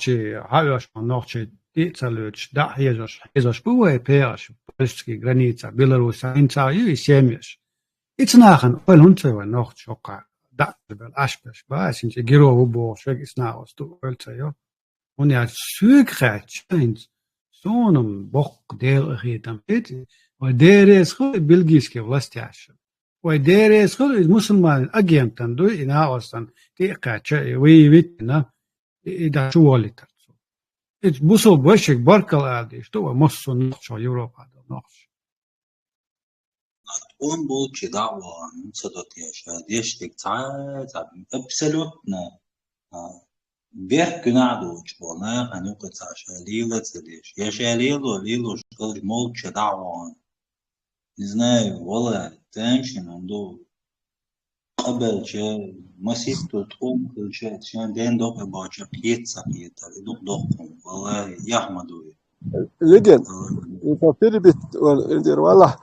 Ицалюч, да, езош бывае пеаш, польский граница, Беларусь, инцаю и семьяш. Ицнахан, ой, лунцева, нох чока, да, бел ашпеш, ба, синче герову бо, швег иснаос, ту ольцею. Он я сюкрет, чайнц, соном, бог дел там пети, ой, дерес хо, бельгийский властящий. Ой, дерес хо, мусульман, агентан, ду, и наостан, тика, чай, выявитина, и да, чуолитар. بوصل بوشك بركة العادي شتوى مصر نقش أوروبا نقش. أون بولش دعوة نصدق يا شاد يشتك تعال أبسلوتنا بيرك نعدوش والله هنوقع شاليلة تديش يا شاليلو شكل مولش دعوة نزناي والله تنشن عندو قبل شيء مسيرته تقوم كل شيء عشان دين دوق باجر يتسع يتر دوقهم والله يحمدوا لجن يفكر بيت والدير والله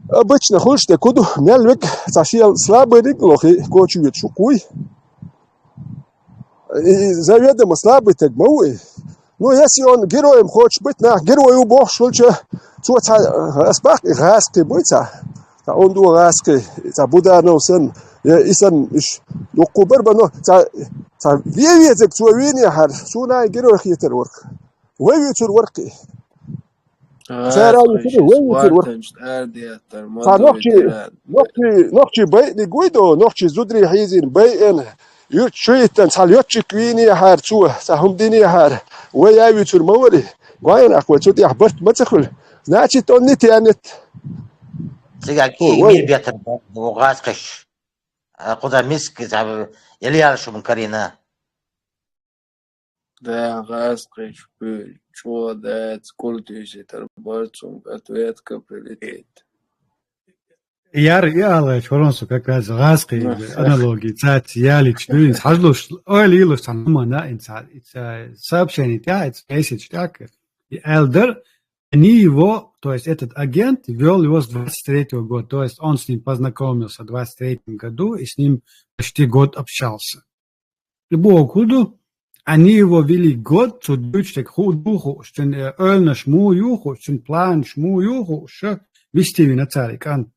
обычно хочешь ты куду мелвик зашел слабый рыклохи кочует шукуй и заведомо слабый так мой но если он героем хочет быть на герою бог шульче цуца аспах и раски бойца он ду раски за бударно сын исан иш юкубер бано за вевезек цувини хар суна герой хитер ворк вевезур ворки نوخشي بيني جويدو نوخشي زودري حيزين بين يوتشيتن ساليوتشي كويني هار تو سهم ديني هار ويا يوتشر موري وين اخوة شو دي حبرت ما تدخل ناتشي توني تيانت زي ميل بيتر وغاسقش قدر مسك يلي شو من كرينا Да, раскрыть чего дать, сколько это рабочим, ответка прилетит. Я чоронсу как раз раски аналогии, цать ялич, дуинс, хажлуш, ойлилуш саммана инса, сообщение, it's message, так, и элдер, они его, то есть этот агент вел его с 23-го года, то есть он с ним познакомился в 23-м году и с ним почти год общался. Любого куду они его вели год, zu Deutschland худуху, что ölna шмуюху, что план шмуюху, что вести на царикан.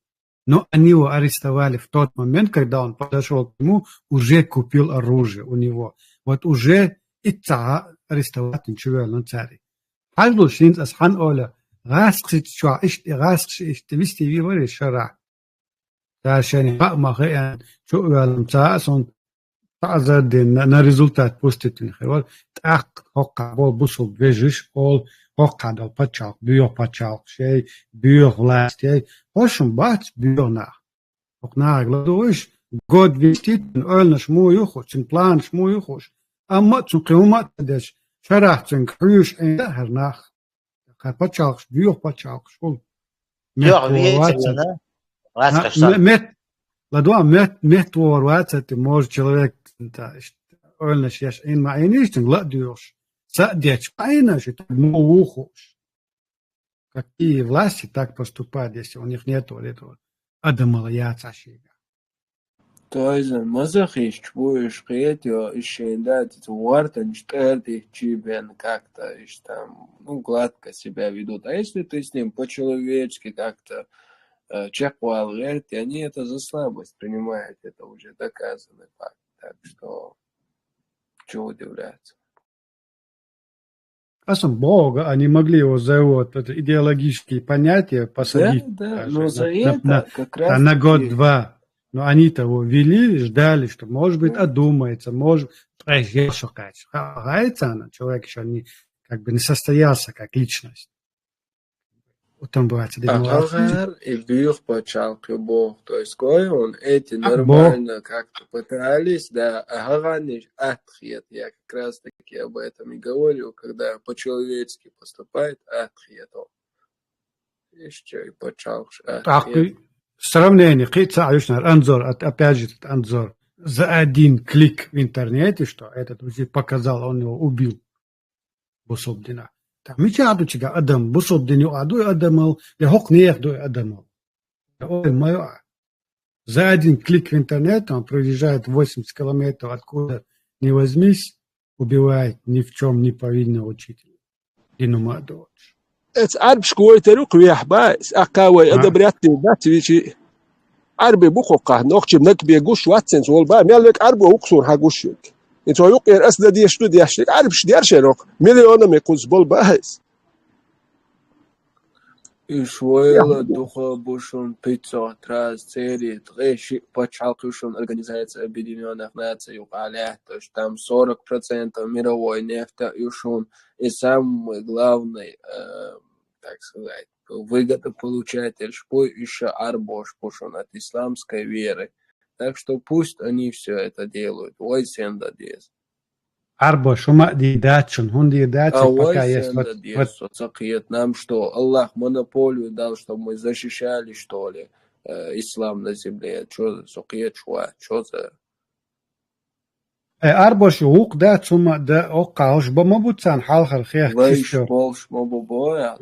Но они его арестовали в тот момент, когда он подошел к нему, уже купил оружие у него. Вот уже и ца арестовать ничего на царе. Хажду шинц асхан оля, раскрыть что, раскрыть, вести его решара. Дальше махаян, что уялом цасон, на результат пустит нехер. Так хока бол бусул бежиш ол хока дал пачал, био пачал, шей био власть, хошум бац био на. Хокна гладуиш год вестит ölna шмуюху, чин план шмуюхуш. Амма цун кымат деш шарах цун крюш энда хернах. Ка пачал, био пачал, шул. Мет ладуа мет ворваться ты можешь человек ölna шеш ин ма инистинг ладуш. Садеч айна же муухуш. Какие власти так поступают, если у них нет вот этого адамалаяца шига. То есть, мазахиш чвуешь хетио, еще дать вартан штэрти чибен как-то, там, ну, гладко себя ведут. А если ты с ним по-человечески как-то чеквал, они это за слабость принимают, это уже доказанный факт. Так что, чего удивляться? Бога, они могли его за вот это идеологические понятия посадить. Да, но за это как раз на год-два. Но они-то его вели, ждали, что, может быть, одумается, может, человек еще не, как бы не состоялся как личность. Там бывает, Ага, и бьют по чалке бог. То есть, он эти нормально как-то пытались, да, ага, не отхет. Я как раз таки об этом и говорю, когда по-человечески поступает отхет. Еще и по чалке отхет. Сравнение, анзор, опять же, анзор. За один клик в интернете, что этот уже показал, он его убил. Бусобдина. Мечаду чига адам, бусобдину аду адамал, я хок не ехду адамал. За один клик в интернет он проезжает 80 километров, откуда не возьмись, убивает ни в чем не повинного учителя. Динума дочь. Это арб шкой терuk вях бас, акавай адабрятти батвичи. Арби бухока, нохчим нак бегуш ватсен зол ба, мелек арбу уксур хагушик. Инто юк асда диешtu диашlik, арб шдершерок, миллиона мекуз бол бас. Ишвейла духа бушун 500 раз цели, трэши почалкушун Организация Объединенных Наций укалят, то есть там 40% мировой нефти юшун, и самый главный, так сказать, выгодополучатель шпой еще арбош пушун от исламской веры. Так что пусть они все это делают. Ой, сенда дез. Арбо шума дидачун, хун дидачун, пока есть вот цакиет нам, что Аллах монополию дал, чтобы мы защищали, что ли, ислам на земле. Что за цакиет шуа? Что за... Арбо шук да шума да окауш, бомабуцан халхар хех кишто. Волш мобобоя.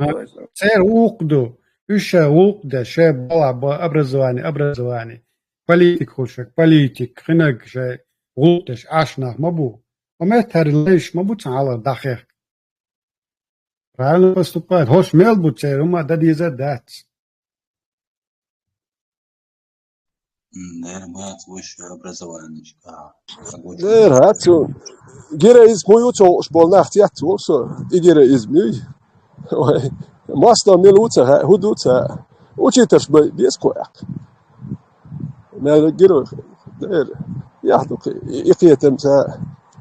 Цер укду, еще укда, ше бала образование. Политик хушек, политик, хинак же укдаш ашнах мабу. وما ترليش ما بوتش على دقيق правильно поступает хош мел бутчер ума да диза дат наверное высшее образование да рацу гера из мою то шбол нахтят also игера из мой ой маста мелуца худуца учитываешь без кояк мел гера яхдук يقيتم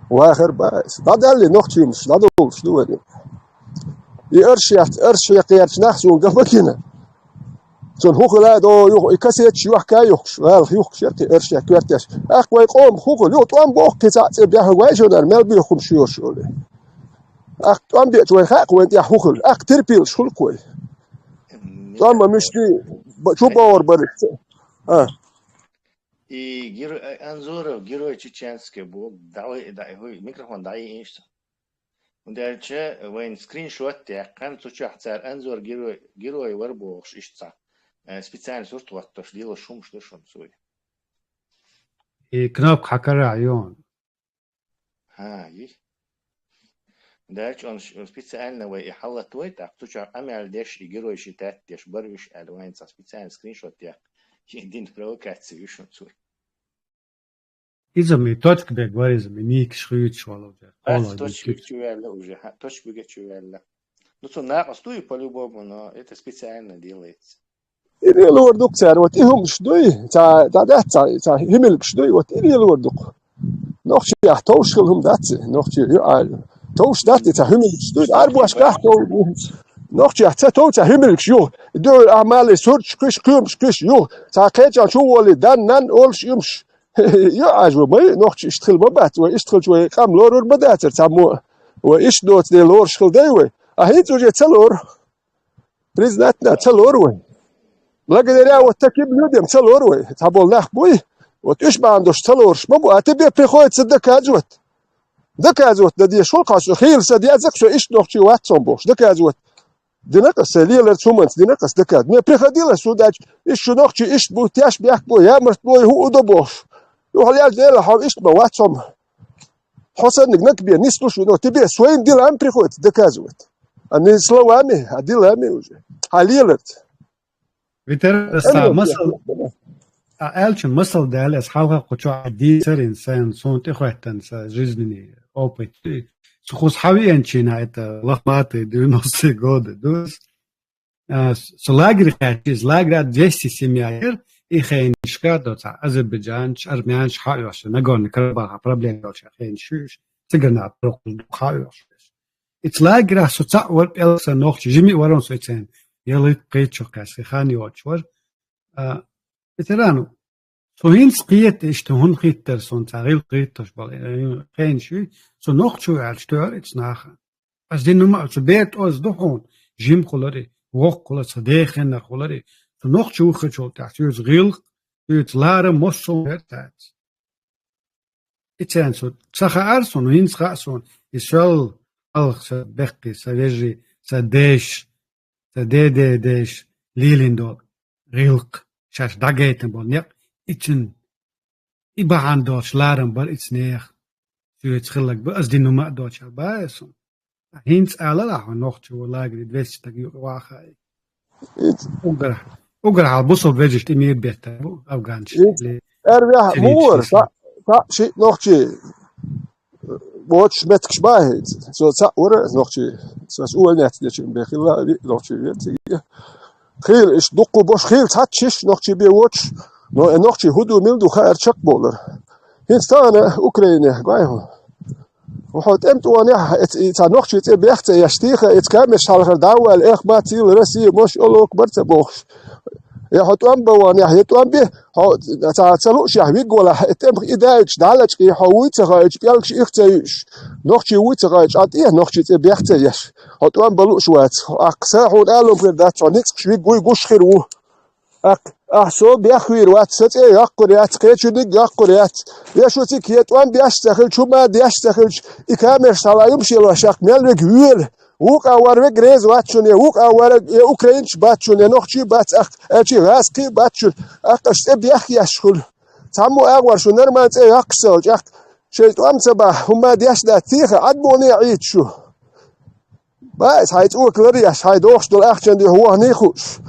واخر باس هذا اللي نختي مش هذا شنو يعني ارشي قيادة نحسون قبكنا تون هو لا دو يكسيت شي وحكا يخش يخ شركه ارشي كيرتش اخوي قوم هو لو طوام بوك تاع بها واجو مال بيخم شوشولي اخ طوام بيت وين خاق وين يا هو اخ تربيل شو كوي طوام مش شو باور برت И Анзоров, герой чеченский, был микрофон дай что. Он дальше вайн скриншот я кан сучах цар Анзор герой варбош ишца. Специально сорт вот то что делал шум что шум свой. И кнопка хакара он. И дальше он специально и халат твой так сучах амял деш и герой считает деш барвиш вайн специально скриншот я. Един провокацию шум свой. Изами точка бе говоризами мик шхуич валов. Точка чувела уже, точка чувела. Ну то нaqastuй по-любому, но это специально делается. إلى الوردق صار وتيهم شدوي تا همل شدوي وتيلي الوردق نخشي يحتوشلهم داتي نخشي يعال توش داتي تا همل شدوي أربعة كحتو نخشي يحتو تا همل شيو دو أعمال سورش كش كش يو تا كيجان شو ولي دان نان أولش يمش يعجب ما نخشي اشتغل ببات واشتغل شوي قام لور بداتر تامو وإيش دوت دي لور شغل دايوي أهيت وجه تلور بريزناتنا تلور وين благодаря вот таким людям целорвой табол нахбуй вот иш бандош целорш бабу а тебе приходится доказывать да где шел касу хил садязак что иш нохчи ватсон бош доказывать динaka селилер суманс динaka доказ мне приходилось сюда иш нохчи иш бутяш бях бой я может бой худо бош ну я дела хав иш ватсон حسن نكبي نسلوش но тебе своим делам приходится доказывать а не словами а делами уже халилет Витер مثل ألشن مثل ده الأصحاب قطع دي سر إنسان صوت إخواتن سجزني أوبت سخوص حوي أنشينا إتا لخبات دو نص جود دوس سلاجر خاتيز لاجر جيسي سيمياير إخين شكادو تاع أذربيجان أرميان شحايوش نقول كربا بروبليم دوش إخين شوش تقرنا بروق خايوش إتلاجر سوتsa ورب إلسا نوخش جميع ورون سويتين يلا قيتشو كاسي خاني واتشور اترانو سو هينس قيت اشتهون قيتر سون تاغيل قيتش بل قين شوي سو نوخ شو على شتور اتس ناخ as die nummer so bet os doch on jim kolore wok kola sadeh na kolore so noch chu khot ta is real it's lare mosso het it's an so sacha arson hins rason is soll al bekki saveji sadesh sadede lilindo real shas dageten bon ja itchen ibahan dort laren bar it's neer so it's gelag as die nummer dort ba so هينس على لا نوختي ولا قريد بس تجي واخا وقرا بوصل فيجش تمي بيت افغانش اربيع مور تا شي نوختي بوتش متكش باهت سو تا ور نوختي سو نت ديش بخيل نوختي خير ايش دقو بوش خيل تاتش نوختي بي واتش نوختي هدو ميلدو خير تشك بولر هينس تانا اوكرانيا قايهو وحط امت وانا تنوخش بيخت يشتيخ اتكامش على داول اخ ما تيل رسي مش اولو كبرت بوخ يحط ام بوانا يحط ام به تلوش يحويق ولا اتم ادايش دالج يحويت غايش بيالكش اختيش نوخشي ويت غايش اتيه نوخشي بيخت يش حط ام بلوش وات اقصا حول الو بردات نيكس شوي غوش خيرو أحسو بيخوير وات ستي يقريات قيتشني يقريات يشوتي كيت وان بيشتغل شو ما بيشتغل إكامر صلا يمشي الوشاق ميل بيقول وك أور بجريز واتشوني وك أور أوكرانيش باتشوني نوخشي بات أشي غاسكي باتشون أشت بيخ يشخل تامو أور شو نرمال تي يقصل أخ شيت وام سبا هما ديش دا تيخ عدبوني عيد شو بس هايت أوك لريش هاي دوخش دول أخشن دي هو هنيخوش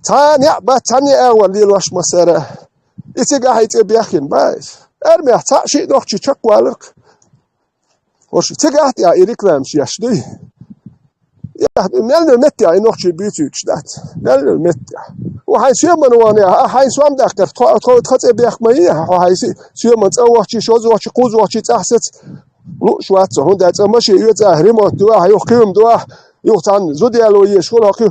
تاني باتاني أول لي لوش مسألة إتجاه يتبيخين بايس أرمي أحتاج شيء نوخشي شكوالك وش تجاه يا إيريك لامش يشدي يا ملنا المتيا نوخشي بيتوش دات ملنا المتيا وهاي سيما نوانيا هاي سوام دكتور تخط بيخ مايا هاي سيما تأوخشي شوز وخشي قوز وخشي تحسس لو شوات هون دات ماشي يوتا ريموت دوا يوقيم دوا يوتان زوديالو يشغل هاكي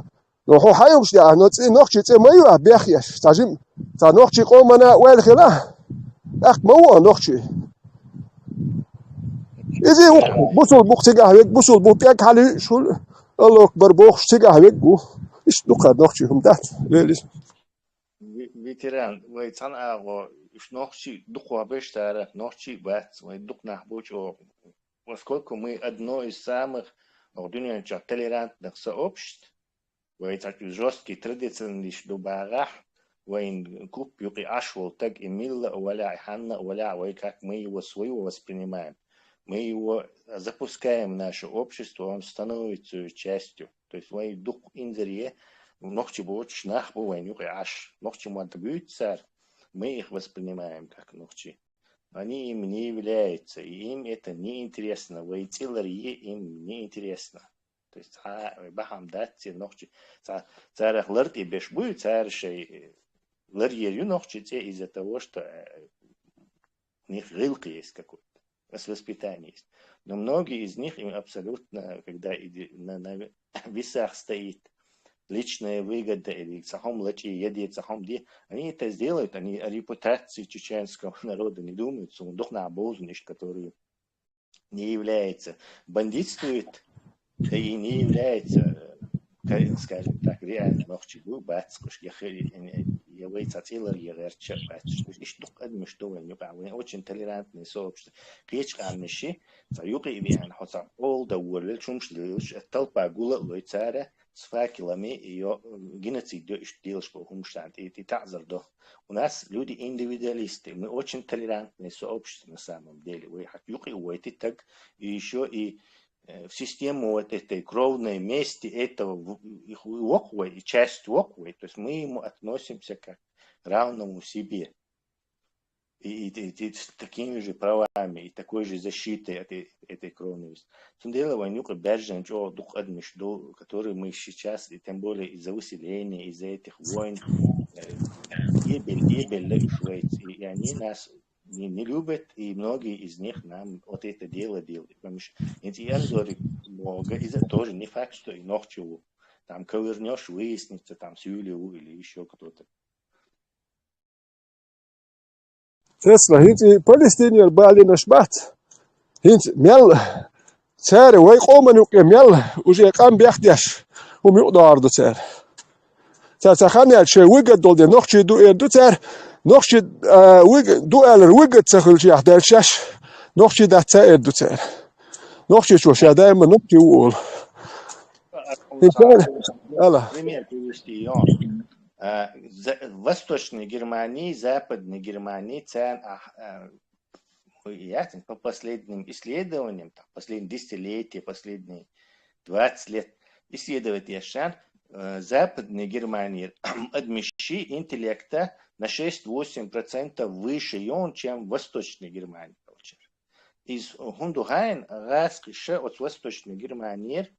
هو حيوش ده نوخشي مايو بيخيش تاجم تا نوخشي قومنا ويل خلا اخ مو نوخشي إذا بوصل بوق تجاه بوصل بوبيك حالي شو الله أكبر بوخش تجاه جو إيش نقدر نوخشي هم ده ليش فيتران ويتان أغو إيش نوخشي دقوا بيش تاره نوخشي بات ويدق نحبوش أو وسكولكم مي أدنو السامر أو دنيا نشاط تليرانت نقص أوبشت ويتاكل جوستكي تراديционалиш добарах وين كوب يقي أشول таг إميل ولا حنا ولا ويكак мы его своего воспринимаем, мы его запускаем в наше общество, он становится частью. То есть вой дух инзерие нохчи боч нах бовайн юqi аш нохчи мадбют цар, мы их воспринимаем как нохчи. Они им не являются, и им это не интересно. Вой целарие им не интересно. То есть бахам датти нохчи царах лырт и беш будет царшей лырьерю нохчи те из-за того, что у них рылка есть какой-то, воспитание есть. Но многие из них им абсолютно, когда на весах стоит личная выгода или цахом лачи едет цахом ди, они это сделают, они о репутации чеченского народа не думают, что он дух на обозуниш, который не является бандитствует, да и не является, скажем так, реально нохчигу бацкуш является целый егерчик бацкуш иш дух адми что они очень толерантные сообщества речь амниши фаюqi بأن حصل all the world شمش ليش الطلبة قولة لويتارة سفاكلامي يو геноцид دش ديلش بهمش عند إيه تعذر ده وناس люди индивидуалисты мы очень толерантные сообщества на самом деле вы حقيقي уйти так и еще и в систему вот этой кровной мести этого воквы и часть воквы, то есть мы ему относимся как равному себе и с такими же правами и такой же защитой этой кровной мести. Сундела войнука бержан чё дух адмиш до, который мы сейчас и тем более из-за выселения, из-за этих войн ебель швейц и они нас не любят, и многие из них нам вот это дело делают. Потому что эти анзоры много, и тоже не факт, что и ног чего. там ковырнешь, выяснится, там Сюлеву или еще кто-то. Tesla hinti Palestinian balina shbat. Hint mel سعر ويقوم يميل وجي قام بيخدش وميقدر دو سعر تخاني شيء وجد دول نخشي دو سعر نخشي وجد دو وجد سخل شيء أحد شاش نخشي ده سعر دو سعر نخشي شو شيء دائما نبكي وقول إنسان الله Пример привести. В Восточной Германии, Западной Германии цен по последним исследованиям, последние десятилетия, последние 20 лет исследовать яшан, Западной Германии адмещи интеллекта на 6-8% выше, чем в Восточной Германии. Из Хундухайн раскиша от Восточной Германии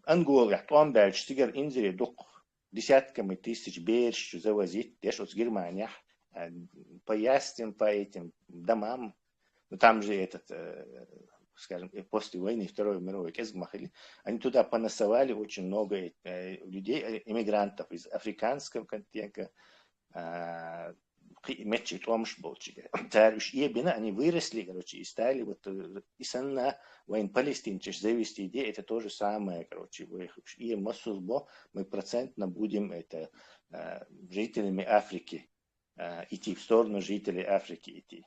Ангола, он дальше тигр инзире дух десятками тысяч берж завозить, дешь от Германии. По ястям, по этим домам, ну там же скажем, после войны Второй мировой кезгмахали, они туда понасовали очень много людей, иммигрантов из африканского континента, метчит омшболчига. Они выросли, короче, и стали вот и санна воин палестинчиш завести идеи, это то же самое, короче, и массузбо мы процентно будем это жителями Африки. Идти в сторону жителей Африки идти.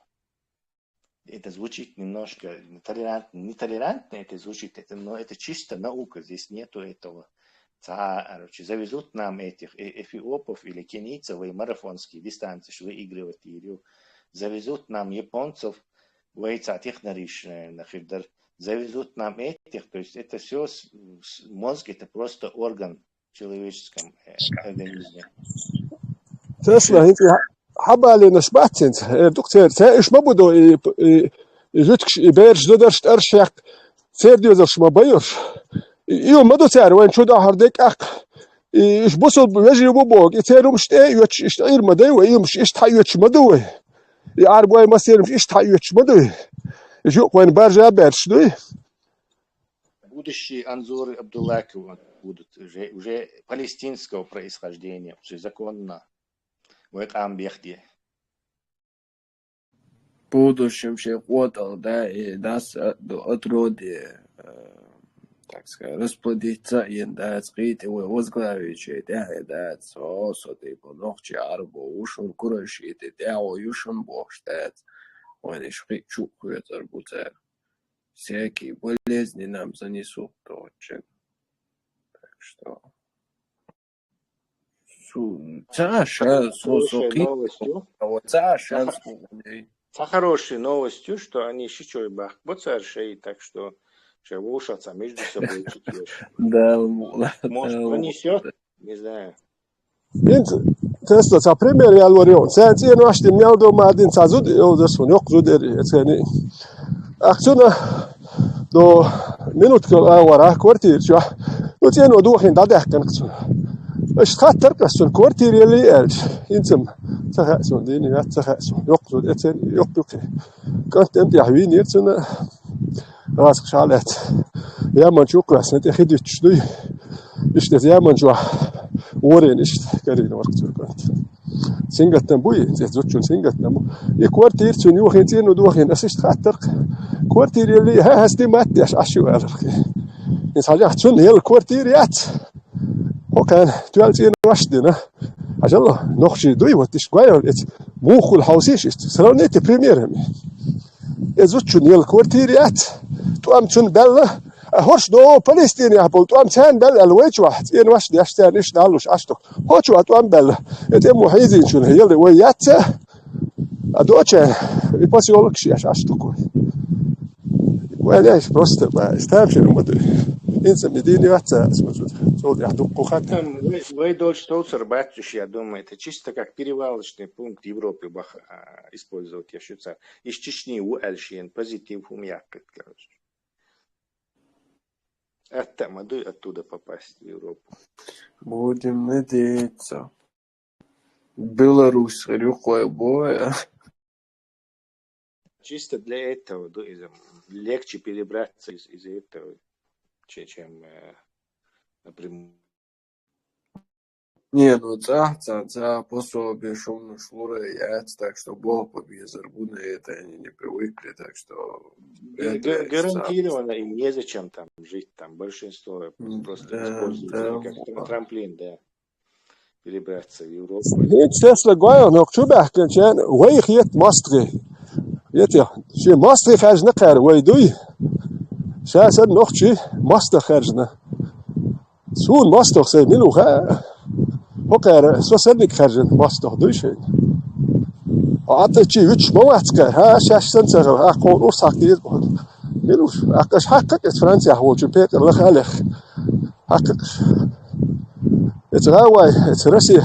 Это звучит немножко нетолерантно, это звучит, но это чисто наука, здесь нету этого. Короче, завезут нам этих эфиопов или кенийцев и марафонские дистанции выигрывать или завезут нам японцев, завезут нам этих, то есть это все, мозг это просто орган в человеческом организме. حبالي نشبعتين دكتور إيش ما بدو يجتكش يبيرش دودرش أرشيك سيرديو زرش ما بيرش يوم ما دو تعرف وين شو ده هرديك إيش بوصل بيجي بوبوك يتعرف مش إيه يوتش إيش تعير ما دوي يومش إيش تعيوتش ما دوي يعرف وين ما سير مش إيش تعيوتش ما دوي يجوا وين برجع بيرش دوي Будущие Анзоры Абдуллакова будут уже палестинского происхождения, уже законно. В будущем ще хватало, да, и нас от роды, так сказать, расплодиться, и да, скрыть его возглавить, да, со типа ночи арбо ушел курашит, да, ушел бог штат, он и шпик чукует арбуцер. Всякие болезни нам занесут очень. Так что... Хорошей новостью, что они еще и бахбоцаршей, так что ушатся между собой чуть-чуть. Да, может, пронесет, не знаю. Testo ca primjer je Alvorion. Sen cijenu aštin mjeldo madin ca zud, ovdje su njok zuderi. Akcijuna do minutke vara kvartir, no cijenu duhin da dehkan akcijuna. ايش خاطر كسر كورتير اللي قالش ينسم تخاسون ديني لا تخاسون يقصد اتن يقبك كنت انت يا حبيبي يرسنا راسك شالات يا من شو كلاس انت خديت شدي ايش ده يا من شو ورين ايش كارين ورك كنت سينغت تنبوي زوتشون سينغت نمو كورتير تشنيو خنتين ودوخين اسيش خاطر كورتير اللي ها هستي ما تيش اشيو عليك نسالي تشون هي الكورتير يات وكان توالتين واشدنا عشان الله نخشي دوي واتش كوايل ات موخو الحوسيش سرونيتي بريمير ازوتشون يل كورتيريات تو ام تشون بلا هوش دو فلسطين يحبول تو ام تان بلا الويج واحد ين واش دي اشتان ايش دالوش اشتو هوش تو ام بلا اتم حيزين شون هي اللي ويات ادوچه يباسيولك شي اشتو كوي ولاش بروست استامشي ومدري إنسان مديني واتسا اسمه زود يحدقوا خاتم. Вы дольше Толцер Батюш, я думаю, это чисто как перевалочный пункт Европы использовать, я считаю. Из Чечни у Альшин позитив умякает, короче. Там оттуда попасть в Европу. Будем надеяться. Беларусь, легкое боя. Чисто для этого легче перебраться из этого, чем напрямую. Не, ну за пособие шумно шлура яйца, так что Бог побьет зарбуны, это они не привыкли, так что это Гарантированно им незачем там жить, там большинство просто да, используют да, как трамплин, да, перебраться в Европу. هیچ سسل گویا نقشه بحکن چن وی خیت ماستری یتی چی ماستری خرج نکر وی دوی شاید نقشی ماست خرج نه سون ماست خسته نیلو خا هکر سوسر نیک خرجن ماست دویشه آتا چی ویچ موات کر ها ششتن سر ها کون اور ساکتیت بود نیلوش اکش حقق فرانسیا هو چی پیک الله خالق حقق اتراوي اترسي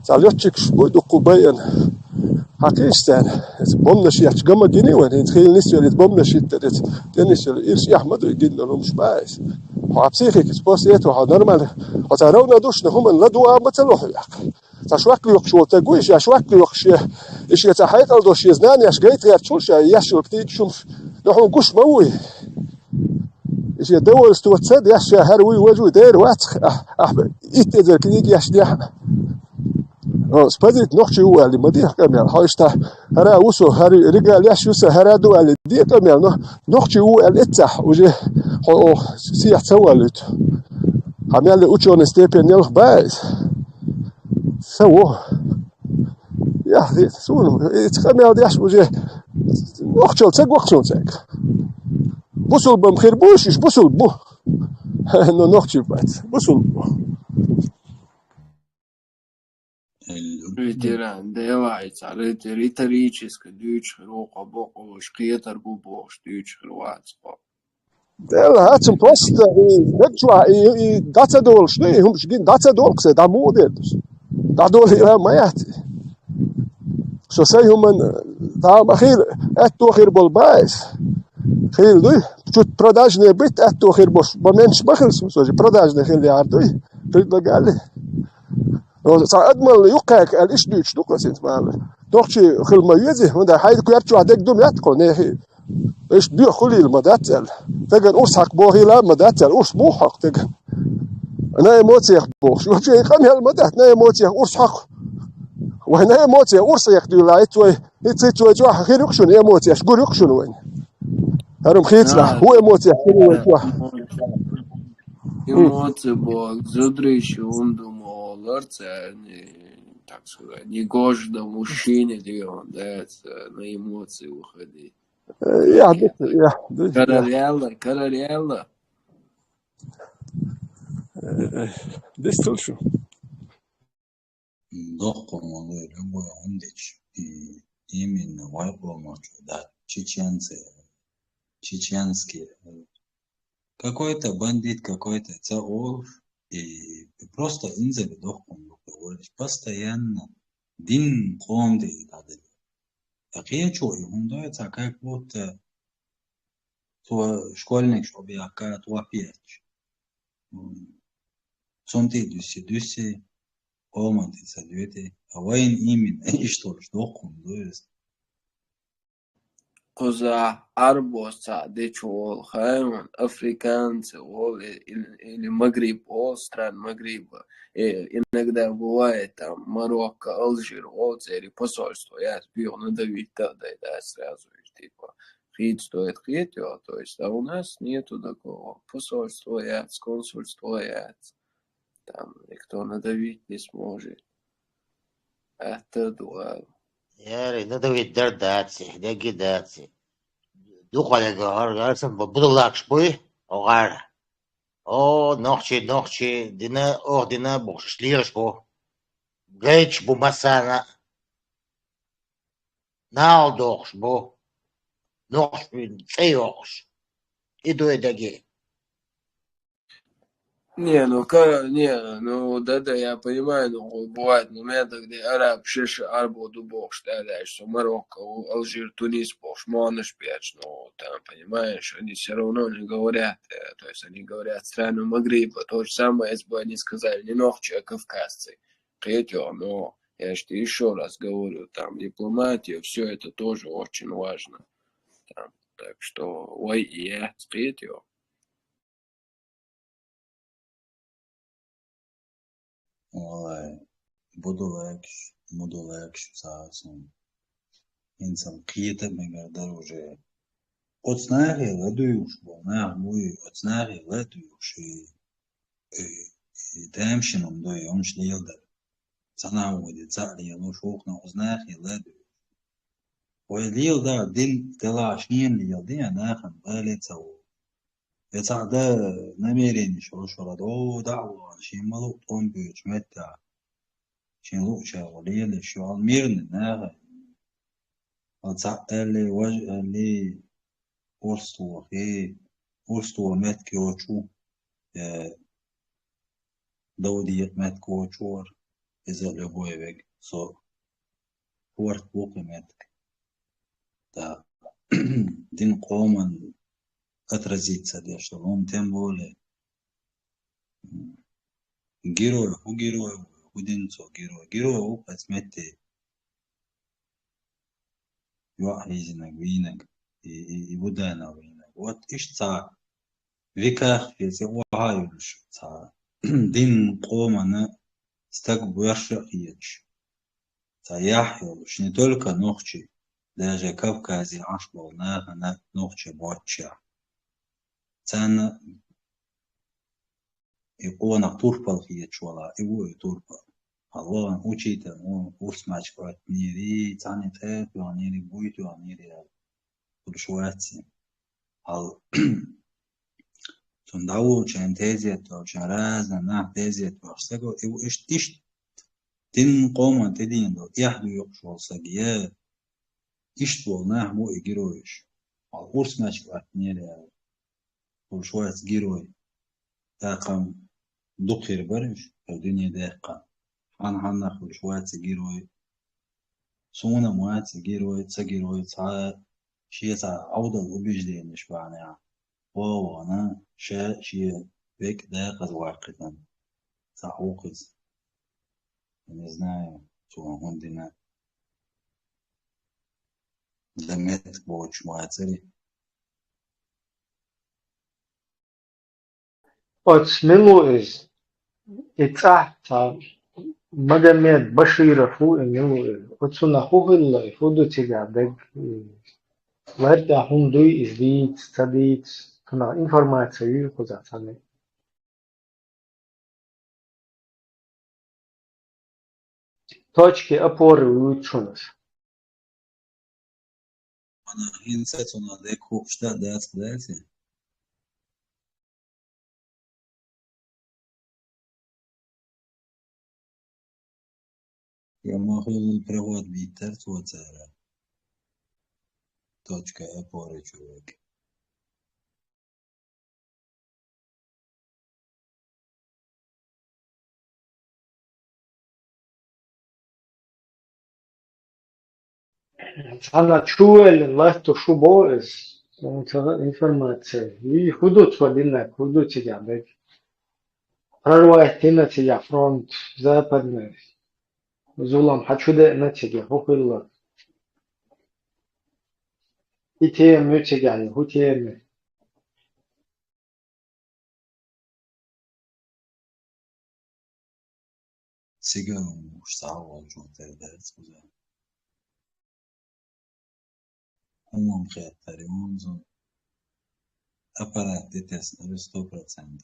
تعليقك بودو قبيان حقيقة بومنا شيء جمع جنيه وين تخيل نسي اللي بومنا شيء تنسي إيش أحمد يجينا لهم مش بايس وعبسيخي كسباسيات وحنرمل وترونا دوش نهم ندوا مثلوه ياك تشوك ليك شو تقولش أشوك ليك شيء إيش يتحيط على دوش يزناني أش جيت يا تشول شيء يشوك كتير شوف نحن قش موي إيش يدور استوتسد يش هروي وجو دير واتخ أحب إتذكر كنيك يش ديح سباديت نوخشي هو اللي مديح كمل هايشتا هرا وسو هري رجال يش وسو هرا دو اللي دي كمل نوخشي هو اللي اتح وجه هو سيح تولد عمل اوتشون ستيبن يلخ بايز سو يا أخي سون يتكمل يش وجه نوخشون تك وخشون تك بوصل بمخير بوشش بوصل بو انه نوخشي بعد بوصل بو ветеран, девайца, риторически, дючх, рока, боково, шкетар, бубош, дючх, рвацпо. دل هاتم پست نجوا داتا دول شنو هم شجين داتا دول كسي دا مو ديلش دا دول هي ما ياتي شو سي هم دا مخير اتو خير بالبايس خير دوي чуть продажные быть اتو خير бош поменьше бахилс مسوجي продажные خير ياردوي خير لقالي أدمل يقعك الإيش ديش دوكا سنت مال دوكشي خل ما يجي هذا حيد كيرتشو عدك دوم يتقو نهي إيش ديو خلي المداتل تجن أرسحك بوهي لا مداتل أرس بوحك تجن أنا موتي بوش شو شيء كم هالمدات أنا موتي أرسحك وهنا موتي أرسح ديو لا يتوي يتوي جوا خير يكشون يا موتي إيش قول يكشون وين هرم خيتنا هو موتي خير جوا Эмоции бог, зудрищи думаларца, так сказать, негоже мужчине, где он, да, на эмоции выходить. Карарелла. Здесь слышу. Доктор молодой, любой ондич, и именно вайбомачу, да, чеченские. Какой-то бандит, какой-то цаор, и просто инзали дохком говоришь, постоянно дин комди дады. Так я чё, и он дается, как будто твой школьник, чтобы я как твой печь. Сонты дуси, оманты садветы, а воин именно, и что ж дохком дается. Коза арбоса дечол хайван африканцы или Магриб, стран Магриба. Иногда бывает там Марокко, Алжир, или посольство. Я сбил надавить тогда, да, сразу типа хит стоит хитё, то есть, а у нас нету такого. Посольство яц, консульство яц. Там никто надавить не сможет. Это дуал. يعني ندوي درداتي دقيداتي دوخ على الجهر جالسن ببدلك شوي أو غيره أو نوخشي دينا بوش ليش بو جيتش بو مثلا ناو دوخش بو نوخش تسيوخش إدو دقي Да, я понимаю, но бывают моменты, где араб шиш арбоду бокш, да, что Марокко, Алжир, Тунис бокш, Моныш печь, но там, понимаешь, они все равно не говорят, то есть они говорят страну Магриба, то же самое, если бы они сказали не нохчи, а кавказцы, но я же еще раз говорю, там дипломатия, все это тоже очень важно, там, так что, ой, я, والله budulekš sāsum. Insan qiyita megar уже. Отснахи ладуюш, болнах буй, отснахи ладуюш, и тэмшином дой, он шлилдар. Цанавуди, цали, ну шухна, ознахи ладуюш. Ой, лил да, дин, телаш, нин лил, дин, нахан, балицау. يتعدى نميرين شرد أو دعوة شي ملوك طون بيوش متى شي لوك شغليل شو الميرن ناغا أتعالي وجه لي أرسطو مات كيوشو دودي مات كيوشور إذا لبوي بيك صو فورت بوكي ماتك تا دين قوما отразиться, да, что он тем более герой, удинцо, герой, опять смети, юахизинак, винак, и будена винак. Вот ишца, веках, если уахаюш, ца, дин комана, стак бършах ечь. Ца яхюш, не только ногчи, даже Кавказе аш волнах, она ногчи боча. Цена يقونا توربال هي شوالا يقول توربال الله وشيتا ورسماش قرات نيري تاني تات وانيري بويت وانيري برشواتي هل تنداو كان تيزيت أو كان رازنا نح تيزيت واشتكو يو إيش تين قوما تدين دو يحدو يقشوا سجيا إيش تول نح مو يجرويش هل ورسماش قرات نيري برشوات جروي تاقم دقير برش الدنيا داقة حان ناخد شوية تجيروي سونا موات تجيروي تا شيء تا عودة وبيجدي مش معناها واو أنا شيء بيك داقة واقعا تحوقز не знаю شو عندنا دمت بوش معتري أتسملوز إتاحتا مداميت بشيرة فو إنه أتسونا خوه الله فودو تيجادك وردا هندوي إزديت ستديت كنا إنفورماتيو كوزاتاني точки опоры улучшились. أنا هنسيت أنا ديكو شتا دات داتي Я могу привод битер твоцера. Точка опоры чувак. Она чуяли, ласто шубоес, информация. И худо сводина, худо тягадек. Прорвать на тебя фронт западный. Зулам хочу да на тебя, хухилла. И те мютигали, хутеми. Сега уж сало жонтер дат куза. Умом хеттари онзо. Аппарат детес на 100%.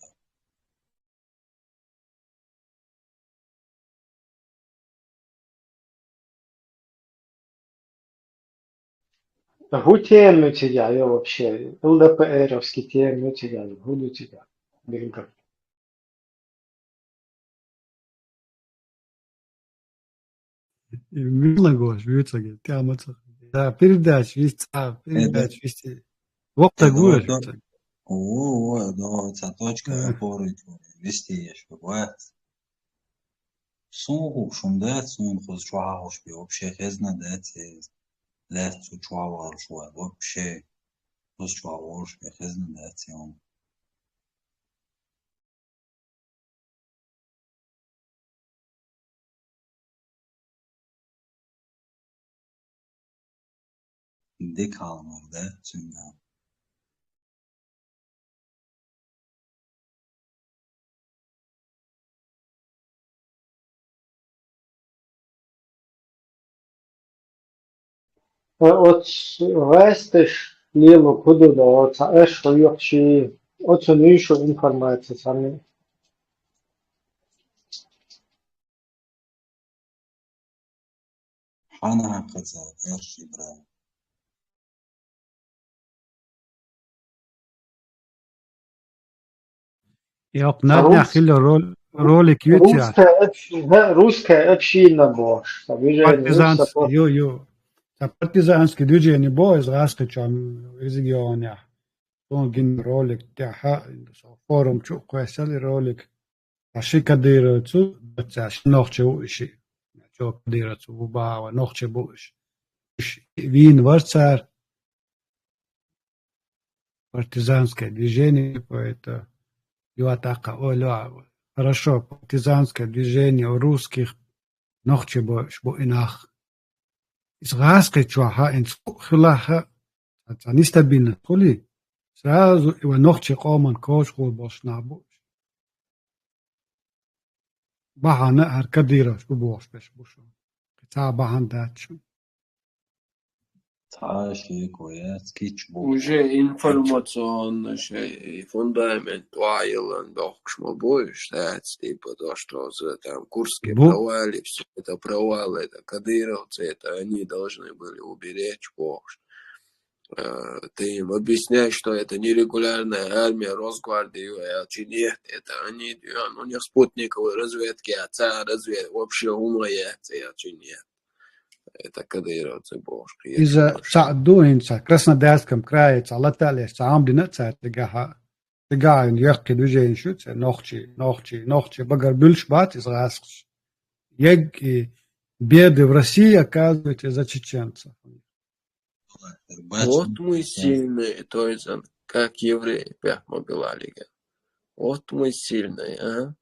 Хутеми тягали вообще. ЛДПРовские темы тягали, худу тягали. Берега. Милогош, вьютсаги, тямаца. Да, передач, передач, вести. Вокта гуш. Да, точка опоры вести ешь, бывает. Сумку шумдат, сумку чуахуш би вообще хезна дат. لا تشوار شوار вообще تشوار بخزن داتيون ديك هالمر ده سنة От вестиш ліло кудудо, це ешо йокші, оцю нішу інформацію самі. حانا قصة إيش إبراهيم Yok, nadnja hilo rolik jutja. Ruska община boš, sa Partizanski, sa partizanski движение бо из раскачам регионя. Он гин ролик тяха, форум чук весели ролик. Аши кадирацу, бацаш нохче уши. Чо кадирацу убава, нохче буш. Вин варцар. Партизанское движение, поэтому Юатака, хорошо, партизанское движение у русских нохче бош, бо инах. Из раскачуаха, инсухлаха, это нестабильно, коли. Сразу его нохче коман кошку бош на бош. Бахана аркадираш, бош беш бошо. Кита бахан датшу. تعاشي كويس كيتش بو Уже информационно фундамент Вайлан Бахшма будешь, типа то, что там Курские провали, все это провалы, это кадыровцы, это они должны были уберечь Бахш. Ты им объясняй, что это нерегулярная армия, Росгвардию, нет, это они, у них спутниковые разведки, отца разведки, вообще умаяцы, нет. Это кадыровцы бошки. Из-за Дуинца, Краснодарском крае, Латалия, Амдина, Тигаин, Йорки, движение шутся, нохчи, багар бюльшбат из Раскш. Беды в России оказываются из-за чеченцев. Вот мы сильные, то есть, как евреи, Пяхма Белалига. Вот мы сильные, а?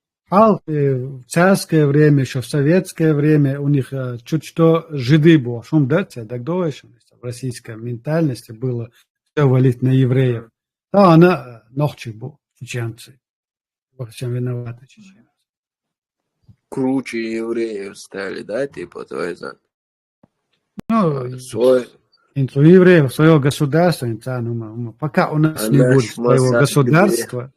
В царское время, еще в советское время у них чуть что жиды было. Шум даться, так думаешь, в российской ментальности было все валить на евреев. Да, она ногчи был, чеченцы. Во всем виноваты чеченцы. Круче евреев стали, да, типа, то есть, ну, у евреев свое государство, пока у нас не будет своего государства,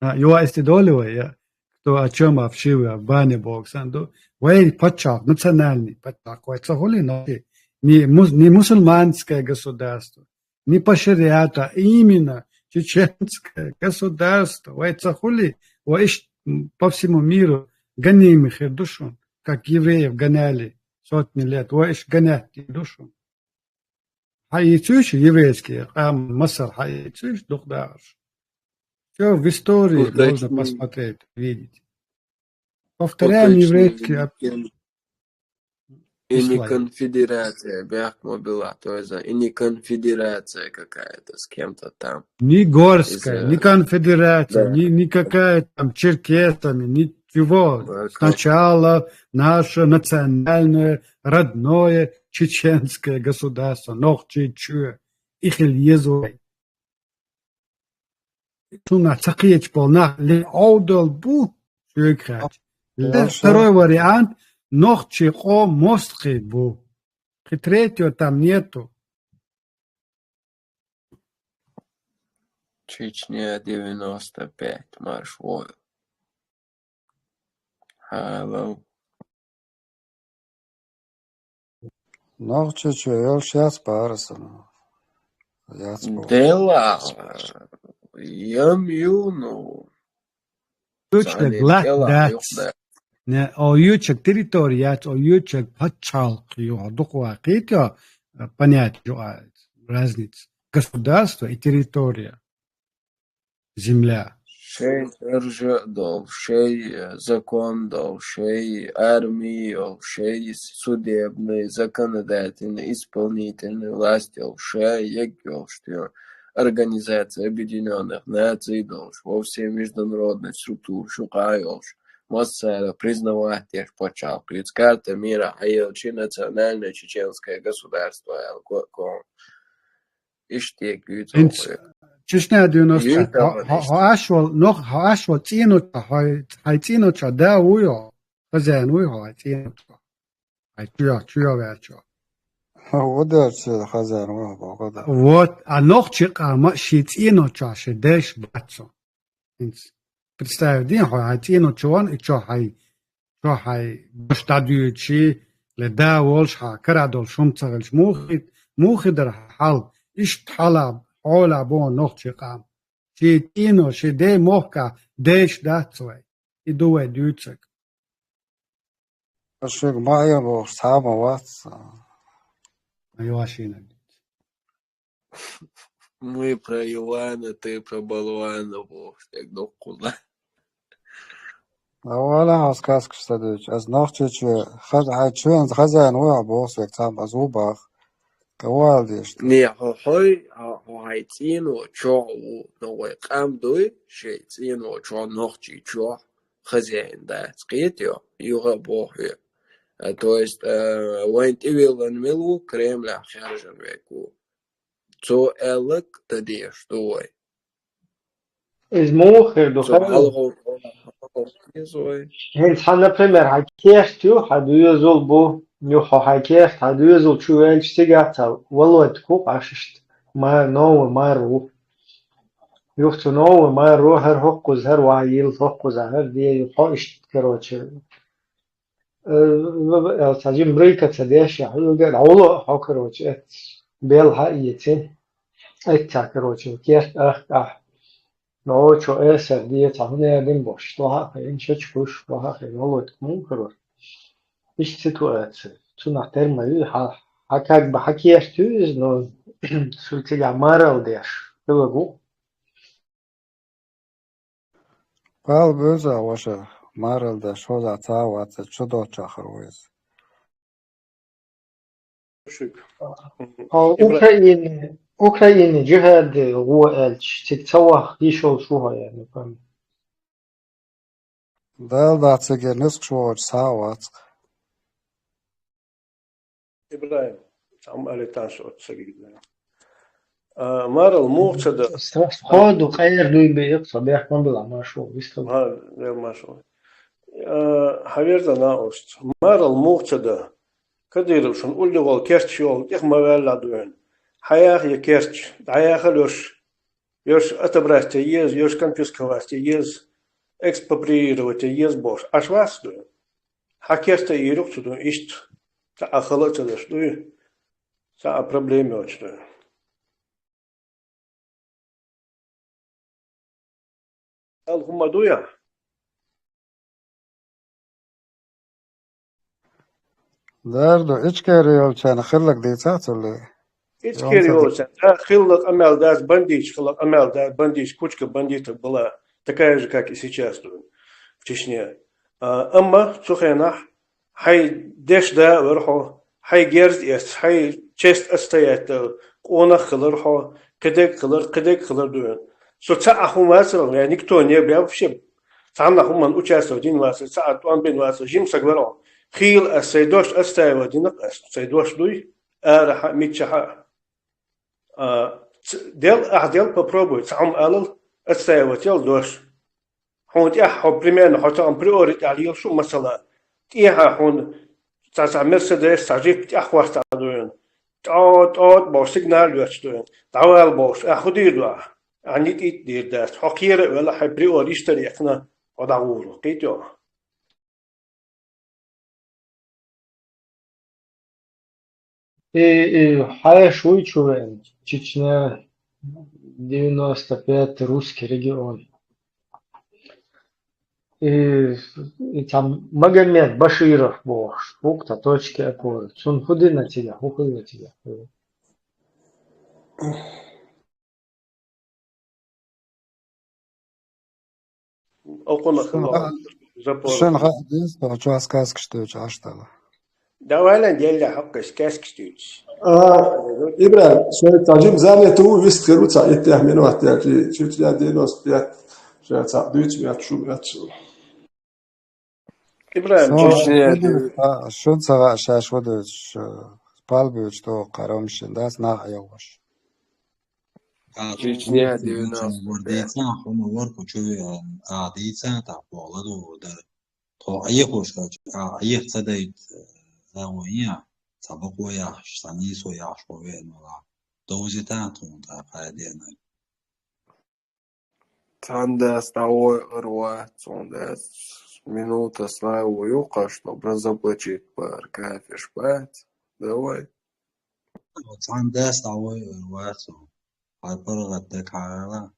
его истидоливая, то о чем обшивы, баня Богсанду, вей почав, национальный почав, не мусульманское государство, не по шариату, а именно чеченское государство, вей цахули, по всему миру гоним их душу, как евреев гоняли сотни лет, вей гонять душу. Хайцуш еврейские, Масар хайцуш духдаш. Все в истории можно посмотреть, видеть. Повторяем еврейские. И не конфедерация, Бяхма была, то есть и не конфедерация какая-то с кем-то там. Ни горская, ни конфедерация, ни какая там черкесами, ничего. Сначала наше национальное, родное чеченское государство, Нохчи-Чуя, Ихель-Езуай. Туна цакиеч полна ли аудал бу шуйкрач. Второй вариант Нохчи-О Мостхи бу. И третьего там нету. Чечня 95, маршрут. Hello. Нохчи-Чу, я сейчас парсану. Дела. Ямюну. Ючек глад не оючек территория, оючек пачал, духова китя понять разница. Государство и территория. Земля. Шей держал, шей закон дал, шей армию, шей судебный, законодательный, исполнительный власть, шей егел, что Организация Объединенных Наций должен во все международные структуры шукаешь, Моссера признавать их почал. Карта мира, АЕЛЧ, национальное чеченское государство, Иштек, Чечня 90. Хаашвал цинуча, да уйо, хозяин уйо, цинуча. Чуя вечо. ودرت خزان وهو Вот, а ногчи кама шитино чаше дэш бацо. Представь, день хатино чуан и чо хай баштадючи леда волш ха карадол шумцагылш мухидер хал иш талаб ола бо ногчи кам. Шитино шиде мохка дэш дацвай. И дуэ дючек. الشيء ما يبغى صعب واتس Айвашина. Мы про Ивана, ты про Балуана, бог, так докуда. أولا أسكاس كشتدوش أز نوختش خزان خزان ويا بوس يكتب أزوباخ كوالديش Не, хайтину, чё, но кам дуй, шейтину, чё, ногчи, чё, хозяин, да, скидё, юга бог. То есть, вайн тивилан милу, Кремля, хержен веку. Цо элек, тади, что ой. Из мухер до خرج هنس حنا بريمير حكيشتو حدو يزول بو نيوحو حكيشت حدو يزول شو يلش تيجاتا والله تكوب عششت ما نو ما رو يوختو نو ما رو هر حقوز هر وعيل حقوز هر دي يحوشت كروتش تجيب بريكا تديش يحيوغل عولو حو كروتش ات بيل حقيتين ات كروتش كيشت نو چو اسر دیه تهونه دیم باش تو حق این چه چکوش با حق این ولو تکمون کرد ایش تو اتse تو نحتر مایی حکاک به حکی اشتویز نو سلطی گماره دیش بگو قال بوزا واشا مارل دا شوزا تاوات شدو چاخرويز اوکراین جهاد هو الش تتسوى يشو شو يعني فهم دال دا تسجل نسق شوج ساوات إبراهيم عم قال تانشو تسجل مارل موقصد خود وخير دوي بيقصى بيحكم بلا ما شو بيستوى ها غير ما شو حبيرتا ناوست مارل موقصد كدير شون قول لي كيرتش يول يخ ما ولا دوين حياة يكيرتش حياة يوش أتبرت يز يوش كونفيسكوات يز экспроприировать يز бош ашвас دوين حكيرتا يروح تدون إشت تأخلت تدش دوين تا проблеме оч دوين هم دويا داردو إيش كاريول كان خلق ديتات ولا إيش كاريول كان خلق أمال داس бандич خلق أمال داس бандич кучка бандитов была такая же, как и сейчас в Чечне. أما سخينا هاي دش دا ورحو هاي جيرز يس هاي честь отстоять قونا خلرحو كدك خلر دوين سو تسعهم واسرهم يعني никто не был вообще تعمل هم участвовать один васер ساعة он بين васер جيم سجبرهم خيل السيدوش أستايو دينك السيدوش دوي أرح ميتشها ديل попробуй تعم ألل أستايو تيل دوش هون تيحو примерно хотя он приорит عليه شو مثلا تيها هون تاع مرسيدس تجيب تيحو استادوين تاوت باش سيجنال دوش دوين تعال باش أخدي دوا عني تيدير داس حقير ولا حي بريور يشتري إحنا ودعورو قيتو حاجة شوي чувствуем. Чечня 95 русский регион. И там Магомед Баширов был, пункта точки опоры. Сон ходи на тебя, уходи на тебя. شن غاديس تو اسكاس كشتوش عشتلا Давай делай حق اسكاس كشتوش إبراهيم شو تعجب زاني تو ويست كروتا يتيه من وقت يعني شو تجادي ناس بيات شو تعديت بيات شو بيات شو إبراهيم شو تسغى شاش ودوش بالبيوش تو قرامشن داس نا يوش Чечня 90. Вардейцан хома ворку чуви адейцан та поладу да то аехошка аех цадайт завоя سبق وياش سنيس وياش وين ولا دوزي تاعتهم تاع قاعدين Tandas того рвать, tandas минута славу юкаш, но заплатить пар кафе шпать. Давай. وتعن داس تعوي واتو هاي برغتك على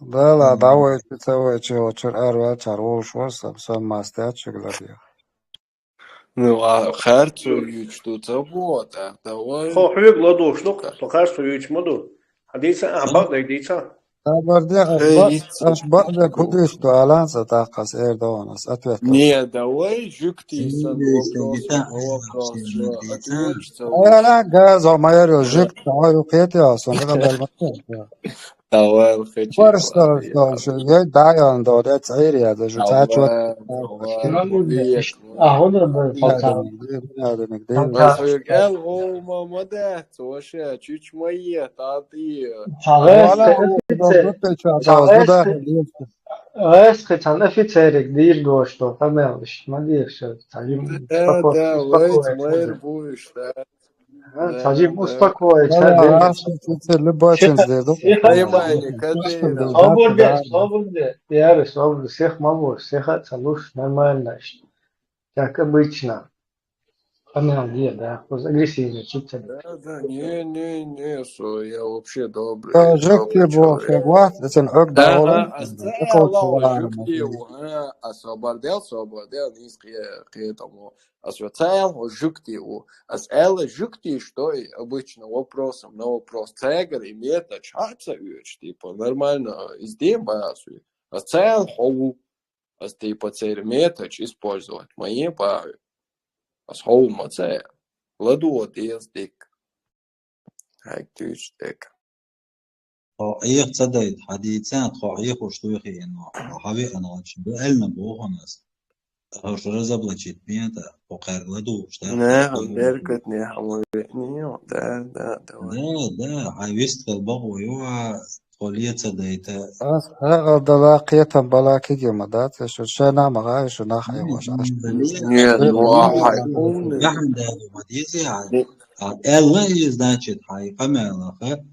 Да, ла, давай, ты чего, чар чарвол шварса, сам мастячик ладья. Ну, а харцу ючту забот, а давай. خو حبيب لدو شنو تقاش يوش مدو حديثا أحبط لك ديتا Табардия, аш бада кудиш то аланса тақас Эрдоганас, ответ. Не, давай жюкти сан вопрос, что ответчица. Аяла газ майор жик, тау пети асон, это белматер. Давай, хочу. Что я дайон до это цария, даже тачу. Эл о мамада, вообще чуть мои тати. Eskıtan офицерик değil gosto, kamelış, madiyşe, tacim Давай, будешь, да. Tacim uspokоить. Свобода, я свобода, всех могу, всех отцелуш, нормально, как обычно. Камел, да, агрессивный, чуть Да, не, что я вообще добрый. Жик бог, вот, это ок да, освободил, низкие тому. Освободил, жукти его. Элла жукти, что обычно вопросом на вопрос цегар имеет начаться, типа, нормально, издем базу. Цел хову, типа, цель имеет использовать мои базы. Hou macē, ledoties dik. Hektīši dik. طائق تصدق حديثان طائق وشتوخي إنه حبي أنا شو بقلنا بوخناس هوش رزب لشيت بينتا وقير لدو نعم دركت نعم نيو ده عايزت البغو يوا قولية صديتا هذا دلاقية بلاكي جمدات شو شنا مغاي شو نخي وش يحن ده مديزي الله значит هاي قمالخه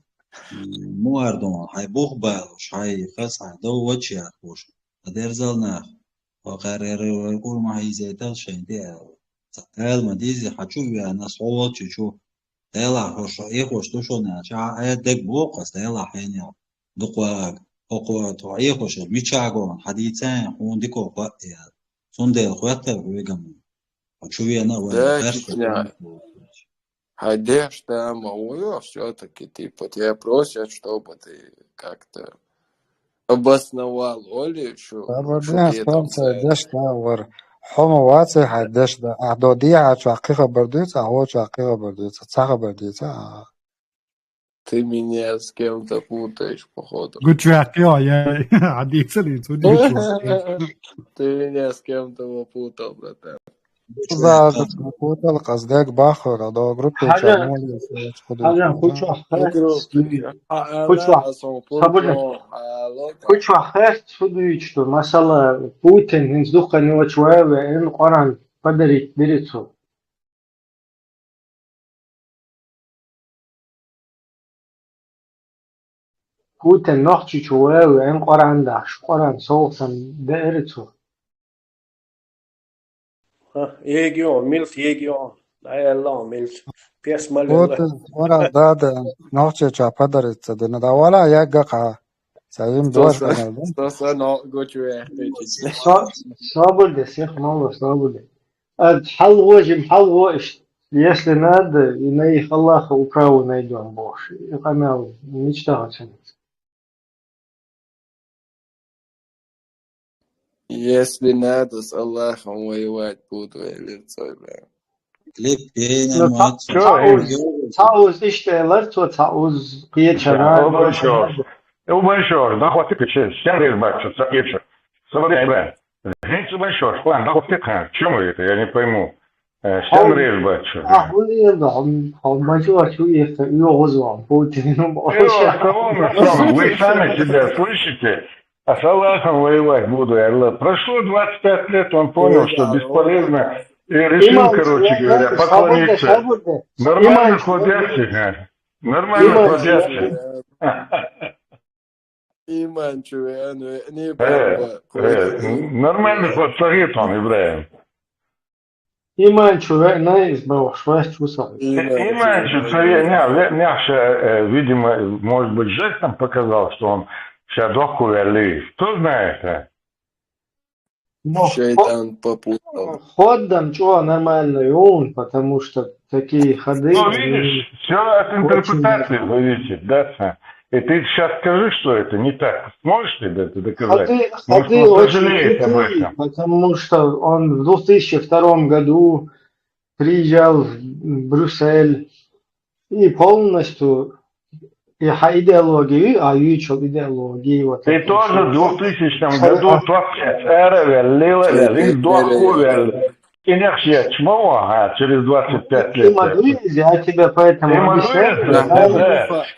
موردون هاي بوخ بالوش هاي خاص هاي دو وجه خوش درزلنا وقرر يقول ما هي زي ده شيء ده تال مديزي حشو يا ناس صوت شو تلا خوش خوش تو شو نه چا دك بوقس تلا حين دقوا أقوى تعيقش ميشاغون حديثان هون ديكو قاتيا صندل قاتل ويجمع حشو أنا ولا Hadеш там, все-таки, типа, тебя просят, чтобы ты как-то обосновал Оле, что ты там Hadеш там, حمواتي حدش ده أعدادي عشاقيقة برديتا هو عشاقيقة برديتا تساقة برديتا Ты меня с кем-то путаешь, походу. я عديتا لي Ты меня с кем-то попутал, братан. Да, какой-то قصدك باخر ده جروب تعمل Kuch وقت شدوی چطور مثلا پوتین هنزدوخ کنیو چوه و این قرآن پدری بریتو پوتین نخچی چوه و این قرآن داشت قرآن صوفن بریتو يجيون ميلت يجيون لا الله ميلت بيس مال вот ورا ده نوچه چاپا درت ده ده ولا يقع سايم دور Что но гочуе. صابر سيخ مالو صابر حل وجه محل وش если надо и на их Аллаха управу найдем больше и камел мечтал Если надо с Аллахом воевать, буду я лицо, бля. تعوز اشتغلت وتعوز قية شباب O Banchor, não pode ter que ser baixo, isso. Sobre это. Gente, o Banchor, quando não pode ter, чему это? Я не пойму. Смотри, бачу. أقول يضع ما جوا شو يغزو عن بوتين Вы сами себя слышите? А с Аллахом воевать буду. Я говорю, прошло 25 лет, он понял, что бесполезно, и решил, короче говоря, поклониться. Нормально хладящий. Нормально хладящий. Нормально хладсагит он, Ибраим. Иманчу, наизбаваш, вас чувствовал. Иманчу, Няша, видимо, может быть, жестом показал, что он шадоху вели. Кто знает, а? Шайтан попутал. Ходом, чего нормальный он, потому что такие ходы... Ну, видишь, все от интерпретации зависит, да? И ты сейчас скажи, что это не так. Сможешь ты это доказать? Ходы очень крутые, потому что он в 2002 году приезжал в Брюссель и полностью идеологию, озвучил идеологию. Вот ты тоже в 2000 году эра велила, духу велила. И нехшия чмо, через 25 лет. Ты Мадуиз, я тебя поэтому объясняю.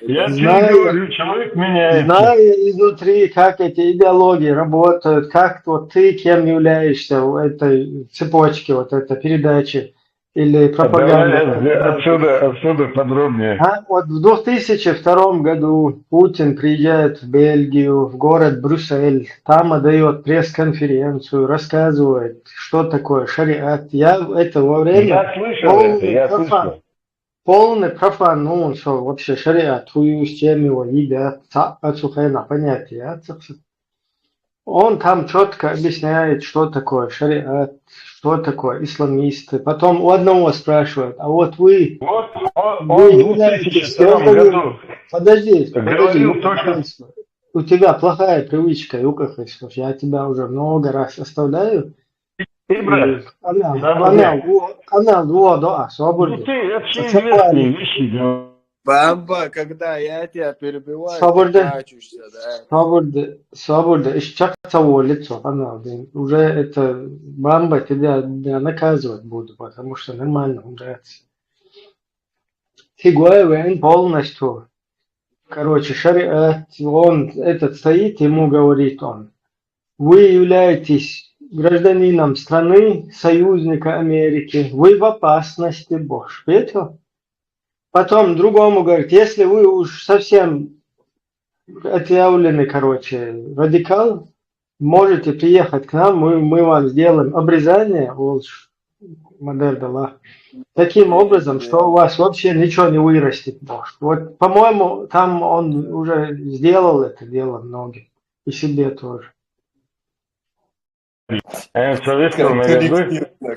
Я тебе говорю, человек меняется. Знаю изнутри, как эти идеологии работают, как вот ты кем являешься в этой цепочке, вот этой передачи или пропаганды. Отсюда подробнее. Вот в 2002 году Путин приезжает в Бельгию, в город Брюссель, там отдает пресс-конференцию, рассказывает, что такое шариат. Я это во время... Я слышал Полный профан, ну он что, вообще шариат, хую с чем его едят, отсухайна, понятие. Он там четко объясняет, что такое шариат, что такое исламисты. Потом у одного спрашивают, а вот вы... вы являетесь... Подожди. У тебя плохая привычка, Юкахас, я тебя уже много раз оставляю. Канал Дуа, свободно. Ну ты вообще известные вещи. Бамба, когда я тебя перебиваю, ты плачешься, да? Свобода. Ищак того лицо, канал. Уже это бамба тебя наказывать буду, потому что нормально нравится. Хигуэвэн полностью. Короче, шариат, он этот стоит, ему говорит он. Вы являетесь гражданином страны, союзника Америки, вы в опасности, Бож. Видите? Потом другому говорит, если вы уж совсем отъявленный, короче, радикал, можете приехать к нам, мы вам сделаем обрезание, модель дала, таким образом, что у вас вообще ничего не вырастет, Бож. Вот, по-моему, там он уже сделал это дело многим, и себе тоже.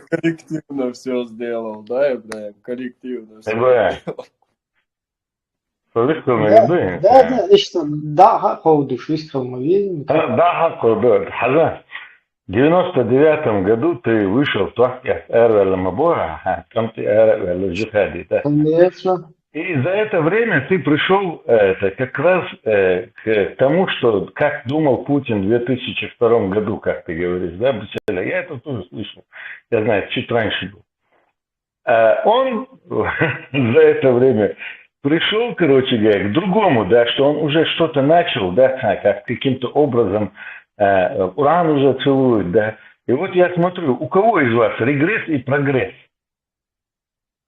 Коллективно все сделал, да, Ибраим? Коллективно все сделал. Да, и что, да, хаковду, швистал мовин. Да, хаковду, хаза. В 99 году ты вышел в Тохе, Эрвеля Мабора, там ты Эрвеля Джихади, да? Конечно. И за это время ты пришел как раз к тому, что как думал Путин в 2002 году, как ты говоришь, да, Брюсселя. Я это тоже слышал. Я знаю, чуть раньше был. Он за это время пришел, короче говоря, к другому, да, что он уже что-то начал, да, как каким-то образом уран уже целует, да. И вот я смотрю, у кого из вас регресс и прогресс?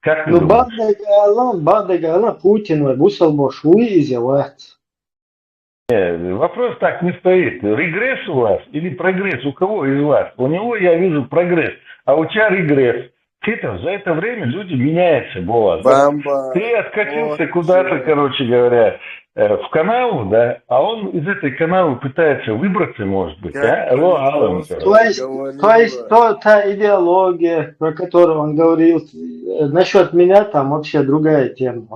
Как ну, Бадагала, Путин, Бусалбош, выизевать. Вопрос так не стоит. Регресс у вас или прогресс? У кого из вас? У него я вижу прогресс, а у тебя регресс. Ты-то за это время люди меняются, Бола. Ты откатился куда-то, короче говоря, в канал, да, а он из этой канала пытается выбраться, может быть, да? То есть та идеология, про которую он говорил, насчет меня там вообще другая тема.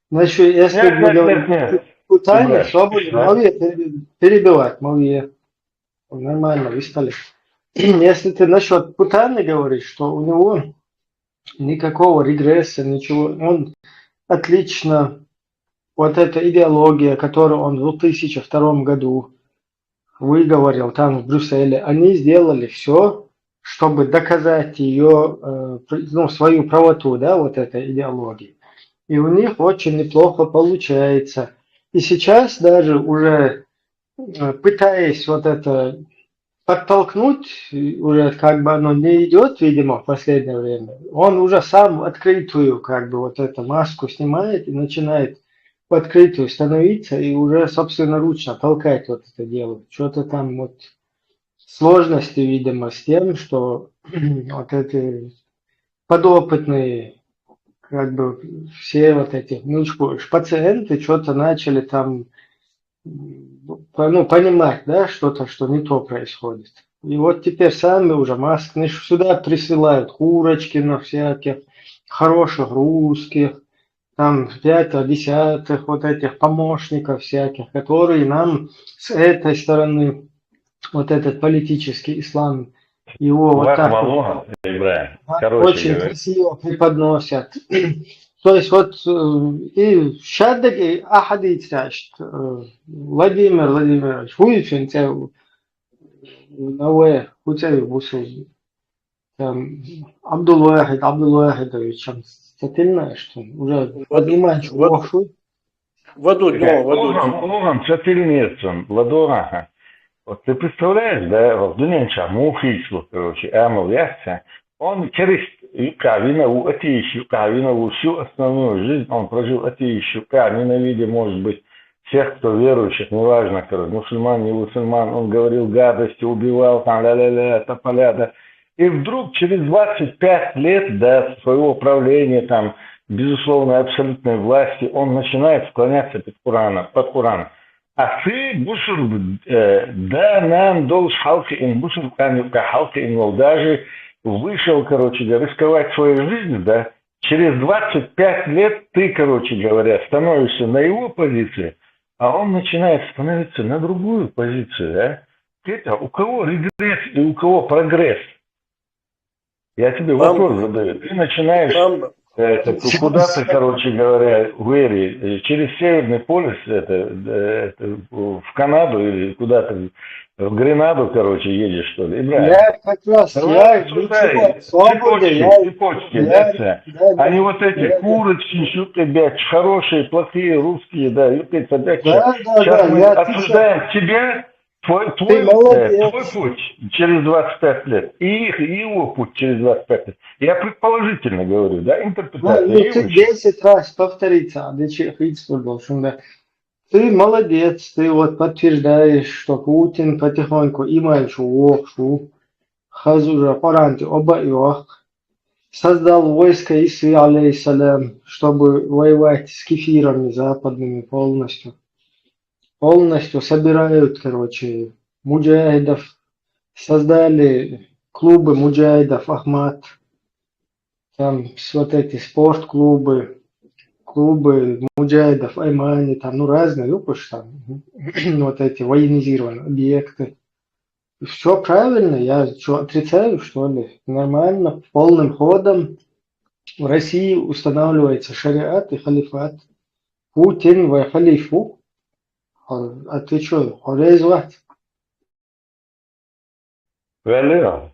Насчет, если мы говорим путание, свободно, перебивать, Мавье. Нормально, вы стали. Если ты насчет Путана говоришь, что у него никакого регресса, ничего, он отлично, вот эта идеология, которую он в 2002 году выговорил там в Брюсселе, они сделали все, чтобы доказать ее, свою правоту, да, вот этой идеологии. И у них очень неплохо получается. И сейчас даже уже пытаясь вот это подтолкнуть, уже как бы оно не идет, видимо, в последнее время, он уже сам открытую как бы вот эту маску снимает и начинает в открытую становиться и уже собственноручно толкать вот это дело. Что-то там вот сложности, видимо, с тем, что вот эти подопытные, как бы все вот эти, ну, пациенты что-то начали там, ну, понимать, да, что-то, что не то происходит. И вот теперь сами уже маски сюда присылают Курочкина всяких, хороших русских, там пятых, десятых вот этих помощников всяких, которые нам с этой стороны вот этот политический ислам его вот так вот очень красиво преподносят. То есть вот и шаддаги ахадит сашт Владимир Владимирович хуйфин те новое хуцей бусу там Абдулвахидович там статильное что уже поднимаешь вошу Воду, Огам сатильнецом, Владора. Вот ты представляешь, да, в Дунянча, Мухицу, короче, Амал Яхца, он через Кавинову, атеищу Кавинову всю основную жизнь, он прожил атеищу ненавидя, может быть, всех, кто верующих, неважно, короче, мусульман, не мусульман, он говорил гадости, убивал, там, ля-ля-ля, тополя, да. И вдруг через 25 лет, да, своего правления, там, безусловно, абсолютной власти, он начинает склоняться под Кораном. А ты, Бушур, да, нам долж халки ин Бушур, халки ин даже вышел, короче говоря, рисковать своей жизнью, да, через 25 лет ты, короче говоря, становишься на его позиции, а он начинает становиться на другую позицию, да. Это у кого регресс и у кого прогресс? Я тебе вопрос задаю. Ты начинаешь куда-то, короче говоря, в Эри, через Северный полюс, в Канаду или куда-то в Гренаду, короче, едешь, что ли? Я как раз, цепочки, да, они вот эти курочки, щуки, блядь, хорошие, плохие, русские, да, сейчас мы обсуждаем тебя, твой путь через 25 лет и его путь через 25 лет. Я предположительно говорю, да, интерпретация. Ну, ты 10 раз повторится, ты молодец, ты вот подтверждаешь, что Путин потихоньку иманчу, хазура, паранти, оба иох, создал войско Исы, алейхиссалям, чтобы воевать с кефирами западными полностью. Полностью собирают, короче, муджахидов, создали клубы муджахидов, Ахмат, там вот эти спортклубы, клубы муджахидов, Аймани, там, ну, разные, там, вот эти военизированные объекты. Все правильно, я что, отрицаю, что ли? Нормально, полным ходом в России устанавливается шариат и халифат. Путин в халифу. А ты что, Хорей звать? Валера.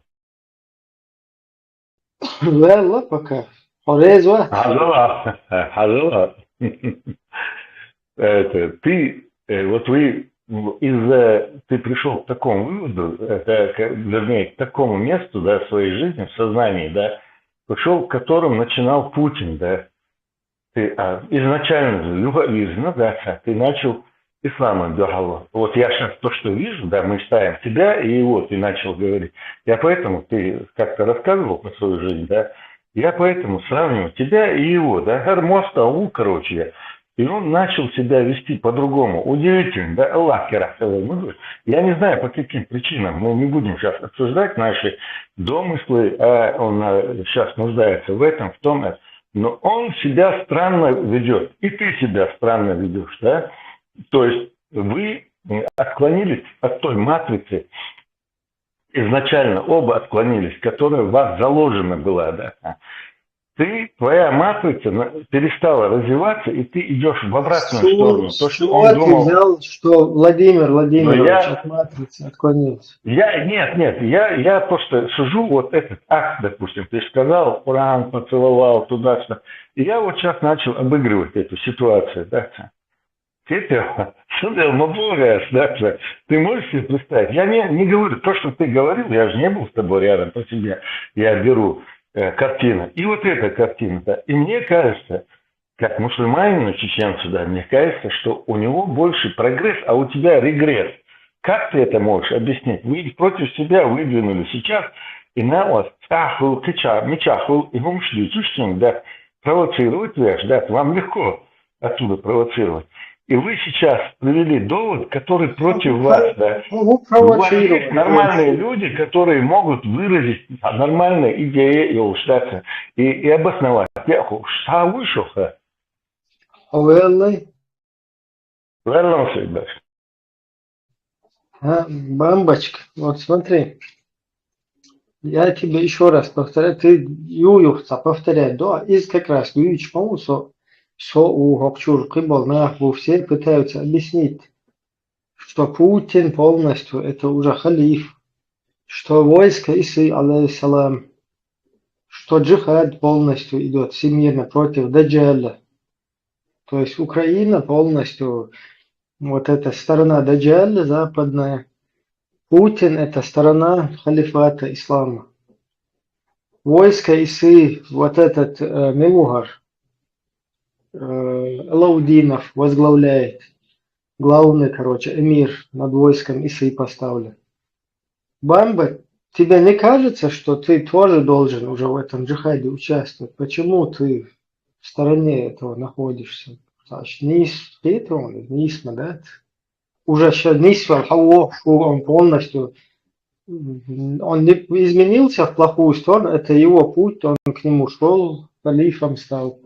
Валла пока. Хорей звать. Хазала. Ты, вот вы, ты пришел к такому выводу, вернее, к такому месту, да, в своей жизни, в сознании, да, пришел, к которому начинал Путин, да. Ты изначально, любовизно, да, ты начал исламом бегал. Вот я сейчас то, что вижу, да, мы ставим тебя и его, ты начал говорить. Я поэтому, ты как-то рассказывал про свою жизнь, да, я поэтому сравниваю тебя и его, да, Гармоста, короче, и он начал себя вести по-другому. Удивительно, да, Аллах я не знаю, по каким причинам, мы не будем сейчас обсуждать наши домыслы, а он сейчас нуждается в этом, в том, но он себя странно ведет, и ты себя странно ведешь, да. То есть вы отклонились от той матрицы, изначально оба отклонились, которая в вас заложена была, да. Твоя матрица перестала развиваться, и ты идешь в обратную сторону. То, что он думал... Ты взял, что Владимир Владимирович от матрицы отклонился? Нет, я просто сужу вот этот акт, допустим, ты сказал, Коран поцеловал туда-сюда, и я вот сейчас начал обыгрывать эту ситуацию, да. Это, да, ты можешь себе представить? Я не говорю, то, что ты говорил, я же не был с тобой рядом, по себе я беру картину. И вот эта картина-то. И мне кажется, как мусульманину, чеченцу, да, мне кажется, что у него больше прогресс, а у тебя регресс. Как ты это можешь объяснить? Вы против себя выдвинули сейчас, и на вас мечахул, и вам шли, да, провоцировать, да, вам легко оттуда провоцировать. И вы сейчас привели довод, который против вас, да. У вас есть нормальные люди, которые могут выразить нормальные идеи и обосновать. Что вышел? Бамбочка, вот смотри, я тебе еще раз повторяю, ты ююхца повторяй, да, из как раз юич помусо, что у Гокчур Кыбал нахуй все пытаются объяснить, что Путин полностью это уже халиф, что войско Исы, алейхиссалам, что джихад полностью идет всемирно против Даджаля. То есть Украина полностью, вот эта сторона Даджаля западная, Путин это сторона халифата ислама. Войско Исы, вот этот Мемугар, Алаудинов возглавляет, главный, эмир над войском Исы поставлен. Бамба, тебе не кажется, что ты тоже должен уже в этом джихаде участвовать? Почему ты в стороне этого находишься? Значит, да? Уже сейчас он полностью, он не изменился в плохую сторону, это его путь, он к нему шел, халифом стал.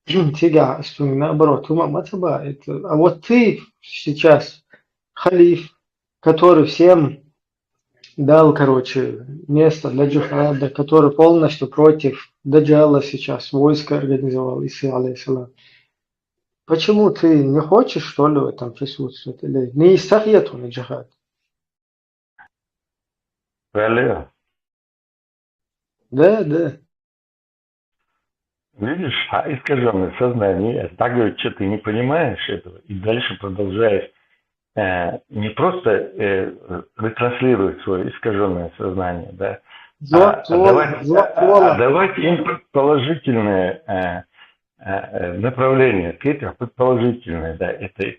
Тебя, наоборот, а вот ты сейчас халиф, который всем дал, место для джихада, который полностью против Даджала сейчас войско организовал, Иса алейхиссалам. Почему ты не хочешь, что ли, в этом присутствовать? Или не советую джихад? Алло. Да. Видишь, искаженное сознание, так говорит, что ты не понимаешь этого, и дальше продолжаешь не просто ретранслировать свое искаженное сознание, да, давать им положительное направление, какие-то предположительные, да, это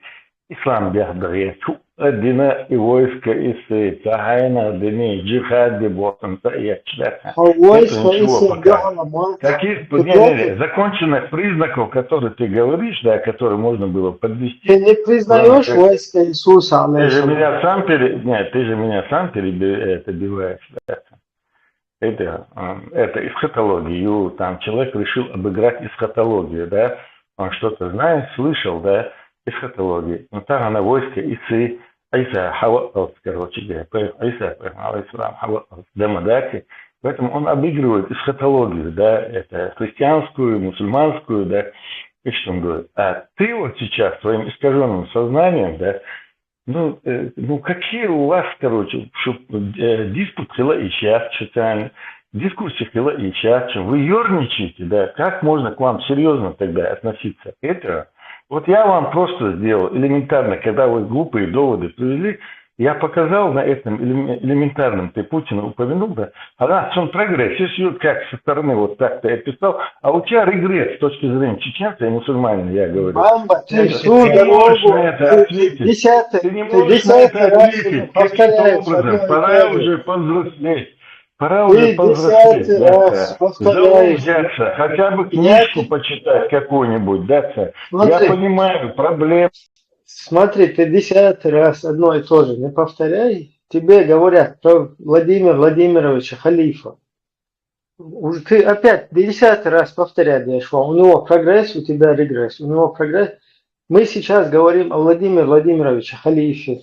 ислам бяхдагия, Дина и войско Исы, Тахайна, Дини, джихад, Босанта и Ачляха. Каких законченных признаков, которые ты говоришь, да, которые можно было подвести. Ты не признаешь войско Иисуса? Ты же меня сам перебиваешь, да. Это эсхатологию, там человек решил обыграть эсхатологию, да, он что-то знает, слышал, да, эсхатологию. Но там она войско Исы, Иса Хаваот, Иса, алейхиссалам, Хаваот, Дамадати, поэтому он обыгрывает эсхатологию, да, это христианскую, мусульманскую, да, и что он говорит. А ты вот сейчас своим искаженным сознанием, да, какие у вас, диспут хила и час, дискуссия хила и час, вы ерничаете, да, как можно к вам серьезно тогда относиться? Это, вот я вам просто сделал элементарно, когда вы глупые доводы привели, я показал на этом элементарном, ты Путина упомянул, да, он прогресс, если как со стороны вот так ты описал, а у тебя регресс с точки зрения чеченца и мусульманина, я говорю. Мамба, ты не можешь на это ответить. Ты не можешь на это ответить. Каким образом? Пора уже повзрослеть. Пора уже повзрослеть. Взяться. Хотя бы книжку почитать какую-нибудь, да, я понимаю проблемы. Смотри, ты 10-й раз одно и то же не повторяй. Тебе говорят про Владимира Владимировича халифа. Уже ты опять 10-й раз повторяешь, у него прогресс, у тебя регресс. У него прогресс. Мы сейчас говорим о Владимире Владимировиче халифе.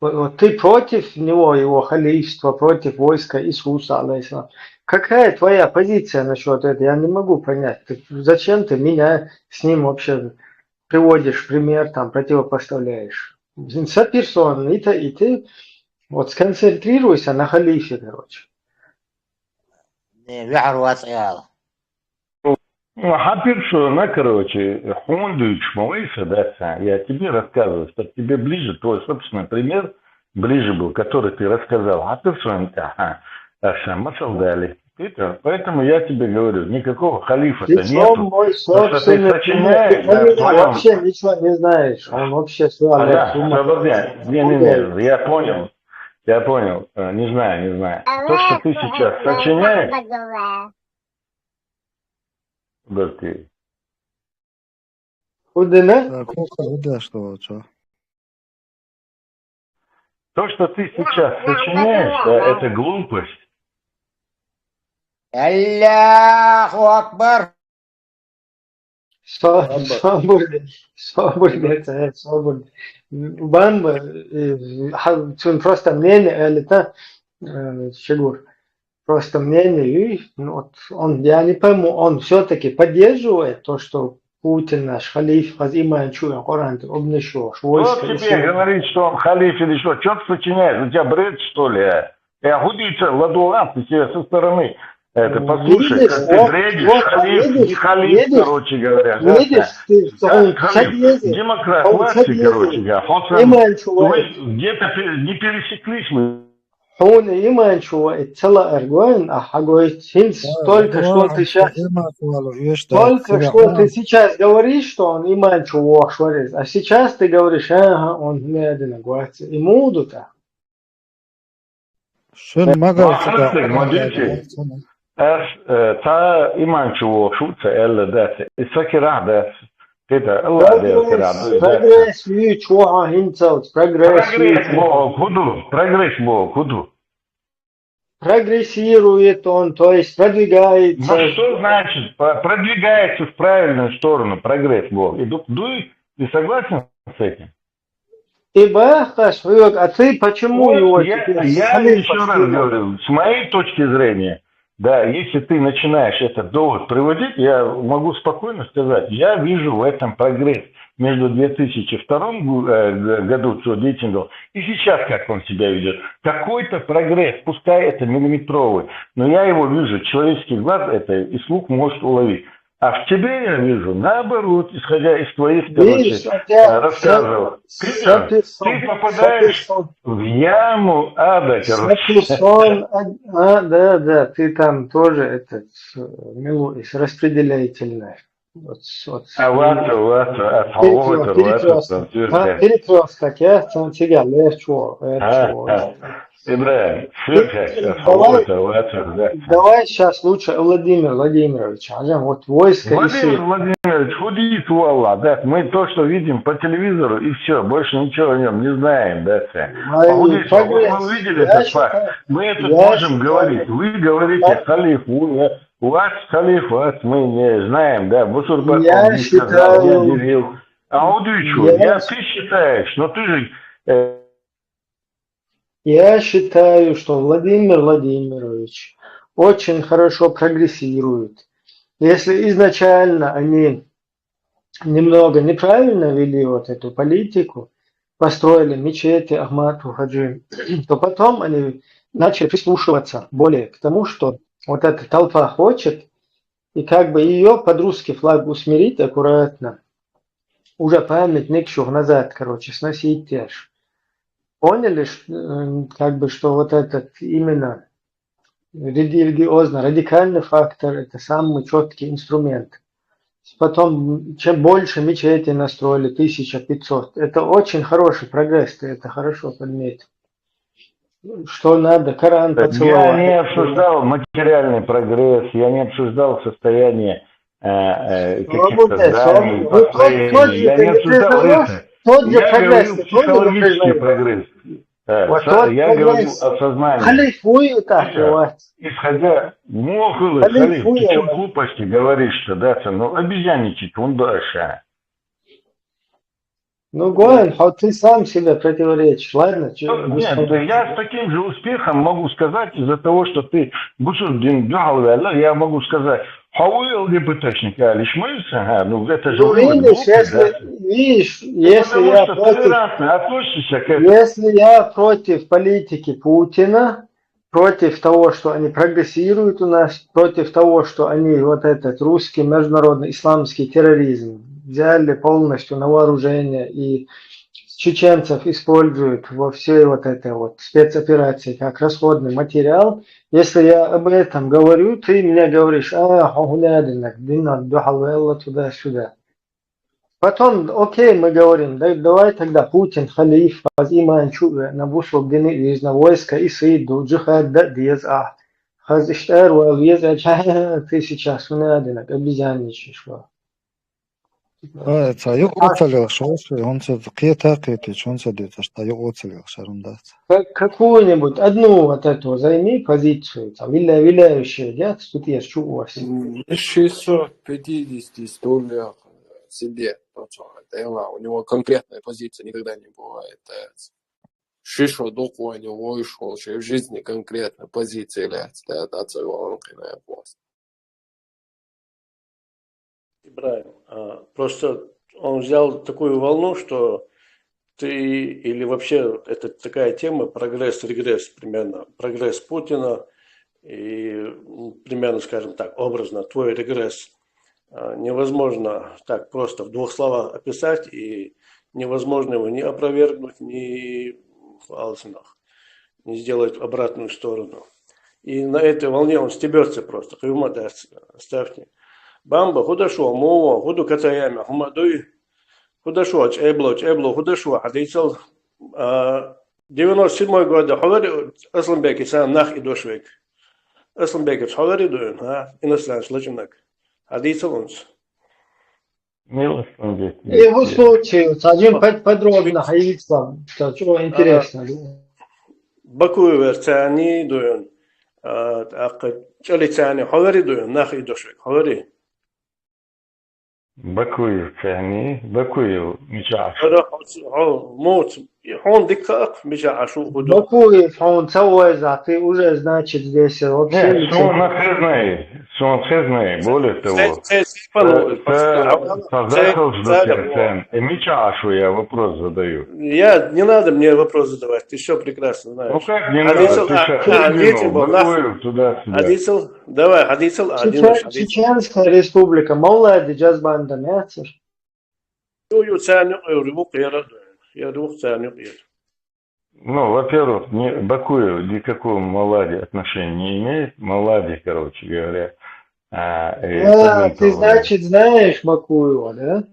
Вот ты против него, его халифства, против войска Иисуса, алейхиссалам. Какая твоя позиция насчет этого? Я не могу понять. Зачем ты меня с ним вообще приводишь пример, там, противопоставляешь? Соперсон, и ты вот сконцентрируйся на халифе, Ну, а персона, короче, Хондуич, Мойса, да, я тебе рассказываю, чтобы тебе ближе, твой собственный пример ближе был, который ты рассказал. А персона, масал дали. Поэтому я тебе говорю, никакого халифа-то нету. Мой То, что ты сочиняешь, ты вообще ничего не знаешь. Он вообще не, я понял, не знаю. То, что ты сейчас сочиняешь, Берти. Худина? То, что ты сейчас сочиняешь, да, это глупость. Аллаху Акбар. Свободно. Бамба, просто мнение, или то, Шигур, просто мнение, и вот он, я не пойму, он все-таки поддерживает то, что Путин наш халиф, Хазиман Чуя, Коран, обнищал, Кто тебе говорит, что он халиф или что? Что ты сочиняешь? У тебя бред, что ли? Я худица, ладуан, ты себе со стороны. Это, послушай, видишь, как ты бредишь, халиф, не халиф, короче говоря. Видишь, ты, он халиф, демократ, власти, короче говоря. Где-то не пересеклись мы. Он имеет, что целый аргумент, а говорит, только что ты сейчас говоришь, что он имеет, что а сейчас ты говоришь, он медленно говорит, и муду-то. تا ایمان چو شوت ال دات سكر عدات كده الله ده прогресс вид чего хинцаут прогресс куду прогрессирует он, то есть продвигается. Ну что значит продвигается в правильную сторону прогресс был? Ты согласен с этим? А ты почему его? Я еще раз говорю, с моей точки зрения. Да, если ты начинаешь этот довод приводить, я могу спокойно сказать, я вижу в этом прогресс между 2002 году, что Дейтингл, и сейчас, как он себя ведет. Какой-то прогресс, пускай это миллиметровый, но я его вижу, человеческий глаз это и слух может уловить. А в тебе я вижу, наоборот, исходя из твоих, рассказов. Ты попадаешь в яму ада, да, ты там тоже этот, распределительный. Перекресток, я тебя лечу. Ибраим, давай сейчас лучше Владимир Владимирович, вот войско. Владимир Владимирович, худит Аллах, да, мы то, что видим по телевизору, и все, больше ничего о нем не знаем, да, вы видели этот факт, мы это можем говорить, вы говорите халиф, у вас халиф, мы не знаем, да, Бусурбаков не сказал, не объявил, а ты считаешь, но ты же... Я считаю, что Владимир Владимирович очень хорошо прогрессирует. Если изначально они немного неправильно вели вот эту политику, построили мечети Ахмату Хаджи, то потом они начали прислушиваться более к тому, что вот эта толпа хочет, и как бы ее под русский флаг усмирить аккуратно, уже памятник шух назад, короче, сносить теж. Поняли, как бы, что вот этот именно религиозно радикальный фактор – это самый четкий инструмент. Потом, чем больше мечетей настроили, 1500, это очень хороший прогресс, ты это хорошо подметил. Что надо, Коран поцеловать. Я не обсуждал материальный прогресс, я не обсуждал состояние каких-то зданий, построений, я не обсуждал это. Я говорю психологический прогресс. Я говорю о сознании. Исходя, халиф, ты что глупости говоришь-то, да, ну обезьянничать, он дальше. Ну, Гоэн, ты сам себе противоречишь, ладно? Нет, я с таким же успехом могу сказать, из-за того, что ты, я могу сказать, ЛГБТшники, ну это же видишь, если я против политики Путина, против того, что они прогрессируют у нас, против того, что они вот этот русский международный исламский терроризм взяли полностью на вооружение и чеченцев используют во всей вот этой вот спецоперации как расходный материал. Если я об этом говорю, ты мне говоришь, туда-сюда. Потом, окей, мы говорим, давай тогда Путин, халиф, аз иман чуе, набушал гны из на войска и сыду, джихад да диез хаз иштар валиез ты сейчас унадинак, обезьянничаешь. это юг оцелил, что он се киетакити, он се дит, что юг оцелил, шарундат. Какую-нибудь одну вот эту займи позицию, там, виляющую, я тут я чу у вас. 650 стульях себе. У него конкретная позиция никогда не бывает. Шишо доку у него вышел, что в жизни конкретная позиция является, это своего пост. Ибраим, просто он взял такую волну, что ты, или вообще это такая тема, прогресс-регресс примерно, прогресс Путина и примерно, скажем так, образно, твой регресс невозможно так просто в двух словах описать, и невозможно его ни опровергнуть, ни сделать обратную сторону. И на этой волне он стебется просто. Ставьте. Бамба, худашо, мова, худу катаями, хумадуй, худашо, чебло, худашо, хадейцел. 97 год, хавари, Асланбеки, сам нах и дошвек. Асланбеки, хавари дуин, иностранный шлачинак. Хадейцел онс. Его случай, один подробно, хаицам, что интересно. Баку верцани дуин, чалицани, хавари дуин, нах и дошвек, хавари. Бакуев ثاني Бакуев مجاعش موت هون دقائق مجاعش Бакуев, он целый за, ты уже, значит, здесь вообще... Нет, он хезный, более того. Создатель ждет. Мичашу я вопрос задаю. Я, не надо мне вопрос задавать, ты все прекрасно знаешь. Ну как не надо, Бакуев туда-сюда. Хадисел, давай, Хадисел, Чеченская республика, молодый джазбанда, мясер. Ну, во-первых, Бакуев никакого Малади отношения не имеет. Малади, короче говоря. Ты, значит, знаешь Бакуева, да?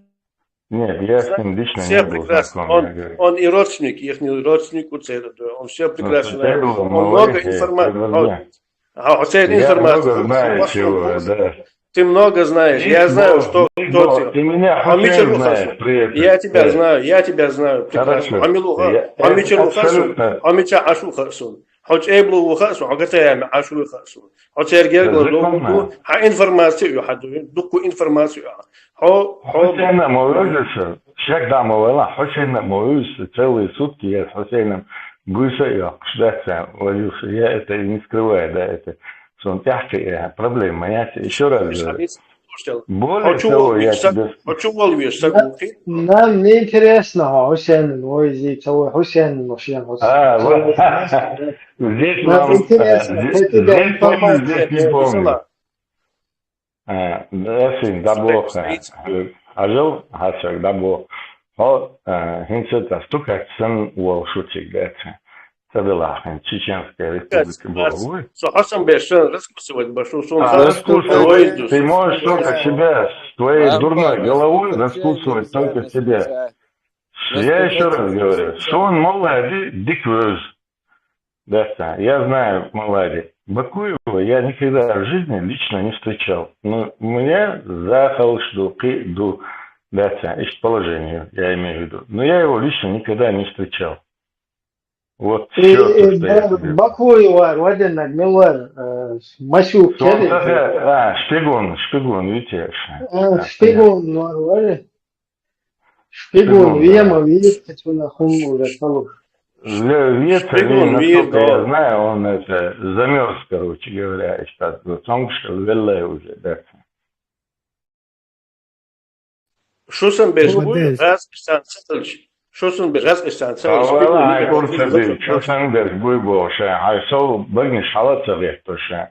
Нет, я с ним лично все не был прекрасно. знаком. Он и родственник, их родственник у Цереда. Он все прекрасно знает. Он много информации. Я много знаю чего, да. Ты много знаешь. Я знаю, что ты меня знаешь при этом. Я тебя знаю прекрасно. Амича Ашу Харсун. Хоч Эблу Вахасу, Агатаями Ашу Вахасу. Хоч Эргерго Логу, информацию, дуку информацию. Хусейна Моюза, всех дамовала, Хусейна Моюза, целые сутки я с Хусейном Гусаев, ждаться возился. Я это не скрываю, да, это он тяжкая проблема. Я еще раз говорю. Более того, я тебе... Нам не интересно, Хусейн, Луизи, целый Хусейн, Лушьян, вот. Здесь нам интересно, здесь не помню. Да бог, ажил, хасак, да бог. Хинцета стукать сын волшучик, да. Это была Чеченская республика была. Ты можешь только себя, с твоей дурной головой раскусывать только себя. Я еще раз говорю, что он молодец, диквёз. Да, я знаю молодец. Бакуева я никогда в жизни лично не встречал. Но меня захал, что ду, да, из положения, я имею в виду. Но я его лично никогда не встречал. Вот Бакуева, Вадина, Миллер, Масюк, шпигун, видите? Шпигун, Вема, видите, что на хуму расположен. Насколько я знаю, он это замерз, короче говоря, сейчас уже, да. Что сам бежишь? Раз, شوسن بغاز استانسا والله يسبيل هاي ميجا كل تفيل سبيل لطل شو سندر بوشة هاي سو بغنش حالات سبيحتوشة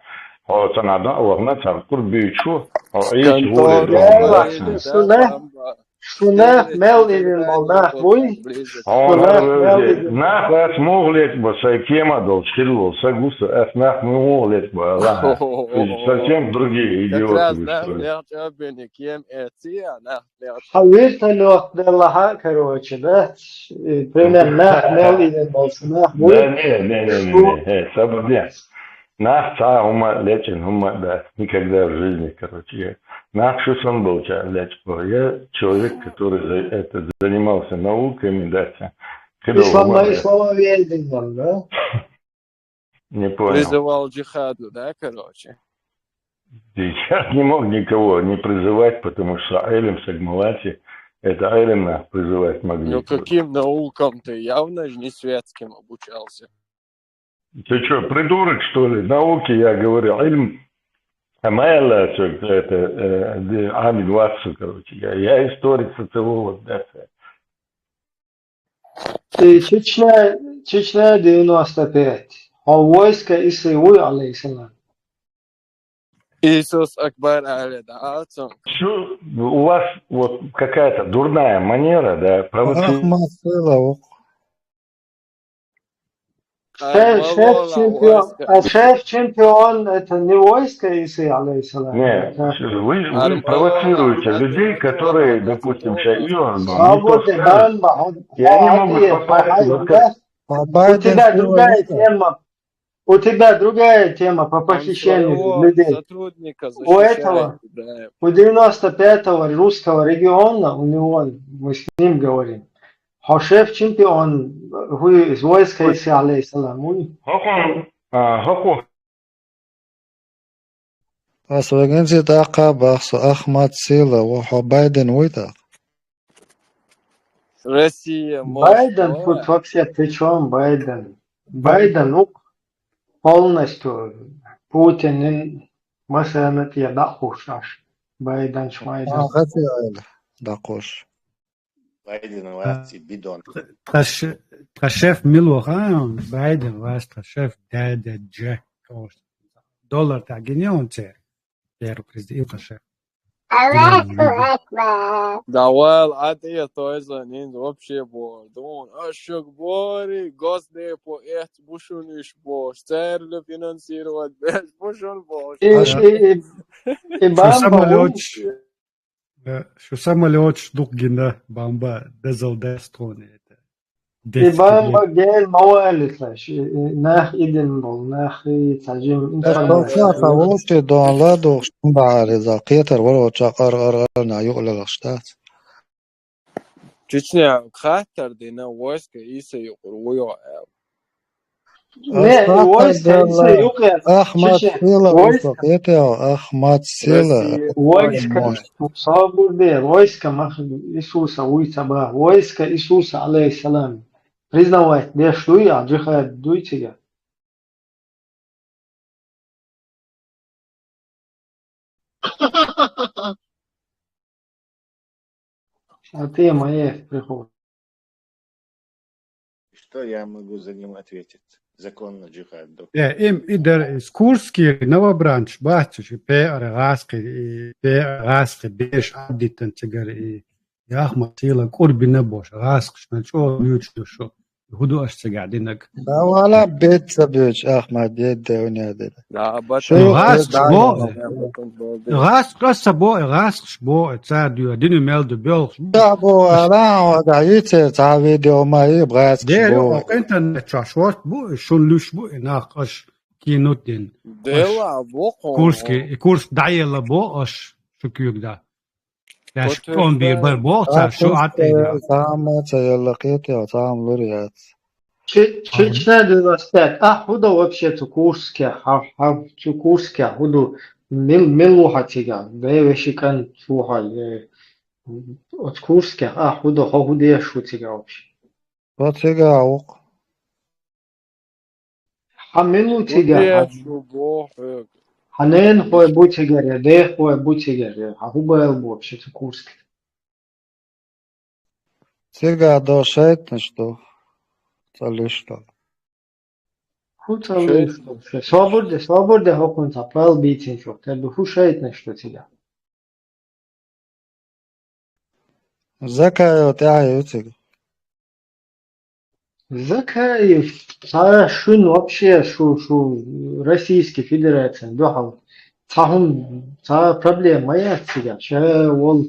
هو تنادى وغنتها كل بيشو هو عيش غوري Kantoru لهم يلا blīzi لاتنا da شناه bamba. شناه Stīvreči مال إذن никогда не بالناه был بوي так близок. هو شناه مال نار إذن ناخ مغلق بس كيما дол шкило сагуса нах мغлق والله совсем другие Как идиоты раз вы нах что ли легче обвини кем эция, нах легче. حولت له لها كروتش ده пример ناه مال إذن بالناه بوي да не شو sabr нах та ума лечен ума да никогда в жизни короче нах что сон был лечь я человек который это занимался науками да когда ума İslam'a verdin valla. не понял Призывал джихаду, да, короче? Сейчас не мог никого не призывать, потому что Айлем Сагмалати, это Айлем нас призывать могли. Ну каким наукам ты? Явно же не светским обучался. Ты что, придурок, что ли? Науки, я говорю, Айлем Амайла, это Амид Ватсу, короче. Я историк, социолог, да. Чечня 95. А войско Исаиуи, алейхиссалам. Иисус Акбар Али, да, Что, у вас вот какая-то дурная манера, да, провоцировать. Ахмад Силов. Шеф-чемпион это не войско Иисуса, алейхиссалам. Нет, вы провоцируете людей, которые, допустим, шайон, А вот и они могут попасть в у тебя другая тема по похищению людей. Сотрудника У этого, у 95-го русского региона, у него, мы с ним говорим, а шеф-чемпион из войска Иисуса, алейхиссалам. Освободите така бахсу Ахмад Силов, вахо Байден уйта. Россия, Байден тут вообще при чем Байден? Байден, ну, полностью Путин مثلا يدقوش بايدن شمايدن Ахати айла, дакош. Байден вasti бидон. Шеф Милухан, Байден вас, шеф дядя Джек. Доллар тагине он те. Первый президент шеф. Давай, а ты тоже не вообще бордон. Ашок бори, госдеп по эт бушуниш бош. Церли финансировать без бушун бош. Что самолет штук гина бомба дезл дестроне. И бомба гел мауалитлаш. Нах иден бол, нах ترجم Эстонца фаушти донла дошта ариза кетер вало чакар на югла штат. Чечня хатар дина войска иса юруё. Не, войска иса юруё. Ахмад Сила, это Ахмад Сила. Войска Сабурбе, войска Иисуса уйцаба, войска Иисуса алейхиссалам. Признавать, деш дуй, а джихад дуйте. А ты моей приход. Что я могу за ним ответить? Законно джихаду. Им идер из Курский новобранч, бачишь, Раски, беш аддитан тигар и Ахмад Сила Курбина бош, Раск, что ючу шо. هدوء اشتقاعد انك لا ولا بيت سبيج احمد يد ونادر غاس قصة بو غاس بو تساعدوا دينو ميل دو بيل بو لا ودعيت تعبي ديو ما يبغى بو انت تشاشوات بو شون لوش بو ناقش كينوت دين ديلا بو كورس دعي لا بو اش شو كيوك دا لاش كون بير بر بو شو عطي سام تيلقيت يا سام لوريات Чечня 95. Худа вообще-то Курске, Курске, худу милуха тига. Бевешикан чухай. От Курске, худа худе шутига вообще. Вот тига аук. Хамилу тига. Ханен хой бутигер, де хой бутигер. Хуба вообще-то Курске. Сега дошает, что залишто. Хуцалу что? Свобода хокун запал битин что? Тебе хушает на что тебя? Закаё тяются. Закай, а шун вообще шу Российской Федерации, дохал. Та проблема я тебя. Ша вол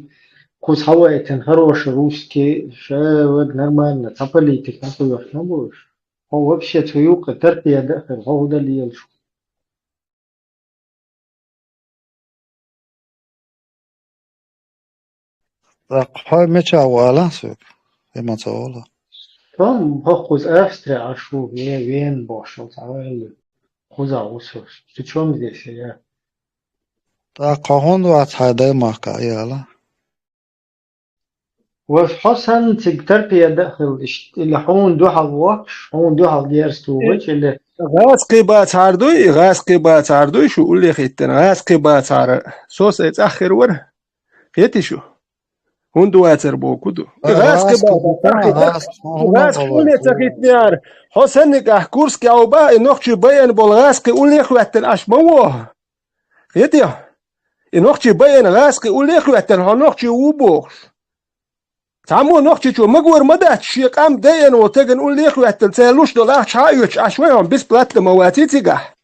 кусавайтен хороший русский, ша вот нормально. Та политика хуёв не будешь. Он вообще твоюка терпия дахер, он удалил. Так, хай меча вала сюк. Эма цола. Там хохуз Австрия, а шу вен бошел, завали. Хуза усуш. Ты чем здесь я? Так, кахон ват хайдай мака яла. وحسن تربية داخل اللي حون دوحل وقش حون دوحل ديرستو وجه اللي غاسقي باتاردوي شو قولي خيتن غاسقي باتار سوس اتأخر ور خيتي شو هون دواتر بوكودو غاسقي باتار غاسقي قولي تخيت نيار حسن نقاح كورسكي او با انوخشي بيان بول غاسقي قولي خواتن اش موه خيتي انوخشي بيان غاسقي قولي خواتن هنوخشي وبوخش تعمو نوختي شو مقور مدات شي قام دين وتجن قول لي اخويا تلسالوش دول شايوش عشويهم بس بلات مواتي قح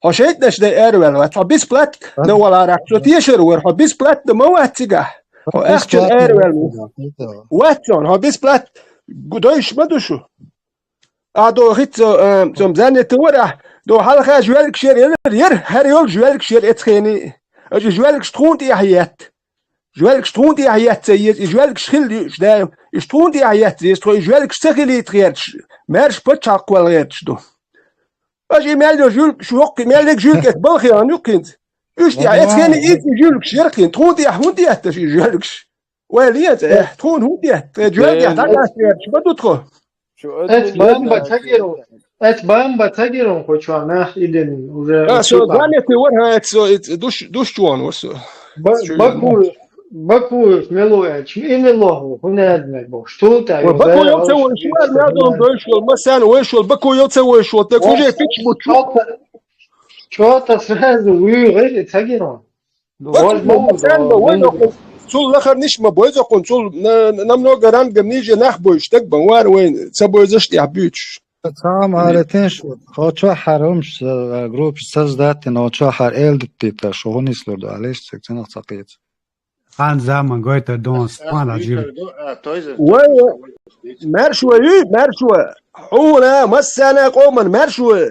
هشيت نش دي اروال وات بس بلات نو ولا راك شو تيشر ور بس بلات مواتي قح اخش اروال واتون ها بس بلات قدايش مدوشو ادو خيت زم زانه تورا دو حلقه جوالك شير ير هريول جوالك شير اتخيني اجي جوالك شتونت يحيات جوالك شتون دي عيات زي جوالك شخل جدا شتون دي عيات زي جوالك شتغلي تغيرش مارش بتشاق ولا غيرش دو اجي مالو جول شوق مالك جولك تبلخي انو كنت ايش دي عيات كان ايت جولك شركين تون دي حون دي حتى في جوالك وليت تون هو دي جوالك يحتاج بدو تخو ات بام بتاجرون كوچو ناخ ايدن уже سو غانيت ورها دوش جوان وسو Баку мелуяч, и мелогу, هنادنا بوش توتا وباكو يلتسوي شو نادون دوشول مثلا ويشول باكو يلتسوي شو تكوجي فيتش بوتشو شو سразу غير تاجرون Цул лахар нишма бойза кон цул намного рангам ниже нахбойш так банвар вين цабой зашти абюч Сам аретеш хоча харомш групп создать но хоча хар элдтита шо нислорду алеш секцена цакет Хан zaman goita don spana jil. مرشوة مرشوة حونا مسانا قوما مرشوة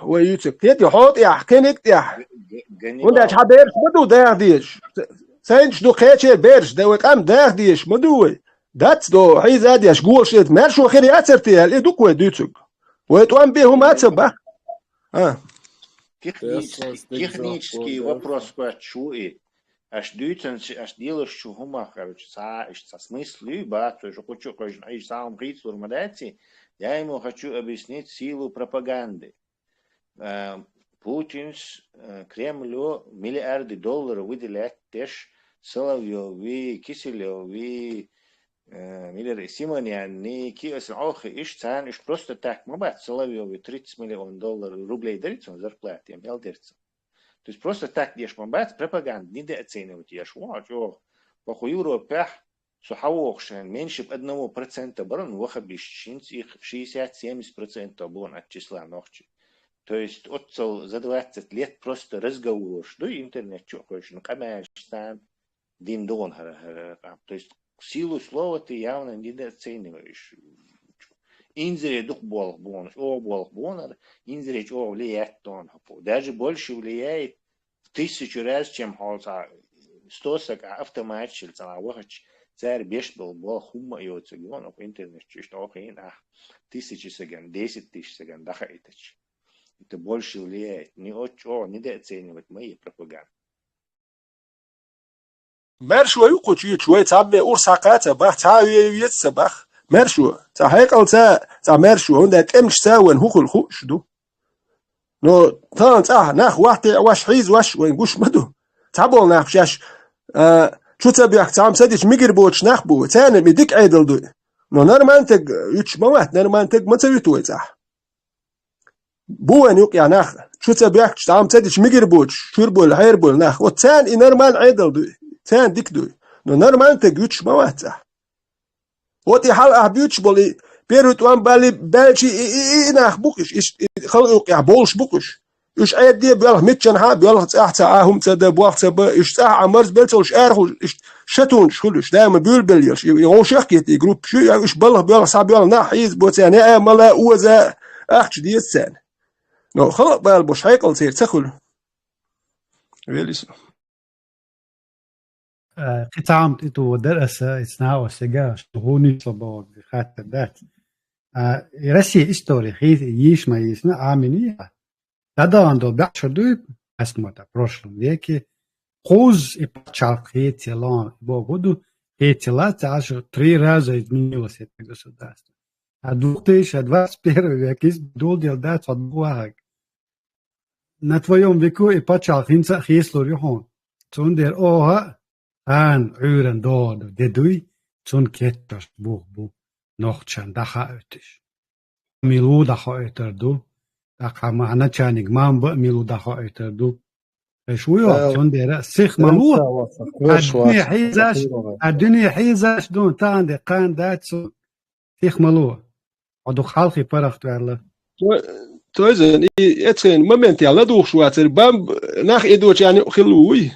ويوتك تيتي حوط يا حكينك يا ونداش حبيرش بدو داغ ديش سينش دو خيتشي بيرش دوك ام داغ ديش مدوي داتس دو حيز اديش قول شيت مرشوة خيري اترتي اللي دوك ويدوتك ويتوان بيهم اتسبح Технический вопрос чуи. Аж делаешь чугума, короче, со смысле, то есть хочу, аж сам прицел мадати, я ему хочу объяснить силу пропаганды. Путин Кремлю миллиарды долларов выделяет теж Соловьёви, Киселёви, Симоняни, Охи, Ишцан, Иш просто так, мабать, Соловьёви 30 миллионов долларов рублей дарится на зарплате, им елдерится. То есть просто так ешь мабать, пропаганда, не дооценивать ешь. Вот, по Европе, суховокшен, меньше 1% барон, вахабищин, их 60-70% обон от числа ногчи. То есть за 20 лет просто разговор, что интернет, что хочешь, ну, камешстан, дин-дон. То есть силу слова ты явно недооцениваешь. Инзере дух болох бонар, инзере о влияет тон. Даже больше влияет в 1000 раз, чем холца 100 автоматчил, цалавахач, царь беш был хума и оцегон, в интернете, что охин, 1000 саган, 10 000 саган, даха итач. Это больше влияет. Недооценивать мои пропаганды. مرشوة يقول شوية تعبي أورساقات بخ تعاوي يتسبخ مرشوة تحقيقا تا مرشوة هندا تمش ساون هوخ الخوش دو نو تان ناخ واحد واش حيز واش وين قوش مدو تعبول ناخ شاش شو تبيح تعم سديش ميجر بوتش ناخ بو تاني ميديك عيدل دو No normanteg üç mamat normanteg matsavit uetsah. بوين يقع ناخ شو تبيك تعم تدش مجر بوش شربول هيربول ناخ وتان إنرمان عدل دو تان ديك دو نو نرمان تجوتش ما واتسا وتي حال أحبيوتش بولي بيروت وان بالي بالشي ناخ بوكش إيش خلق يقع بولش بوكش إيش عيد دي بيالله متشن ها بيالله تأحت هم تدا بوقت سبا إيش تأح عمرز بيلتولش أرخل إيش شتون شخلش دائما بيول بليش يغوش يحكي جروب شو إيش بالله بيالله صعب بيالله ناحيز بوتان يا ملا وزا أحش دي السنة نو خلق بال بوش هيقل سير تخل ويليس قطعم تيتو درسة إثناء وسجا شغوني صباغ خاطر ذات رسي إستوري خيث يش ما يسنا آمنية هذا عنده بعشر دوب اسمه ده прошлом веке خوز и почав хейтилан богоду хейтилат аж 3 раза изменилось это государство. А 2021 век издул делдать от Буаг. На твоем веку и почал хинца хесло рюхон. Цундер оха ан уйрен доду дедуй цун кетташ бух нохчан даха ötiş. Milu daha öterdu. Daha معنا چانيك مام milu daha öterdu. شو يو цундер سيخ ملو. الدنيا حيزاش دون تاندي قان داتسو سيخ ملو. عدو خالقي برخت والله. توزن اتسين مومنت يلا دوخ شواتر بام ناخ ادوش يعني خلوي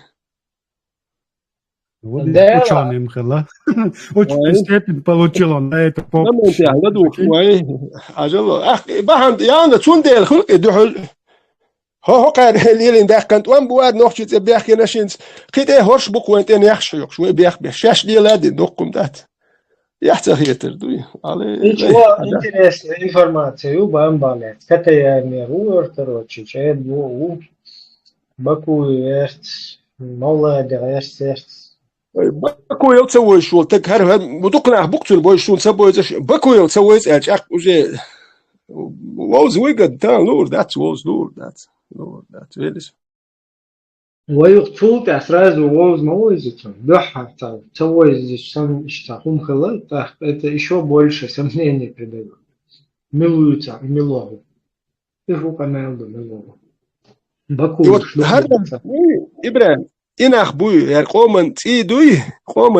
Ученый мхела. Очень степень получил он на это попу. مومنت يلا دوخ شوي اجل اخ بهم يعني تشوندل خلق دحل هو قال ليلين داخ كنت وان بواد نوخشي تبيخ نشينس قيت هورش بوك وانت يخش شوي بيخ بشاش دي لادي دوقكم دات يحتاج دوي على интересную информацию бамбалет. Это я миру, короче, чай у Баку есть, молодая есть. Баку يلتسوي شو تك هر بدقنا بقتل بوي شو تسوي باكو يلتسوي اج وجه ووز ويقد تان لور ذاتس ووز لور ذاتس ويلس ويقتل сразу воз молодец. Да, тсовой здесь сам штахум хлад, так это еще больше сомнений придает. Милуются, милову. И руканелду милову. Баку. إبراهيم إنا أخبوي يعني قومن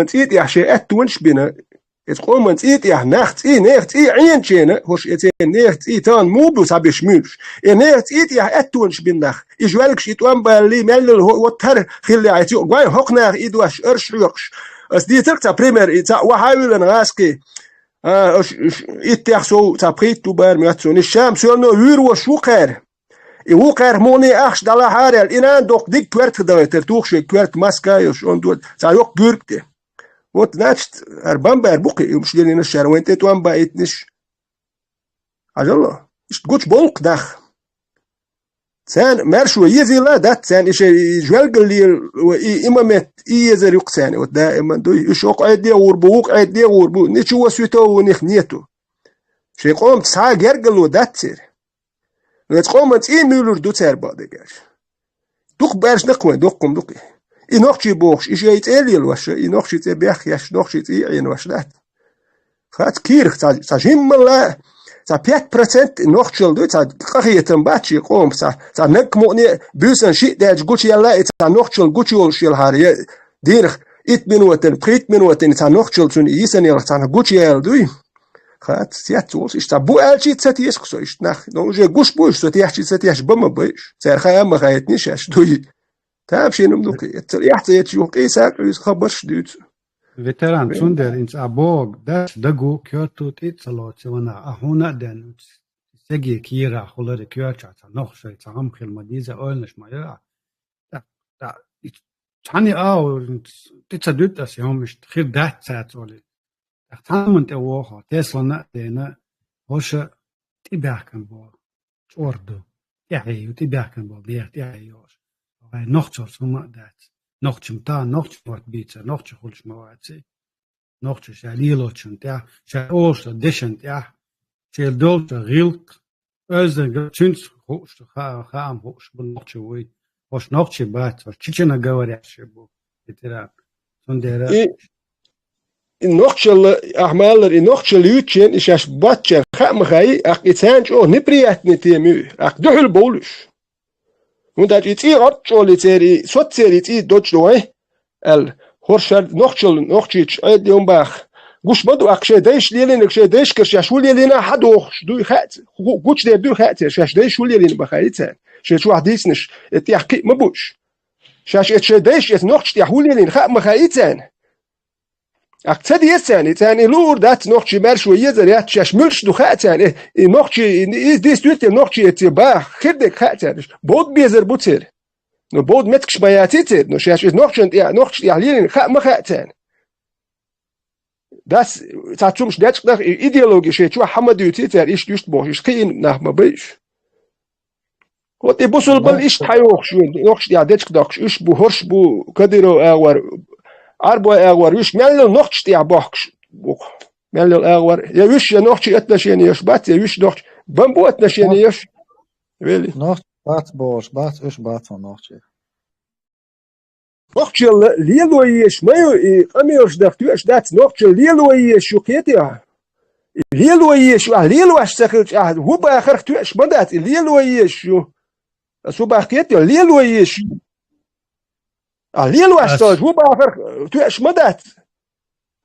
تيد يحشي أتونش بنا قومن تيد نخت نخت عين شينا هوش نخت تان موبو سابي شمولش نخت أتونش بنخ إجوالكش يتوان بالي ملل وتر خلي عيتي قوي هقنا إدواش أرش يقش أس دي ترك تا بريمير تا وحاول نغاسكي إتيحسو تا بريت توبار مياتسون الشام سولنو ويرو شوقر وقر موني أخش دلا حارل إنان دوك ديك كورت دوتر توخش كورت ماسكايوش on doet زايوك بوركتي وات ناتشت أربان بوقي مش ديني نشار وين تتوان بايتنش عجلة إيش تقولش بولق داخ سان مارشو يزيلا دات سان إيش جوالق اللي إمامت يزر يقساني ودائما دوي إيش عيدي وربوق عيدي وربو نيشو وسويتو ونيخنيتو شي قوم تسعى جرقلو دات سير نتقوم تين ميلور دو تربادگر دوق برش نقوين دوقكم دوقي نوخشي بوخش إيش يتقلي الوش نوخشي تبيخ يش نوخشي تيعين وشلات خات كيرخ تا جملا تا 5% نوخشل دو تا قخيتن باتشي قوم تا نكموني بيسن شيء داج قوش يلا تا نوخشل قوش يولش يلهاري ديرخ منوتن بريت منوتن تا نوخشل تون يسن يلخ تا قوش يل دوي خات سياتوس إيش تبو ألشي تساتيس كسو إيش نخ نوجي قوش بوش تساتيحشي تساتيحش بما بيش سير خيام ما خايتنيش أش دوي تابشي نمدوكي يحتاج يوقي ساق يخبرش دوت Veteran Sunder ins Abog das dagu kjörtut itsalot sivana ahuna den segi kira khulare kjörcha noch shay tsam khilma diese oilnish ma ja da tani au titsadut das yom ist khir dat sat ole تحتمل تواها تسلنا دينا وش تباكن بول أردو يعني وتباكن بول ديت يعني نختار سما دات نختم تا نختم وقت بيتر نختم خلش مواتي نختم شاليلوتشن تا شالوش دشن تا شال دولت غيلق أزن تشنس خوش خام خوش بالنختم وي خوش نختم بات وش كيشنا جواري عشبو بتراب سندرا نقشل أعمال نقشل يوتشين إيش باتشر خام خاي أقيتانج أو نبرياتني تيمو أقدح البولش ونداج إتي أرجو لتيري صوت تيري إتي دوج لوي ال هورشر نقشيش أيد يوم باخ قوش بدو أقشي دايش ليلين أقشي دايش كرش شو ليلين أحد وخش دو خات قوش ده دو خات شاش دايش شو ليلين بخايتان شو حديثنش إتيحكي مبوش شاش إتش دايش إتنقش تيحول ليلين خا مخايتان أقصد يسان تاني لور دات نقشي مال شوية زريات شاش ملش دو خاتان نقشي ديس دوت نقشي اتباع خدك خاتان بود بيزر بوتر نو بود متكش بياتيتر نو شاش نقشي نقشي يحلين خا مخاتان داس تاتومش داتش داخ إيديولوجي شيء شو حمد يوتيتر إيش يشت بوش قين نح ما بيش وتي بوصل بل إيش تحيوخ شو نقش داتش داخش إيش بو هرش بو كديرو أور أربعة أور وش مال نقش تيع باخش مال الأور يا وش يا نقش أتنشين يش بات يا وش نقش بمبو أتنشين يش ويلي نقش بات بوش بات إيش بات ونقش نقش ليلو يش ما يو أميرش دفتوش دات نقش ليلو يش شو كيتيا ليلو يش ليلو أش سخلش هو بآخر توش بدات ليلو يش شو سو باخيتيا ليلو يش ليلو أش سخلش هو بآخر توش بدات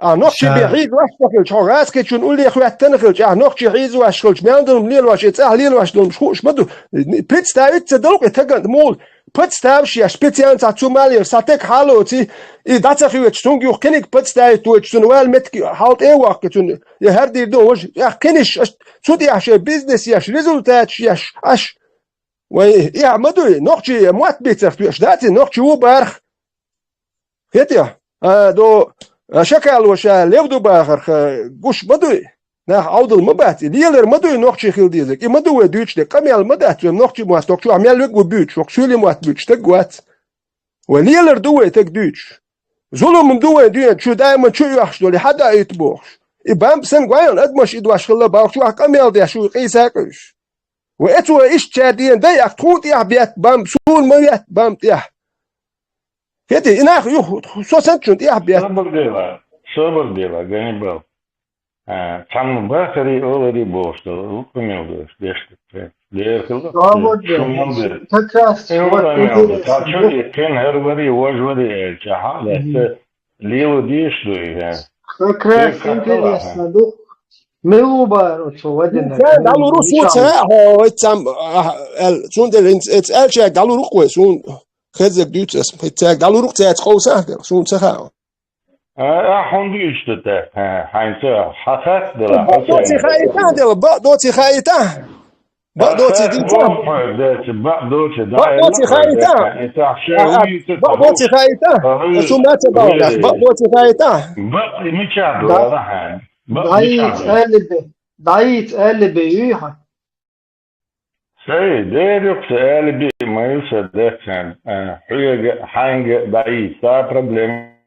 نقش بيعيد واش سخلش هراس كيتشون قول لي أخوات تنخلش نقش عيد واش سخلش ما عندهم ليلو أش يتسع ليلو أش دول مش بدو بيتس تايت تدلق يتجند مول Podstavši a specijalca Cumaljer sa tek halovci I dacahiveć tungi u kenik podstavi tuć sun wel metki halt ewak tun je herdir do hoş ya keniş sud ya şey biznes ya rezultat ya aş ve ya madu nokçi muat bitser tuş dati nokçi u barх hetya do şakal ve şa levdu barх guş madu نه عودل مبات ليلر مدو نوخشي خيل ديزك مدو دوتش ده كمال مدات نوخشي موات نوخشي عمل لك وبوتش وخشولي موات بوتش تقوات وليلر دوه تك دوتش ظلم دوه دوه شو دائما شو يحش دولي حدا يتبوخش إبام سن قايون أدمش إدواش خلا باوخ شو كمال ده شو قيساكش وإتوا إيش تشادين ده يقطوط يح بيت بام سول ميت بام تيح كده إناخ يخ سوسنتشون يح بيت صبر ديلا جانبال Там бахари олари бошто, упомянул, деште. Дерхилда. как раз Тачули кен хервари вожвари чахала. Лило дишло. как раз интересно, дух милуба, что водина. Dalu rufu taho itam zonder het elchek dalu ruqwe zo'n gezek duits het dalu ruq taat qosa zo'n taha حوندي اشتته حينتو حسات دلا دوتي خايتا دلا دوتي خايتا دوتي ديتا دوتي خايتا دوتي خايتا شو ما تبغى دوتي خايتا ميشادو ضايت قلبي يوحى سي ديرك قلبي ما يصدق حاجه ضعيف صار بروبلم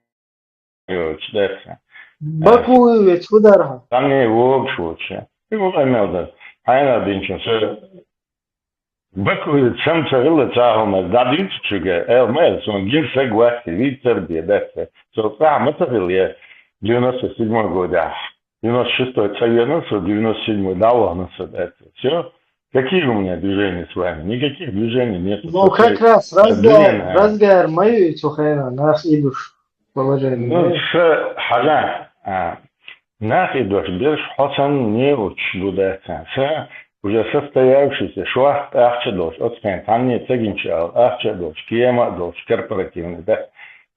Baku već udarha. Tam je uopšte. I ovaj melda. Ajna dinčan se. Baku sam čarila čahoma. Da dinčuga. Evo mel, sam gim sve gvasti. Vid Srbije, dete. So, mataril je 97. года. 96-й царь 97-й дала нас это. Все. Какие у меня движения с вами? Никаких движений нет. Ну, как раз разговор мою цухайна, нас идуш. Ну, حاجة ناخد بيرش حسن نيوش بوداتا уже состоявшийся швах ахчадош отскан там не цегинчал ахчадош киема дош корпоративный да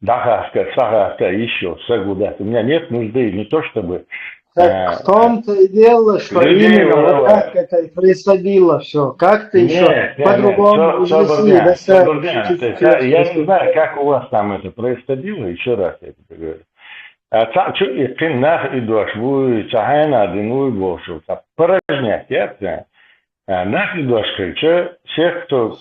дахаска сахаска еще сагуда у меня нет нужды не то чтобы так в том-то и дело, что именно вот как это происходило все. Как ты еще по-другому я не знаю, как у вас там это происходило, еще раз я тебе говорю. Что и ты нах идешь, вы чахайна, дыну и бошу. Порожнять, я нах идешь, что всех, кто...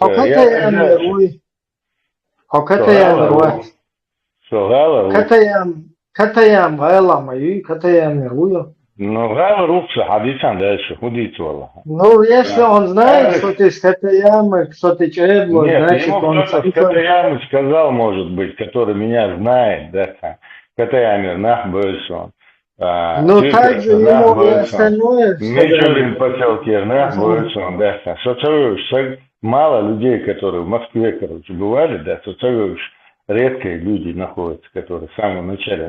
كتيام غالا مايو كتيام يرويو. Ну, غالا рухса, хадисан дальше, худится والله. Ну, если он знает, что ты с Катаямы, что ты Чебло, значит он... Катаямы сказал, может быть, который меня знает, да, Катаямер, нах, Бельсон. Ну, также ему и остальное Мичурин сказали. поселке, да, социалируешь, мало людей, которые в Москве, короче, бывали, да, социалируешь, редкие люди находятся, которые в самом начале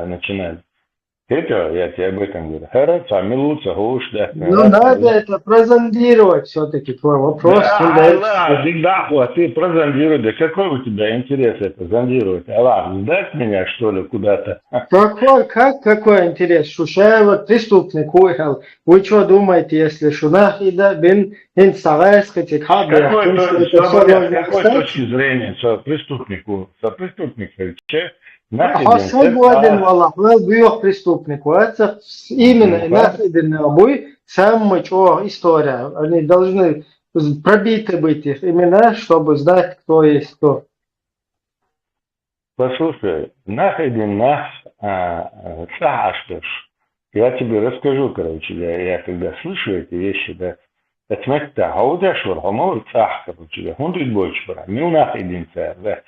начинали. Это, я тебе об этом говорю. Хорошо, милуца, гуш, да. Ну, надо это прозондировать все-таки, твой вопрос. Да, ты прозондируй, да какой у тебя интерес это зондировать? Аллах, сдать меня, что ли, куда-то? Какой интерес? Шушаева преступник уехал. Вы что думаете, если Шунах и да, бин инсагайс, хоть хабы, С какой точки зрения, со преступнику, Хасай Гуаден Валах, был преступник. Это именно нахиден обуй, самая история. Они должны пробиты быть их имена, чтобы знать, кто есть кто. Послушай, нахиден нас саашкаш. Я тебе расскажу, короче, я когда слышу эти вещи, да, это смотри, хаудашвар, хамор цах, короче, хундрит больше пора, мил нахиден цах, да.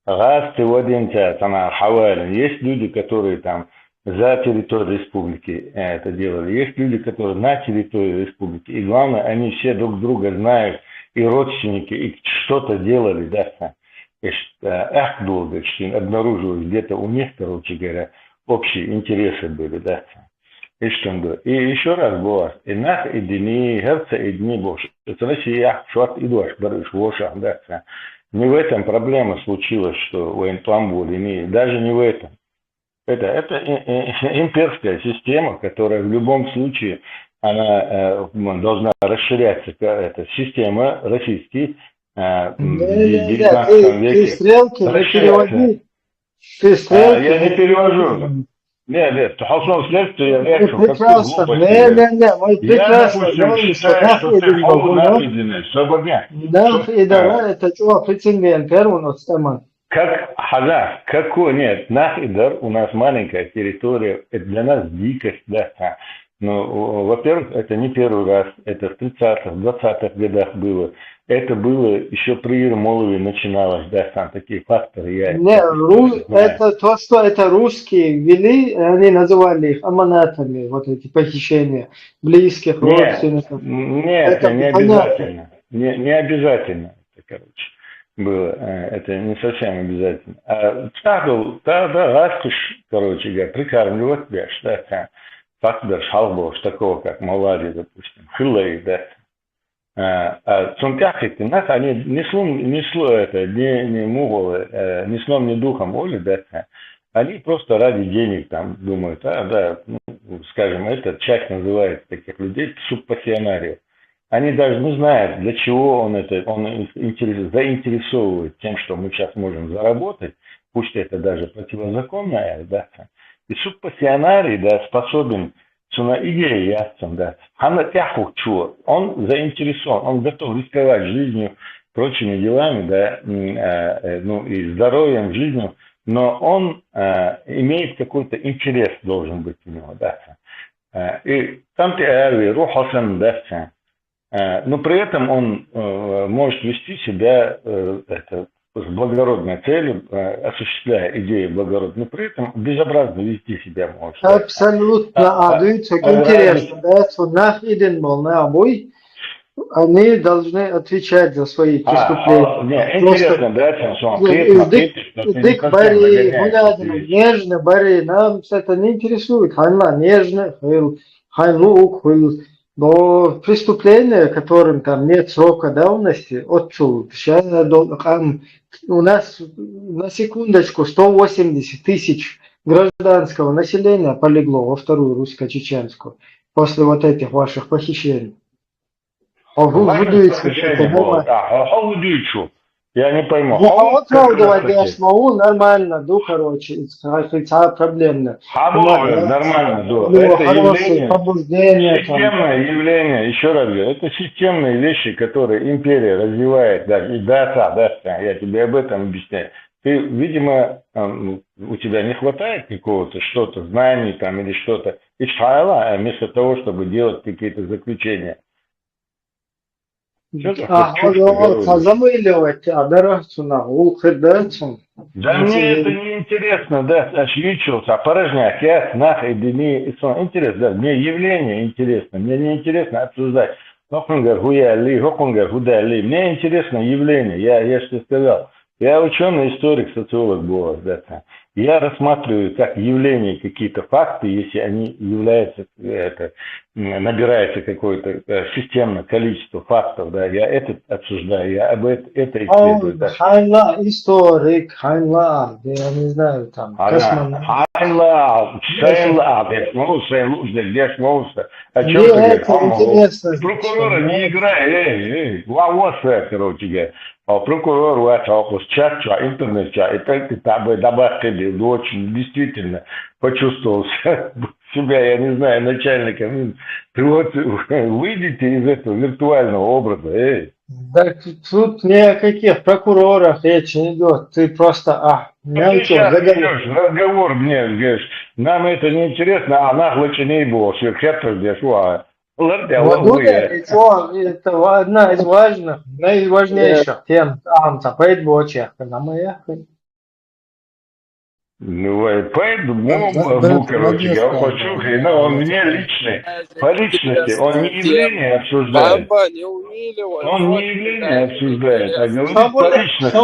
Раз ты один там хавали. Есть люди, которые там за территорию республики это делали. Есть люди, которые на территории республики. И главное, они все друг друга знают, и родственники, и что-то делали, да. Эх, долго, что обнаружилось где-то у них, короче говоря, общие интересы были, да. И что было. И еще раз было. И нас, и дни, герца, и дни больше. Это Россия, шват, и дождь, барыш, воша, да. Не в этом проблема случилась, что военплан был или даже не в этом. Это имперская система, которая в любом случае она должна расширяться. Это система российская в 19 веке. Ты стрелки не переводи. Я не перевожу. Нет, холстное следствие я вижу. Прекрасно. Мы прекрасно. Я, считаю, что ты холодный, свободня. Да, и давай, это что, прецедент, первый у нас Как Хазар, какой нет, Нахидар, у нас маленькая территория, это для нас дикость, да. Но, во-первых, это не первый раз, это в 30-х, 20-х годах было. Это было еще при Ермолове начиналось, да, там такие факторы. Это то, что это русские ввели, они называли их аманатами, вот эти похищения близких родственников. Нет, это не обязательно. Не обязательно, это, короче, было. Это не совсем обязательно. Тогда раскуш, короче говоря, прикармливать, да, фактор шалбош, такого как Малари, допустим, Хиллей, да. А цункахи нас они не сном, ни духом воли, да, они просто ради денег там думают, скажем, эта часть называет таких людей субпассионариев. Они даже не знают, для чего он заинтересовывает тем, что мы сейчас можем заработать, пусть это даже противозаконное, да. И субпассионарий, да, способен на идее ясен, да. Он заинтересован, он готов рисковать жизнью, прочими делами, да, и здоровьем, жизнью, но он имеет какой-то интерес, должен быть у него, да. И там да, но при этом он может вести себя с благородной целью, осуществляя идеи благородной, но при этом безобразно вести себя может. Абсолютно. Интересно, да, что нахиден был на обои, они должны отвечать за свои преступления. Интересно, да, что Дик Барри, нежно Барри, нам это не интересует. Ханла нежно, хайлук, но преступления, которым там нет срока давности, сейчас у нас на секундочку 180 тысяч гражданского населения полегло во Вторую русско-чеченскую после вот этих ваших похищений. Я не пойму. Оправдывать я смогу нормально, короче, проблемно. Нормально, это явление, системное явление, еще раз говорю, это системные вещи, которые империя развивает, да, я тебе об этом объясняю. Ты, видимо, у тебя не хватает какого-то что-то, знаний там или что-то из файла, вместо того, чтобы делать какие-то заключения. Что за هذا позамыливать, а дарахтуна, улхидатун. Да мне это не интересно, да, очевидчился, порожняк, я нах и дни, интересно, да, мне явление интересно, мне не интересно обсуждать. Хохунгар хуяли, хохунгар худали, мне интересно явление, я что сказал. Я ученый историк, социолог был, да. Я рассматриваю как явления какие-то факты, если они являются, набирается какое-то системное количество фактов, да, я это обсуждаю, я об это исследую. Хайнла, историк, хайнла, я не знаю, там, космонавт. Хайнла, шейнла, о чем Мне ты это интересно. Прокурора не играй, короче говоря. А прокурор у этого чат, интернет, и только добавили, очень действительно почувствовал себя, я не знаю, начальником. Вот выйдите из этого виртуального образа. Да тут ни о каких прокурорах речи не идет. Ты просто разговор мне, говоришь, нам это не интересно, а нахлочи не было, сверхетр здесь, это одна из важных, наиважнейших тем, пейт бочех, ну, поэтому, короче, я хочу, но он мне личный, по личности, он не явление обсуждает. Он не явление обсуждает, а говорит по личности.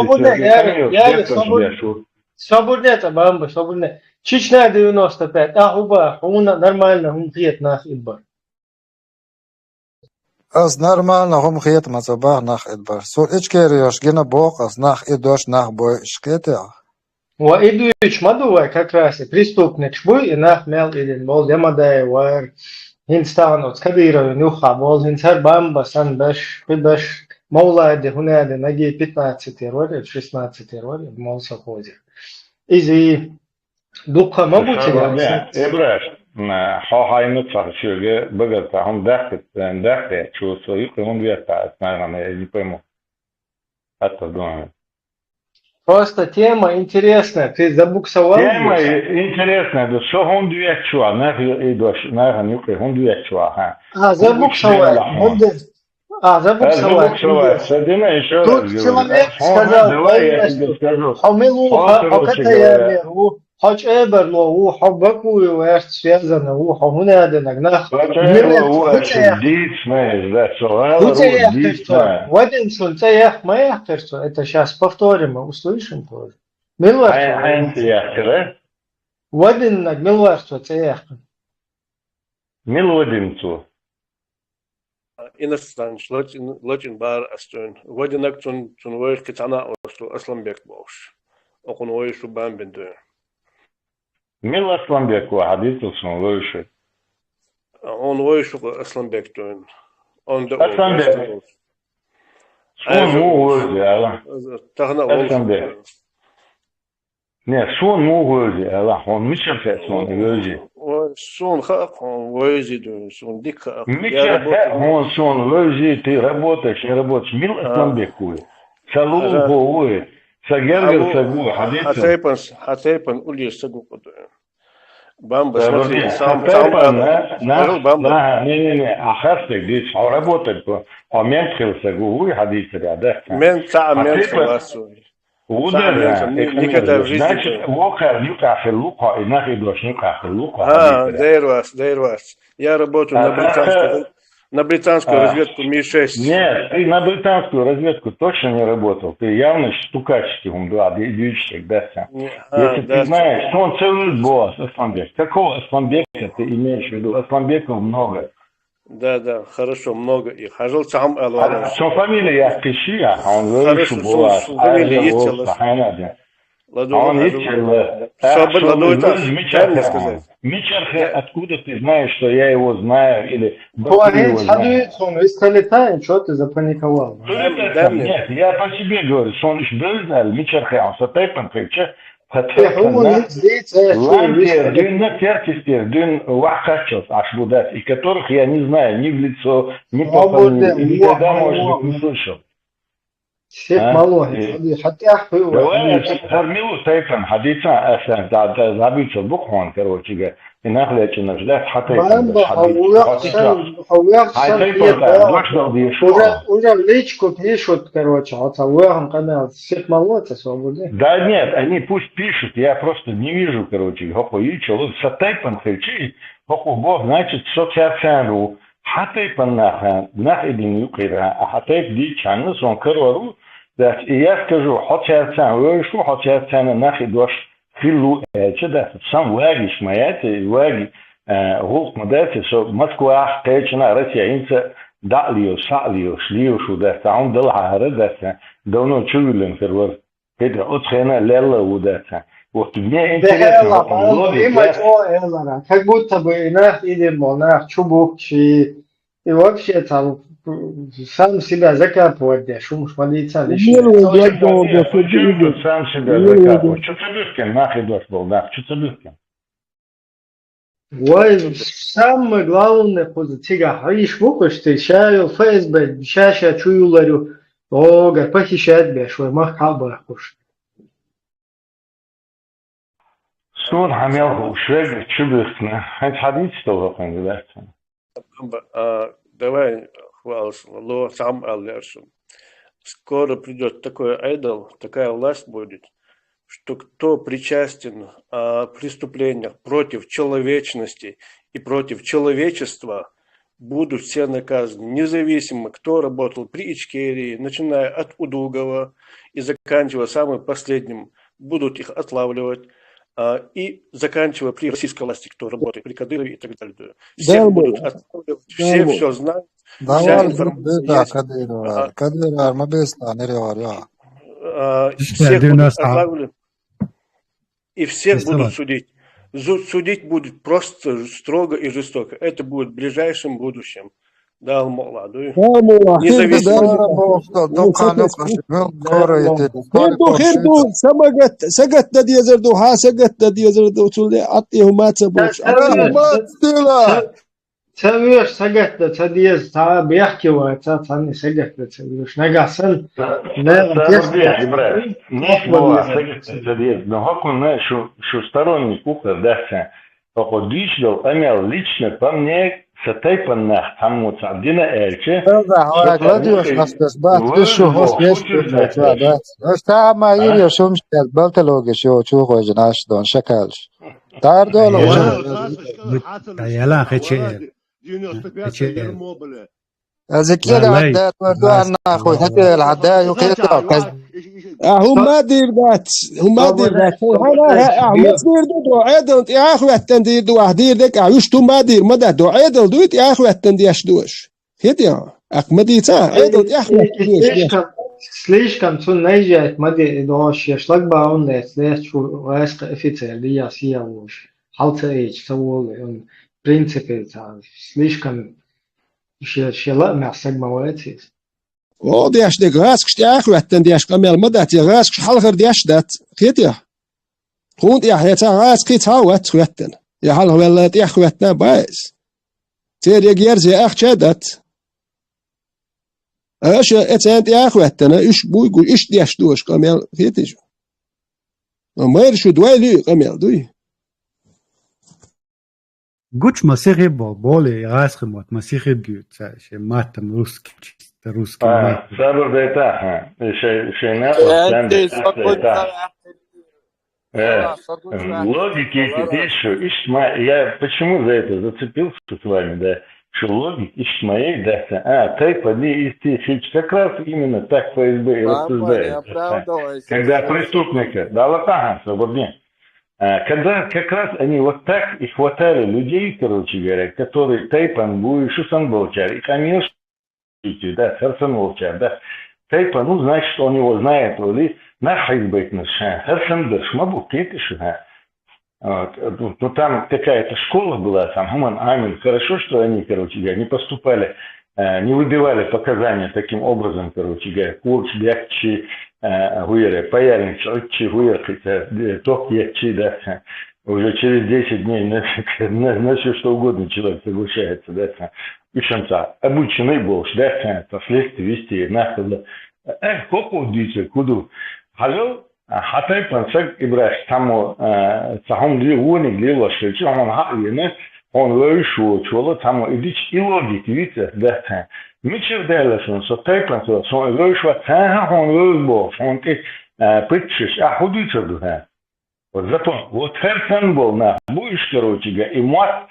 Свободнета, бамба, свободнета. Чечня 95, уба, нормально, прият нах идбар. Az нормально, хом хет мацабах нах идбар. Сол ичкериош гена бог, аз нах идош нах бой шкетеа. Ва идуич мадувай как раз и преступник шбуй и нах мел иден бол демадай вар хинстанот скадирови нюха бол хинцар бамба сан беш пидаш моладе хунеде наги 15 роли 16 роли мол сохозе. Изи дукха мабути Эбраш хахайны царшыга богата он дахт чувство и он вета наверное я не пойму. Это думаю. Просто тема интересная, ты забуксовал. Тема интересная, да что он дует чуа, на нюкай, он дует чуа, забуксовал. Забуксовал. Тут человек сказал, давай я тебе скажу. Хоч эберло, хабаку и связано, хуна денагнах. Один сунцеях маехтерство. Это сейчас повторим, услышим тоже. Милварство. Один наг милварство цеях. Милвадинцу. Иностранец, латин бар астон. Один наг цун войш китана ослу Асламбек бош. Окун войшу бамбенду. Мил Асламбек вахадит он выше. Он выше Асламбек тон. Он да. Асламбек. Сон мугузи, ала. Асламбек. Не, сон мугузи, ала. Он мичерфет сон вызи. Сон хак, он вызи, сон дика. Мичерфет, он сон вызи, ты работаешь, не работаешь. Мил Асламбек хуй. Салу хуй. Сагергер сагу, хатейпан ульеш сагу кодуем. Бамба, смотри, сам бамба. Не, ахастик, здесь работать, а ментхил сагу, уй хадис ряда. Ментхил. Никогда в жизни. Значит, лоха, нюкафе, лука, и нахи дош, нюкафе, лука. Дейрвас. Я работаю на британскую разведку Ми-6. Нет, ты на британскую разведку точно не работал. Ты явно стукаческим, да, девичник, да. Если ты знаешь, что он целый босс, Асламбек. Какого Асламбека ты имеешь в виду? Асламбеков много. Да, хорошо, много их. Хажал сам Алваров. Что фамилия Кишия, а он выше была. Фамилия Ицелос. Он Ицелос. Мичерхе, откуда ты знаешь, что я его знаю? Или он летает, что ты запаниковал? Нет, я по себе говорю, что он был знал, Мичерхе, он сатайпан, дün вахачос ашбудат, и которых я не знаю ни в лицо, ни по фамилии, и никогда, может быть, не слышал. Шейх Малохи, хотя давай формилу тайпан, хадица, забиться букван, короче говоря. نخليك نجلس حتى Bamba уже в личку пишут, короче, он канал, всех молодцы, свободы. Да нет, они пусть пишут, я просто не вижу, короче, хоку ючу, сатайпан хельчи, хоку бог, значит, социацию, хатайпан нах идин юкира, а хатайп ди чаннус, он корору, да, и я скажу, социацию, что социацию нах идош филу, да, сам вагиш маяти, ваги, голд модати, что Москва, Кайчина, Россия, инца, دعليو شعليو شليو شو ده تعون دلع هرده دونو تشولن كرور كده أتخينا لا وده وقت بني أنت как будто бы нах или монах чубукчи и вообще там сам себя закапывать, да, шум шмалица лишний. Сам себя закапывать. Что ты нах идешь был, нах, что ты Ой, самое главное позиция, видишь, выкуш ты чаю, ФСБ, чаще чуюларю, ога, похищать бешой, махаба хуш. Сон хамел швег чубыхна, это хадис что вы Давай, хвалс, ло сам алершим. Скоро придет такой айдол, такая власть будет, что кто причастен к преступлениям против человечности и против человечества, будут все наказаны, независимо, кто работал при Ичкерии, начиная от Удугова и заканчивая самым последним, будут их отлавливать, и заканчивая при российской власти, кто работает при Кадырове и так далее. Всех будут отлавливать, все знают, вся информация есть. Всех будут отлавливать. И всех будут судить. Судить будет просто строго и жестоко. Это будет в ближайшем будущем. Да, молодой. Независимо. سقط دي يزردو ها سقط دي يزردو تولي عطيه ما تبوش تبيش سقط تديز تا بيحكي وتا تاني سقط تبيش نقصن но как что сторонник кухар даса походишь амел лично по мне сатайпаннах там вот один эльче да гладиош настас бат что хос есть да что ما يري شو مش بلتلوج شو شو خوج ناش دون شكلش داردول يلا خشي از كده عدات مردوعنا اخوي هدي العداء وكده هم ما دير ذات هم ما دير ذات انا ما دير دو عيدل يا اخوي التندير دو دير دك عيش تو ما دير مدى دو عيدل دوت يا اخوي التنديش دوش هدي احمدي تا عيدل يا اخوي слишком цун наезжает мади дош шлагба он не слежу войска офицер я сия уж халцеич совол он в принципе слишком شلا معصق مواتيس او دياش دك راسك يا اخوي التنديش كمل مدى تي راسك حلغر دياش دات خيتيا كنت يا هيتا راسك تاوت خوتن يا هل هو يا خوتنا بايس تيري جيرزي اخ شدت اش اتنت يا خوتنا ايش بو يقول ايش دياش دوش كمل خيتيش ما يرشد ويلي كمل دوي Guč masih boleh ras kemot masih gut matam ruski ruski صبر بيتاها شيء логики я почему за это зацепился с вами, да, что логики Ишмаэль, да, ты поди исти, как раз именно так ФСБ и рассуждает, когда преступника, да, латаха, свободнее. Когда как раз они вот так и хватали людей, короче говоря, которые Тайпан, Буишусан Волчар, и Камил, да, Херсон Волчар, да. Тайпан, ну, значит, он его знает, или нахайс быть наша. Херсон да, шмабу, кетишуха. Ну, там какая-то школа была, там, Хуман Амин, хорошо, что они, короче говоря, не поступали, не выбивали показания таким образом, короче говоря, курс, легче, гуеры, паяльник, отчи, гуер, ток ячи, да, уже через 10 дней на все что угодно человек соглашается, да, и шанса, обученный был, да, последствия вести, нахуй, сколько удится, куду, халил, حتى يبنسك إبراش تامو تهم لي وني لي وشيء هم هاينه on ويشو شو تامو إديش إلوجي تيجي ده ميشر دالسون سو تايبن سو سو ويشو تاه هون ويبو فونتي بتشش أحودي تدوها وزاتو وتهرسن بولنا بوش كروتيجا إموات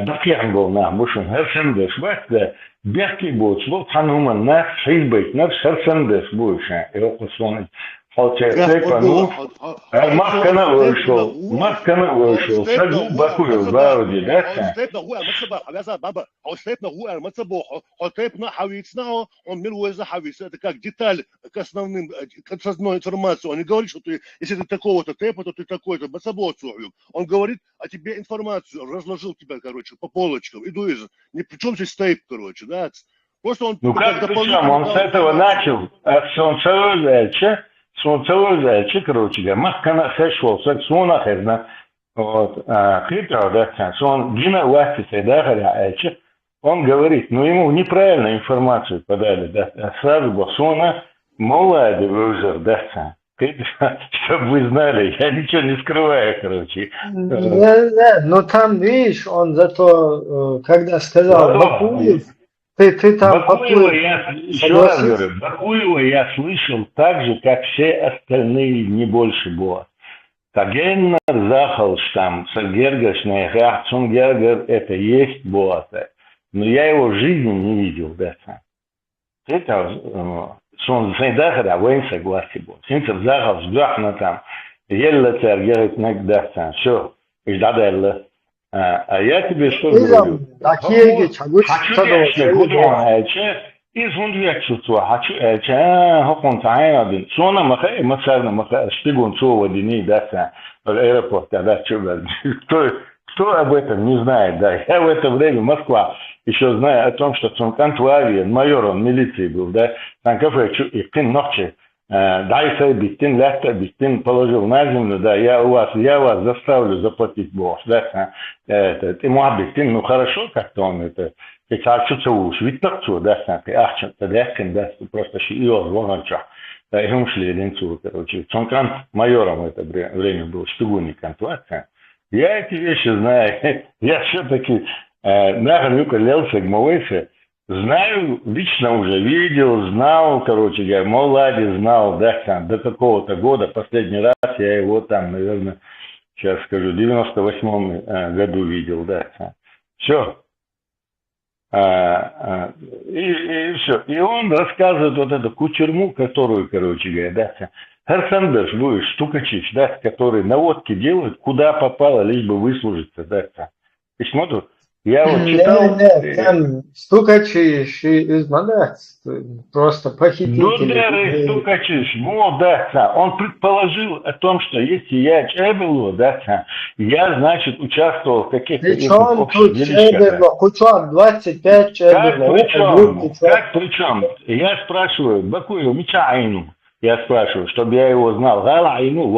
دقيقا بولنا بوشون هرسن دش بس بيحكي بوش لو تانهم الناس حيل بيت نفس هرسن دش بوش يوقفون Markana Urshul, Sagu Bakuyo, Barodi, that's он милует захавится, это как деталь к основным, к основной информации. Он не говорит, что ты, если ты такого-то тэпа, то ты такой-то, он говорит о тебе информацию, разложил тебя, короче, по полочкам. Ни при чем здесь тэп, короче, да? Просто он... Ну как причем? Он с этого начал, Солнцевой короче, Маркана Хэшвол, Саксуна Хэзна, вот, Хитро, да, он Гина Вахтиса, да, говоря, он говорит, ну ему неправильную информацию подали, да, сразу Босона, молодой вызор, да, чтобы вы знали, я ничего не скрываю, короче. Но там, видишь, он зато, когда сказал Бакуев, ты там Бакуева я, еще раз говорю, Бакуева я слышал так же, как все остальные, не больше было. Тагеннер захал там, Сальгергашная, Герцунгергер, это есть было. Но я его в жизни не видел, да. Это, сон зайдахара, войн согласен был. Синцев захал, сдохна там, елла цергерит нагдахтан, все, ждадалла. А я тебе что говорю? Хочу я гудон из вундвек чувства. Хочу я хокон таин. Сона махай масарна махай штигун чува дни да в аэропорте да чува. Кто об этом не знает, да? Я в это время Москва еще знаю о том, что Цункан Туавиен, майор он милиции был, да? Там кафе и пин ночи. Дайса бистин ляхта бистин положил на землю, да, я вас заставлю заплатить босс, да, ты муабистин, ну хорошо как-то он это, ты царчуца уж, ведь так что, да, ты ахчат, тадяхкин, да, просто шиио, звоноча, да, и мы шли ленцу, короче, Цонкан майором это время был, шпигунником, я эти вещи знаю, я все-таки, нахрен лелся гмовыся, знаю, лично уже видел, знал, короче говоря, молодец, знал, да, там, до какого-то года, последний раз я его там, наверное, сейчас скажу, в 98 году видел, да, все. И все. И он рассказывает вот эту кучерму, которую, короче говоря, да, Херсандеш, будешь, Стукачич, да, который наводки делают, куда попало, лишь бы выслужиться, да, письмо тут. Я вот читал... Там Стукачиш из Мандац, просто похититель. Ну да, Стукачиш, ну да, он предположил о том, что если я Чебелу, да, я, значит, участвовал в каких-то... Причем тут Чебелу, Кучон, 25 Чебелу. Как причем? Я спрашиваю, Бакуев, Мича Айну, я спрашиваю, чтобы я его знал, Гала Айну,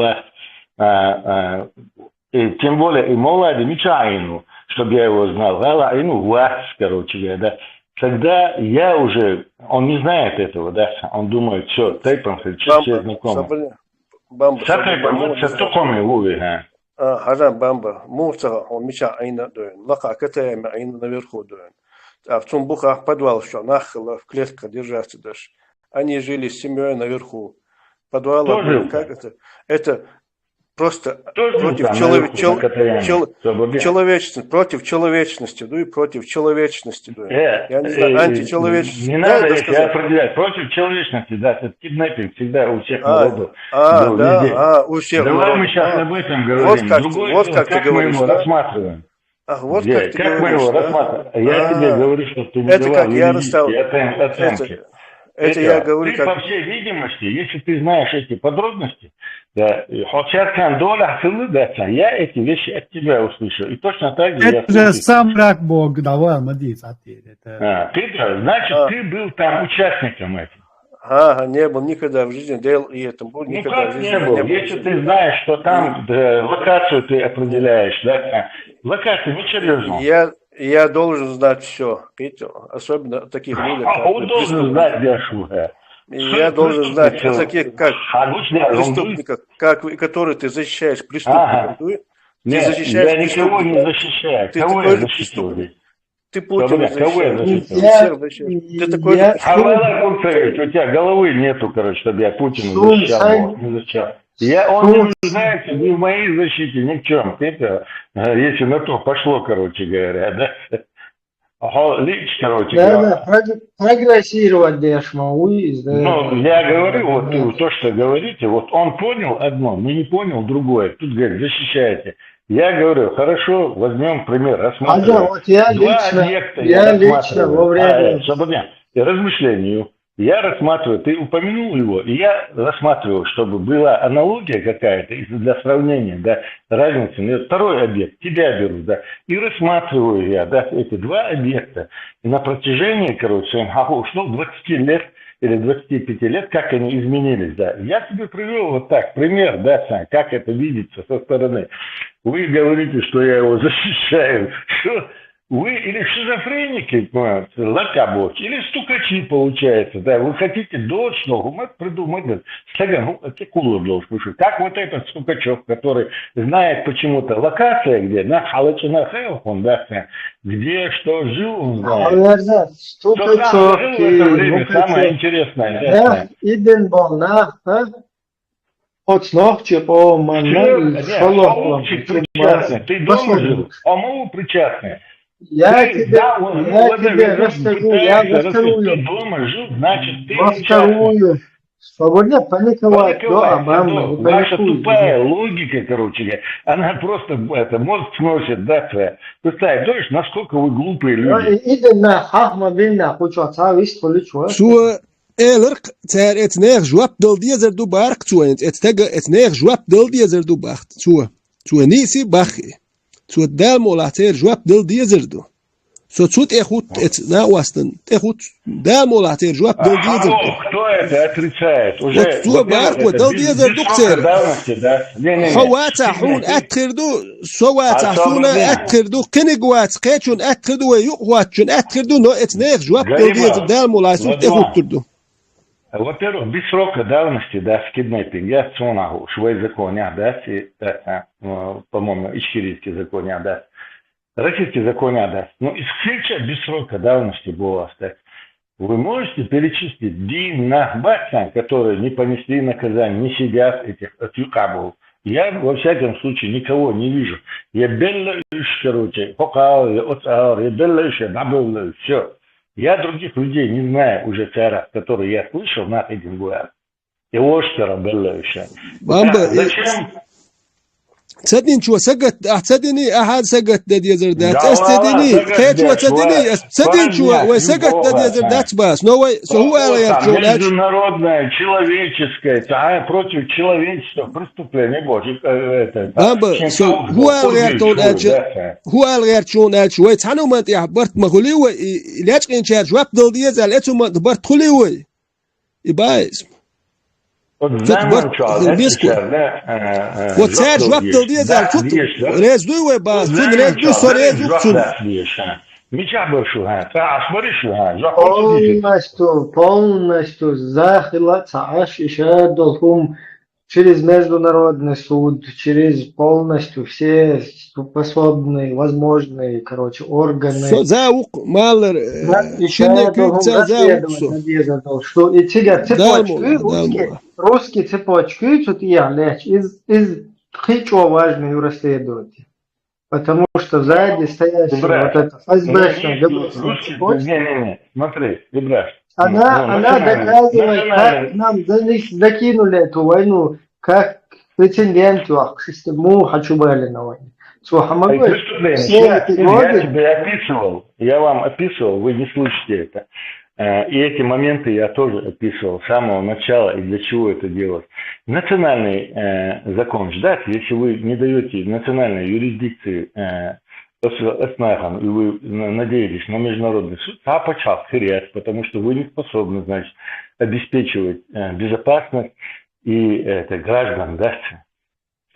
тем более и молодой Мича Айну, чтобы я его знал, Гала, вас, короче говоря, да. Тогда я уже, он не знает этого, да, он думает, все, Тайпан, все знакомы. Бамба, Хажан Бамба, Мурца, он Мича Айна дуэн, Лака Катаями Айна наверху дуэн. А в Цумбухах подвал, что нахала в клетках держаться даже. Они жили с семьей наверху. Подвал, как это? Это просто против человечности, против человечности, ну и против человечности. Я не знаю, античеловечности. Не надо это определять. Против человечности, да, это киднеппинг всегда у всех народов. Да, у всех. Давай мы сейчас об этом говорим. Вот как ты говоришь. Мы его рассматриваем. Вот как ты мы его рассматриваем? Я тебе говорю, что ты не давал юридические оценки. Это я говорю, ты, по всей видимости, если ты знаешь эти подробности, да, я эти вещи от тебя услышал. И точно так же это же сам рак Бог давал, молодец, значит, ты был там участником этого. Не был никогда в жизни, делал и это был никогда в жизни. Не был. Если ты знаешь, что там локацию ты определяешь, да, локацию, не серьезно. Я должен знать все, особенно таких людей. Он должен знать, Дяшуга. И я должен знать о таких, как преступников, который ты защищаешь преступников. Нет, я никого не защищаю. Кого я защитил здесь? Ты Путина защищаешь. Ты такой... у тебя головы нету, короче, чтобы я Путина защищал. Не защищал. Он не нуждается ни в моей защите, ни в чем. Это, если на то пошло, короче говоря, да? Лич, короче говоря. Да, прогрессировать дешмауи. Ну, я говорю, вот то, что говорите, вот он понял одно, но не понял другое. Тут говорит, защищайте. Я говорю, хорошо, возьмем пример, рассматриваем. Вот я лично во время... размышлению. Я рассматриваю, ты упомянул его, и я рассматриваю, чтобы была аналогия какая-то для сравнения, да, разницы. Второй объект, тебя беру, да, и рассматриваю я, да, эти два объекта. И на протяжении, короче, ушло 20 лет или 25 лет, как они изменились, да. Я тебе привел вот так, пример, да, как это видится со стороны. Вы говорите, что я его защищаю, что... Вы или шизофреники, лакабоки, или стукачи, получается, да, вы хотите точно придумать, как вот этот стукачев, который знает почему-то локация, где, на Халачинахев, он, да, где что жил, он знает. Стукачев, самое интересное. Иден был на, от ночи по маннам, ты дома жил, а мову причастный. Я тебе расскажу, я расскажу. Ты дома жил, значит, ты расскажу. Свободно паниковать до Обамы. Ваша тупая логика, короче, она просто мозг сносит, да, представь, знаешь, насколько вы глупые люди. Идена Ахма Бильна, хочется вist поличу. Elk, ter et neer zwap del diezer du bark zu et tega et neer zwap del diezer du bacht zu nisi bachi. So dal molater zwap del diezer du. So tsut echut et na wasten echut dal molater zwap del diezer du. Кто это отрицает? Уже вот барк del diezer du ксер. Хавата хун аtkirdu sowata huna atkirdu kinigwat qechun atkirdu ve yuqwatchun atkirdu no et neer zwap del diezer dal molater echut turdu. Во-первых, без срока давности, да, скиднепинг, я цонагу, швей законя, да, по-моему, ичкирийский законя, да, российский законя, да, но исключая без срока давности было остать. Вы можете перечислить дин на бацан, которые не понесли наказание, не сидят этих отюкабов. Я, во всяком случае, никого не вижу. Я беллаюсь, короче, покал, я оцар, я беллаюсь, я набылаюсь, все. Я других людей не знаю уже цара, которые я слышал на один гуар. И оштера беллающе. Зачем? تصدقين شو سقط تصدقني أحد سقط دادي زردات تصدقني خير شو تصدقني تصدقين شو وسقط دادي زردات بس نو هو على يرجون международное человеческое против человечества преступление боже это هو على يرجون شو يتحنوا ما تعبرت ما خليه لاش كان شارج وقت دادي زالته ما برت خليه يبايز Вот царь жваптал дезал тут рездуй ба тут резду сорезу тут меча бывшего полностью захила цааш еще долгом через международный суд, через полностью все способные, возможные, короче, органы. Заук, малер, что и тебя цепочки, русские цепочки, тут я лечь из хичо важный расследователь. Потому что сзади стоящий вот это ФСБшная не, смотри, Ибраш. Она доказывает, как нам закинули эту войну, как претенденту к систему Хачубали на войне. Я тебе описывал, я вам описывал, вы не слышите это. И эти моменты я тоже описывал с самого начала и для чего это делать. Национальный закон ждать, если вы не даете национальной юрисдикции Эснайхан, и вы надеялись на международный суд, потому что вы не способны, значит, обеспечивать безопасность и граждан, да,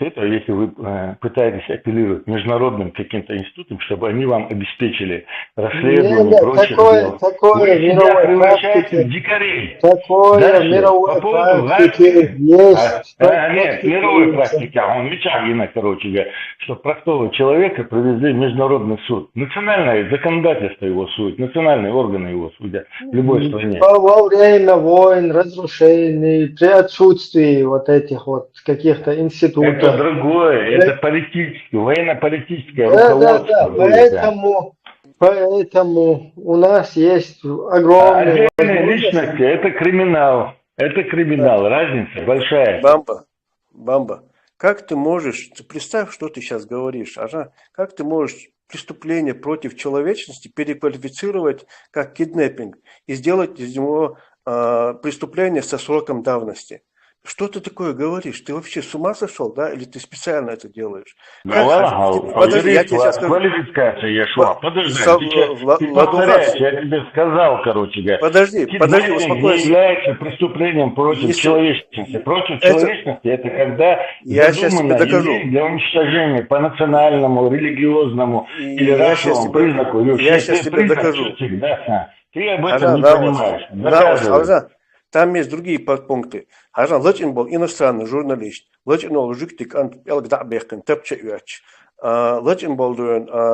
Это если вы пытаетесь апеллировать международным каким-то институтам, чтобы они вам обеспечили расследование и прочее. Такое вы себя превращаете в дикарей. Такое Дальше, мировой по поводу практики есть. нет, мировой практики, он Мичагина, короче говоря, что простого человека привезли в международный суд. Национальное законодательство его судит, национальные органы его судят в любой стране. Во время войн, разрушений, при отсутствии вот этих вот каких-то институтов. Это другое, это политическое, военно-политическое Да, руководство. поэтому у нас есть огромные отдельные личности, это криминал. Это криминал, разница большая. Бамба, как ты можешь, ты представь, что ты сейчас говоришь, как ты можешь преступление против человечности переквалифицировать как киднеппинг и сделать из него преступление со сроком давности? Что ты такое говоришь? Ты вообще с ума сошел, да? Или ты специально это делаешь? Подожди, я тебе сейчас скажу. Квалификация я шла. Подожди, ты повторяешь, я тебе сказал, короче говоря. Подожди, не успокойся. является преступлением против человечности. Против человечности это когда задумано для уничтожения по национальному, религиозному или расовому признаку. Я сейчас тебе докажу. Ты об этом не понимаешь. Там есть другие подпункты. Латин был иностранный журналист. Латин был жуктик ан элгдабехен тепчеюач. Латин был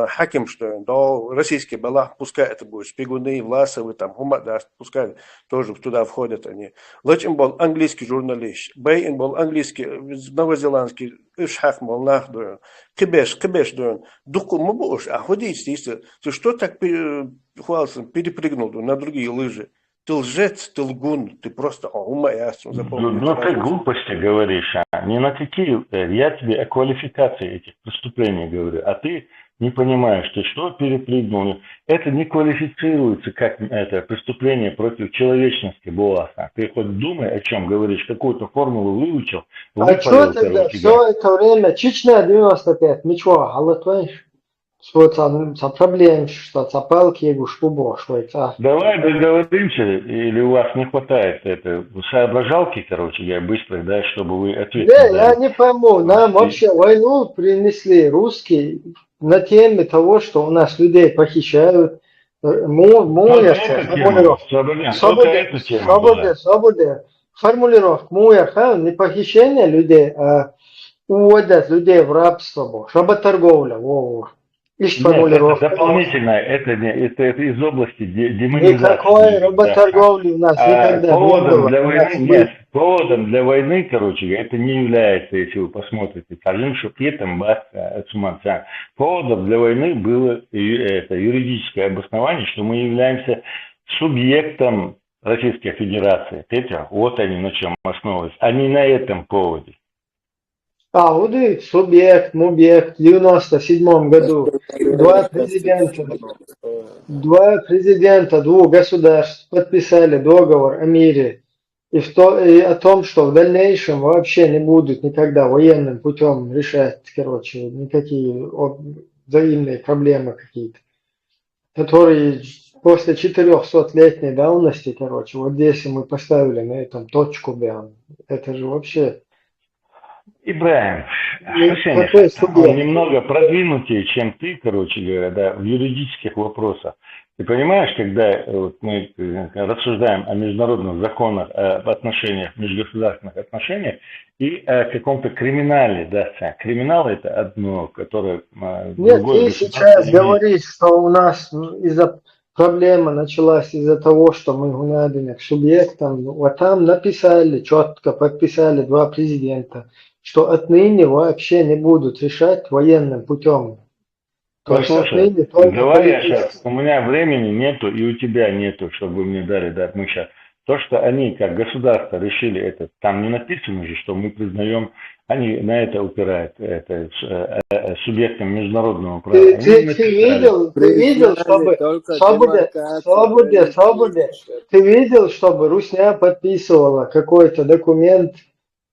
хаким что, да российский балах, пускай это будет шпигуны, Власовы, там Хумада, пускай тоже туда входят они. Латин был английский журналист. Бейн был английский, новозеландский, Ишхак был нахдуен. Кибеш дуен. Дуку мабуш, а ходить, ты что так перепрыгнул на другие лыжи? Ты лжец, ты лгун, ты просто Ну ты глупости говоришь, не на какие, я тебе о квалификации этих преступлений говорю, а ты не понимаешь, ты что перепрыгнул, это не квалифицируется как это преступление против человечности, Буласа. Ты хоть думай, о чем говоришь, какую-то формулу выучил. А что тогда все это время, Чечня 95, ничего, алатваешь? Что это проблема, что это палки, я говорю, что Давай договоримся, или у вас не хватает это соображалки, короче, я быстро, да, чтобы вы ответили. Да, я не пойму, нам вообще войну принесли русские на теме того, что у нас людей похищают, формулировка, не похищение людей, а уводят людей в рабство, работорговля, это дополнительно, это из области демонизации. Никакой работорговли у нас никогда поводом для войны нет. Поводом для войны, короче, это не является, если вы посмотрите, поводом для войны было это юридическое обоснование, что мы являемся субъектом Российской Федерации. Вот они на чем основываются, а не на этом поводе. Вот и субъект, мубъект, в 97 году два президента двух государств подписали договор о мире и о том, что в дальнейшем вообще не будут никогда военным путем решать, никакие взаимные проблемы какие-то, которые после 400-летней давности, вот здесь мы поставили на этом точку, это же вообще... Ибраим, он немного продвинутее, чем ты, короче говоря, да, в юридических вопросах. Ты понимаешь, когда мы рассуждаем о международных законах, об отношениях, межгосударственных отношениях и о каком-то криминале, да, криминал это одно, которое... Нет, ты сейчас говоришь, что у нас проблема началась из-за того, что мы гуляли к субъектам, вот там написали, четко подписали два президента, что отныне вообще не будут решать военным путем. Послушай, давай я сейчас, у меня времени нету и у тебя нету, чтобы мне дали, да, мы сейчас. То, что они как государство решили это, там не написано же, что мы признаем, они на это упирают, это субъектом международного права. Ты видел, ты видел, чтобы Русня подписывала какой-то документ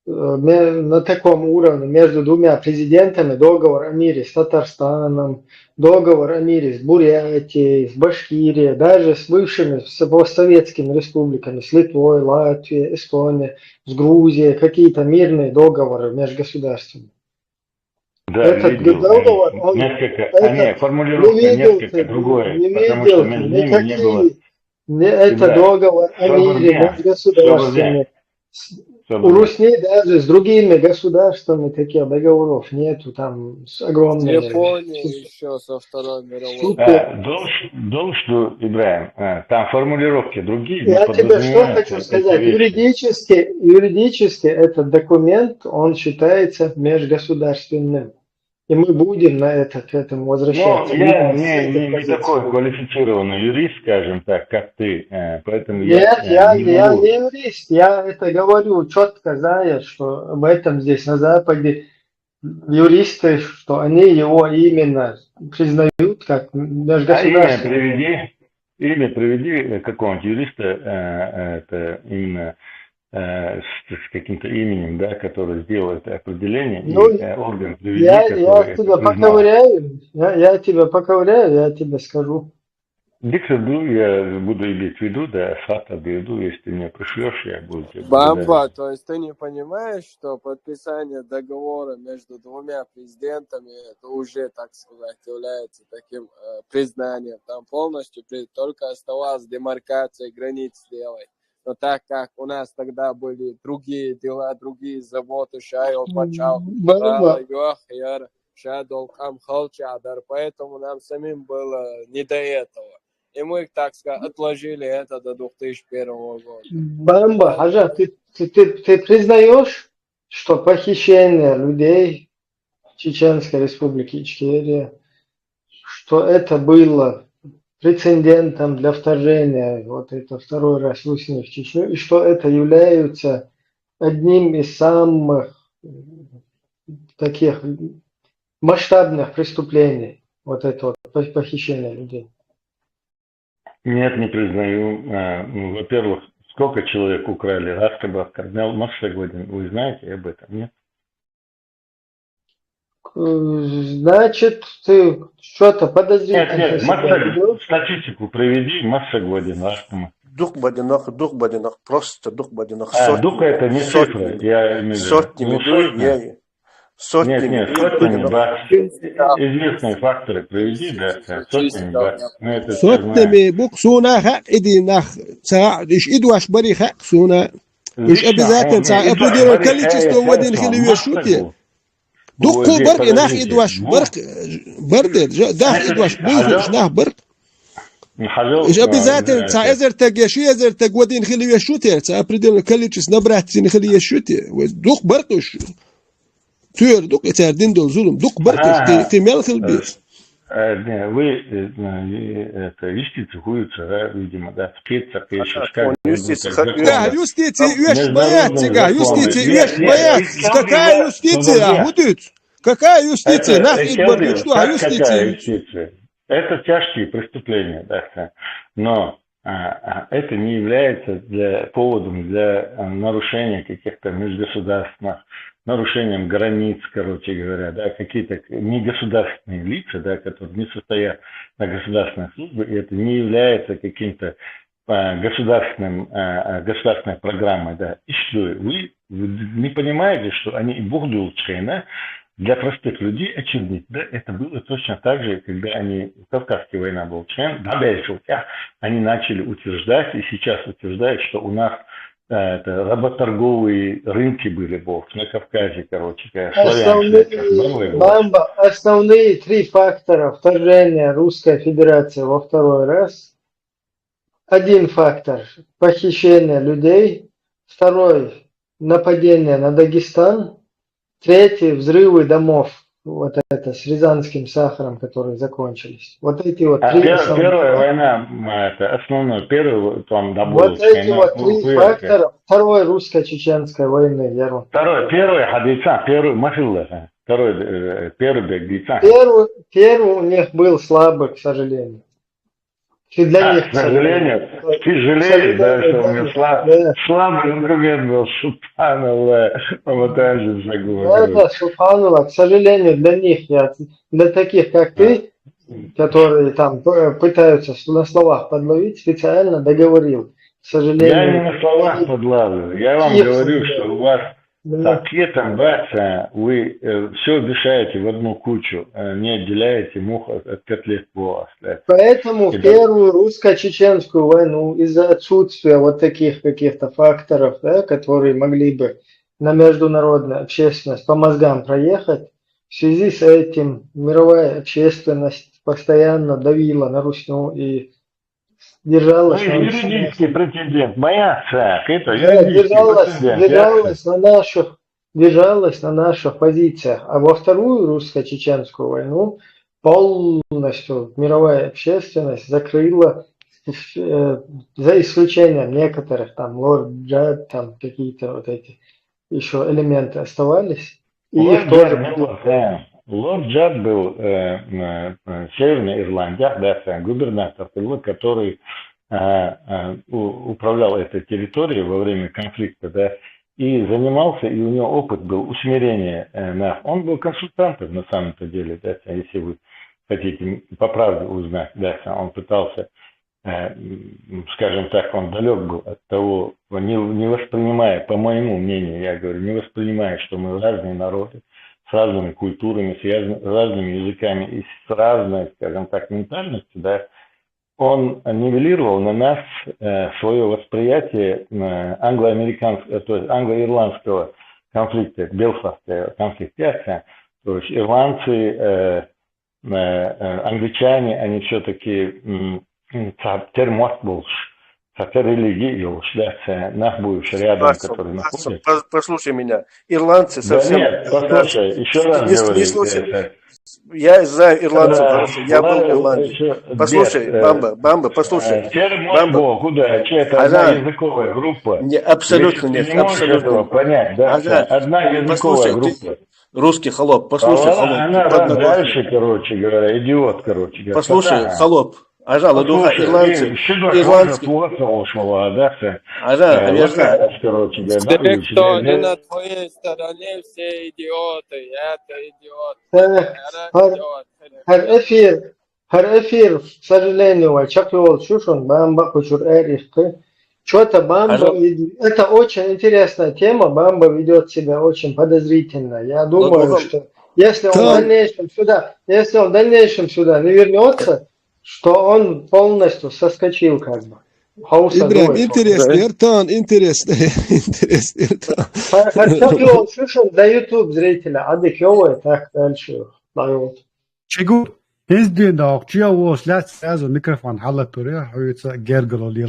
на таком уровне между двумя президентами, договор о мире с Татарстаном, договор о мире с Бурятией, с Башкирией, даже с бывшими постсоветскими республиками, с Литвой, Латвией, Эстонией, с Грузией, какие-то мирные договоры межгосударственные. Да, Этот видел. договор, он Формулировка не видел несколько другое, не потому что видел между ними не было. это Ибрай, договор о мире межгосударственный. У Русни даже с другими государствами таких договоров нету, там с огромными. Япония еще со Второй мировой. Супер. Должен, Ибраим, там формулировки другие, но Я тебе что подразумеваются хочу сказать, эти вещи. юридически этот документ, он считается межгосударственным. И мы будем на это, к этому Ну, возвращаться. я не такой квалифицированный юрист, скажем так, как ты, поэтому Нет, я не не могу. юрист, я это говорю четко, зная, что в этом здесь на Западе юристы, что они его именно признают как межгосударственный. Имя приведи какого-нибудь юриста, это именно с каким-то именем, да, который сделал это определение, Ну, и орган приведи, я который тебя это признал. поковыряю, я тебя поковыряю, я тебе скажу. Диксаду я буду иметь в виду, да, факт объеду, если ты мне пришлешь, я буду тебе Бамба, то есть ты не понимаешь, что подписание договора между двумя президентами, это уже, так сказать, является таким признанием. Там полностью только оставалась демаркация границ сделать. Но так как у нас тогда были другие дела, другие заботы, Шайл Пачал, Шадол Камхалчадар, поэтому нам самим было не до этого. И мы, так сказать, отложили это до 2001 года. Бамба, Хаджа, ты признаешь, что похищение людей в Чеченской Республике Ичкерия, что это было прецедентом для вторжения, вот это второй раз Русни в Чечню, и что это является одним из самых таких масштабных преступлений, вот это вот похищение людей? Нет, не признаю. Во-первых, сколько человек украли? Раскаба, кардинал Масагодин, вы знаете об этом, нет? Значит, ты что-то подозрительно. Нет, статистику проведи, Масагодин, Раскаба. Дух Бадинах, просто Дух Бадинах. Дух это не цифра, я имею в виду. Сотнями, сотнями. Сотнями баксов. Известные факторы приведи, да, сотнями баксов. Сотнями буксуна хак иди нах иш иду аш бари хак суна. Уж обязательно определенное количество в один хилеве шуте. Дукку барк нах иду аш барк бардет, дах иду аш буйхуш нах барк. Уж обязательно эзер тагеши, эзер таг в один хилеве шуте, определенное количество набрать в хилеве шуте. Дух баркуш. Тюр, дук это один дол зулум, дук баркуш, ты мелхил бис. Вы это юстиция хуется, видимо, да, спеца пишешь. Да, юстиция, ешь бояться, юстиция, ешь бояться. Какая юстиция? Будет. Какая юстиция? Нахуй барбит, что юстиция? Это тяжкие преступления, да, но это не является поводом для нарушения каких-то межгосударственных, нарушением границ, короче говоря, да, какие-то негосударственные лица, да, которые не состоят на государственной службе, и это не является каким-то государственной программой, да. И что, вы не понимаете, что они и Бухдулчейна для простых людей очевидно, да, это было точно так же, когда они, Кавказская война была, они начали утверждать, и сейчас утверждают, что у нас это работорговые рынки были на Кавказе, короче, основные три фактора вторжения Русской Федерации во второй раз. Один фактор – похищение людей. Второй – нападение на Дагестан. Третий – взрывы домов. Вот это с Рязанским сахаром, которые закончились. Вот эти вот три. Первая война, это основное, первый там добыл. Вот эти вот три фактора Второй русско-чеченской войны, Ярон. Первый Хадица, первый Махилла, первый Бегдица. Первый у них был слабый, к сожалению. И для них, к сожалению, ты жалеешь, да, что у меня слабый аргумент был, Субханаллах, поматаешь за голову. Да, Субханаллах, к сожалению, для них, для таких, как ты, которые там пытаются на словах подловить, специально договорил. К сожалению. Я не на словах подлавливаю, я вам говорю, что у вас Да. пакетом баца вы все мешаете в одну кучу, не отделяете мух от котлет по остальным. Поэтому в первую русско-чеченскую войну из-за отсутствия вот таких каких-то факторов, да, которые могли бы на международную общественность по мозгам проехать, в связи с этим мировая общественность постоянно давила на Русню и держалась Ну, юридический претендент. Моя царь, это юридический претендент. держалась на наших позициях. А во вторую русско-чеченскую войну полностью мировая общественность закрыла, за исключением некоторых, там, Лорд Джад, там какие-то вот эти еще элементы оставались. И их тоже... Лорд Джад был в Северной Ирландии, да, губернатор, который управлял этой территорией во время конфликта, да, и занимался, и у него опыт был усмирения нас. Он был консультантом на самом-то деле, да, если вы хотите по правде узнать, да, он пытался, скажем так, он далек был от того, не воспринимая, по моему мнению, я говорю, не воспринимая, что мы разные народы, с разными культурами, с разными языками и с разной, скажем так, ментальностью, да, он нивелировал на нас свое восприятие англо-американского, то есть англо-ирландского конфликта, Белфастского конфликта. То есть ирландцы, англичане, они все-таки термот больше. Хотя религия, да, наш бывший рядом, который находится. Послушай меня, ирландцы совсем... Да нет, послушай, еще раз говорю. Не слушай. Я знаю ирландцев хорошо, я был в Ирландии. Послушай, Бамба, послушай. Бамба, куда? Это одна языковая группа. Абсолютно нет, абсолютно. Понять, да? Одна языковая группа. Русский холоп, послушай, холоп. Она дальше, короче говоря, идиот, короче говоря. Послушай, холоп. Ажал, духа ирландцы. Ирландцы. Те, кто не на твоей стороне, все идиоты. Это идиот. Her эфир, к сожалению, чакивал чушун, бамба кучур эрихты. Что-то Бамба, это очень интересная тема, Бамба ведет себя очень подозрительно. Я думаю, что если он в дальнейшем сюда не вернется, что он полностью соскочил как бы. Ибрахим, интересно. Чакивал чушун для YouTube зрителя, адекёвый, так дальше дает. Чегу, هنز دين داق چیا واسلات ساز و میکروفون حالت توری هایت گرگل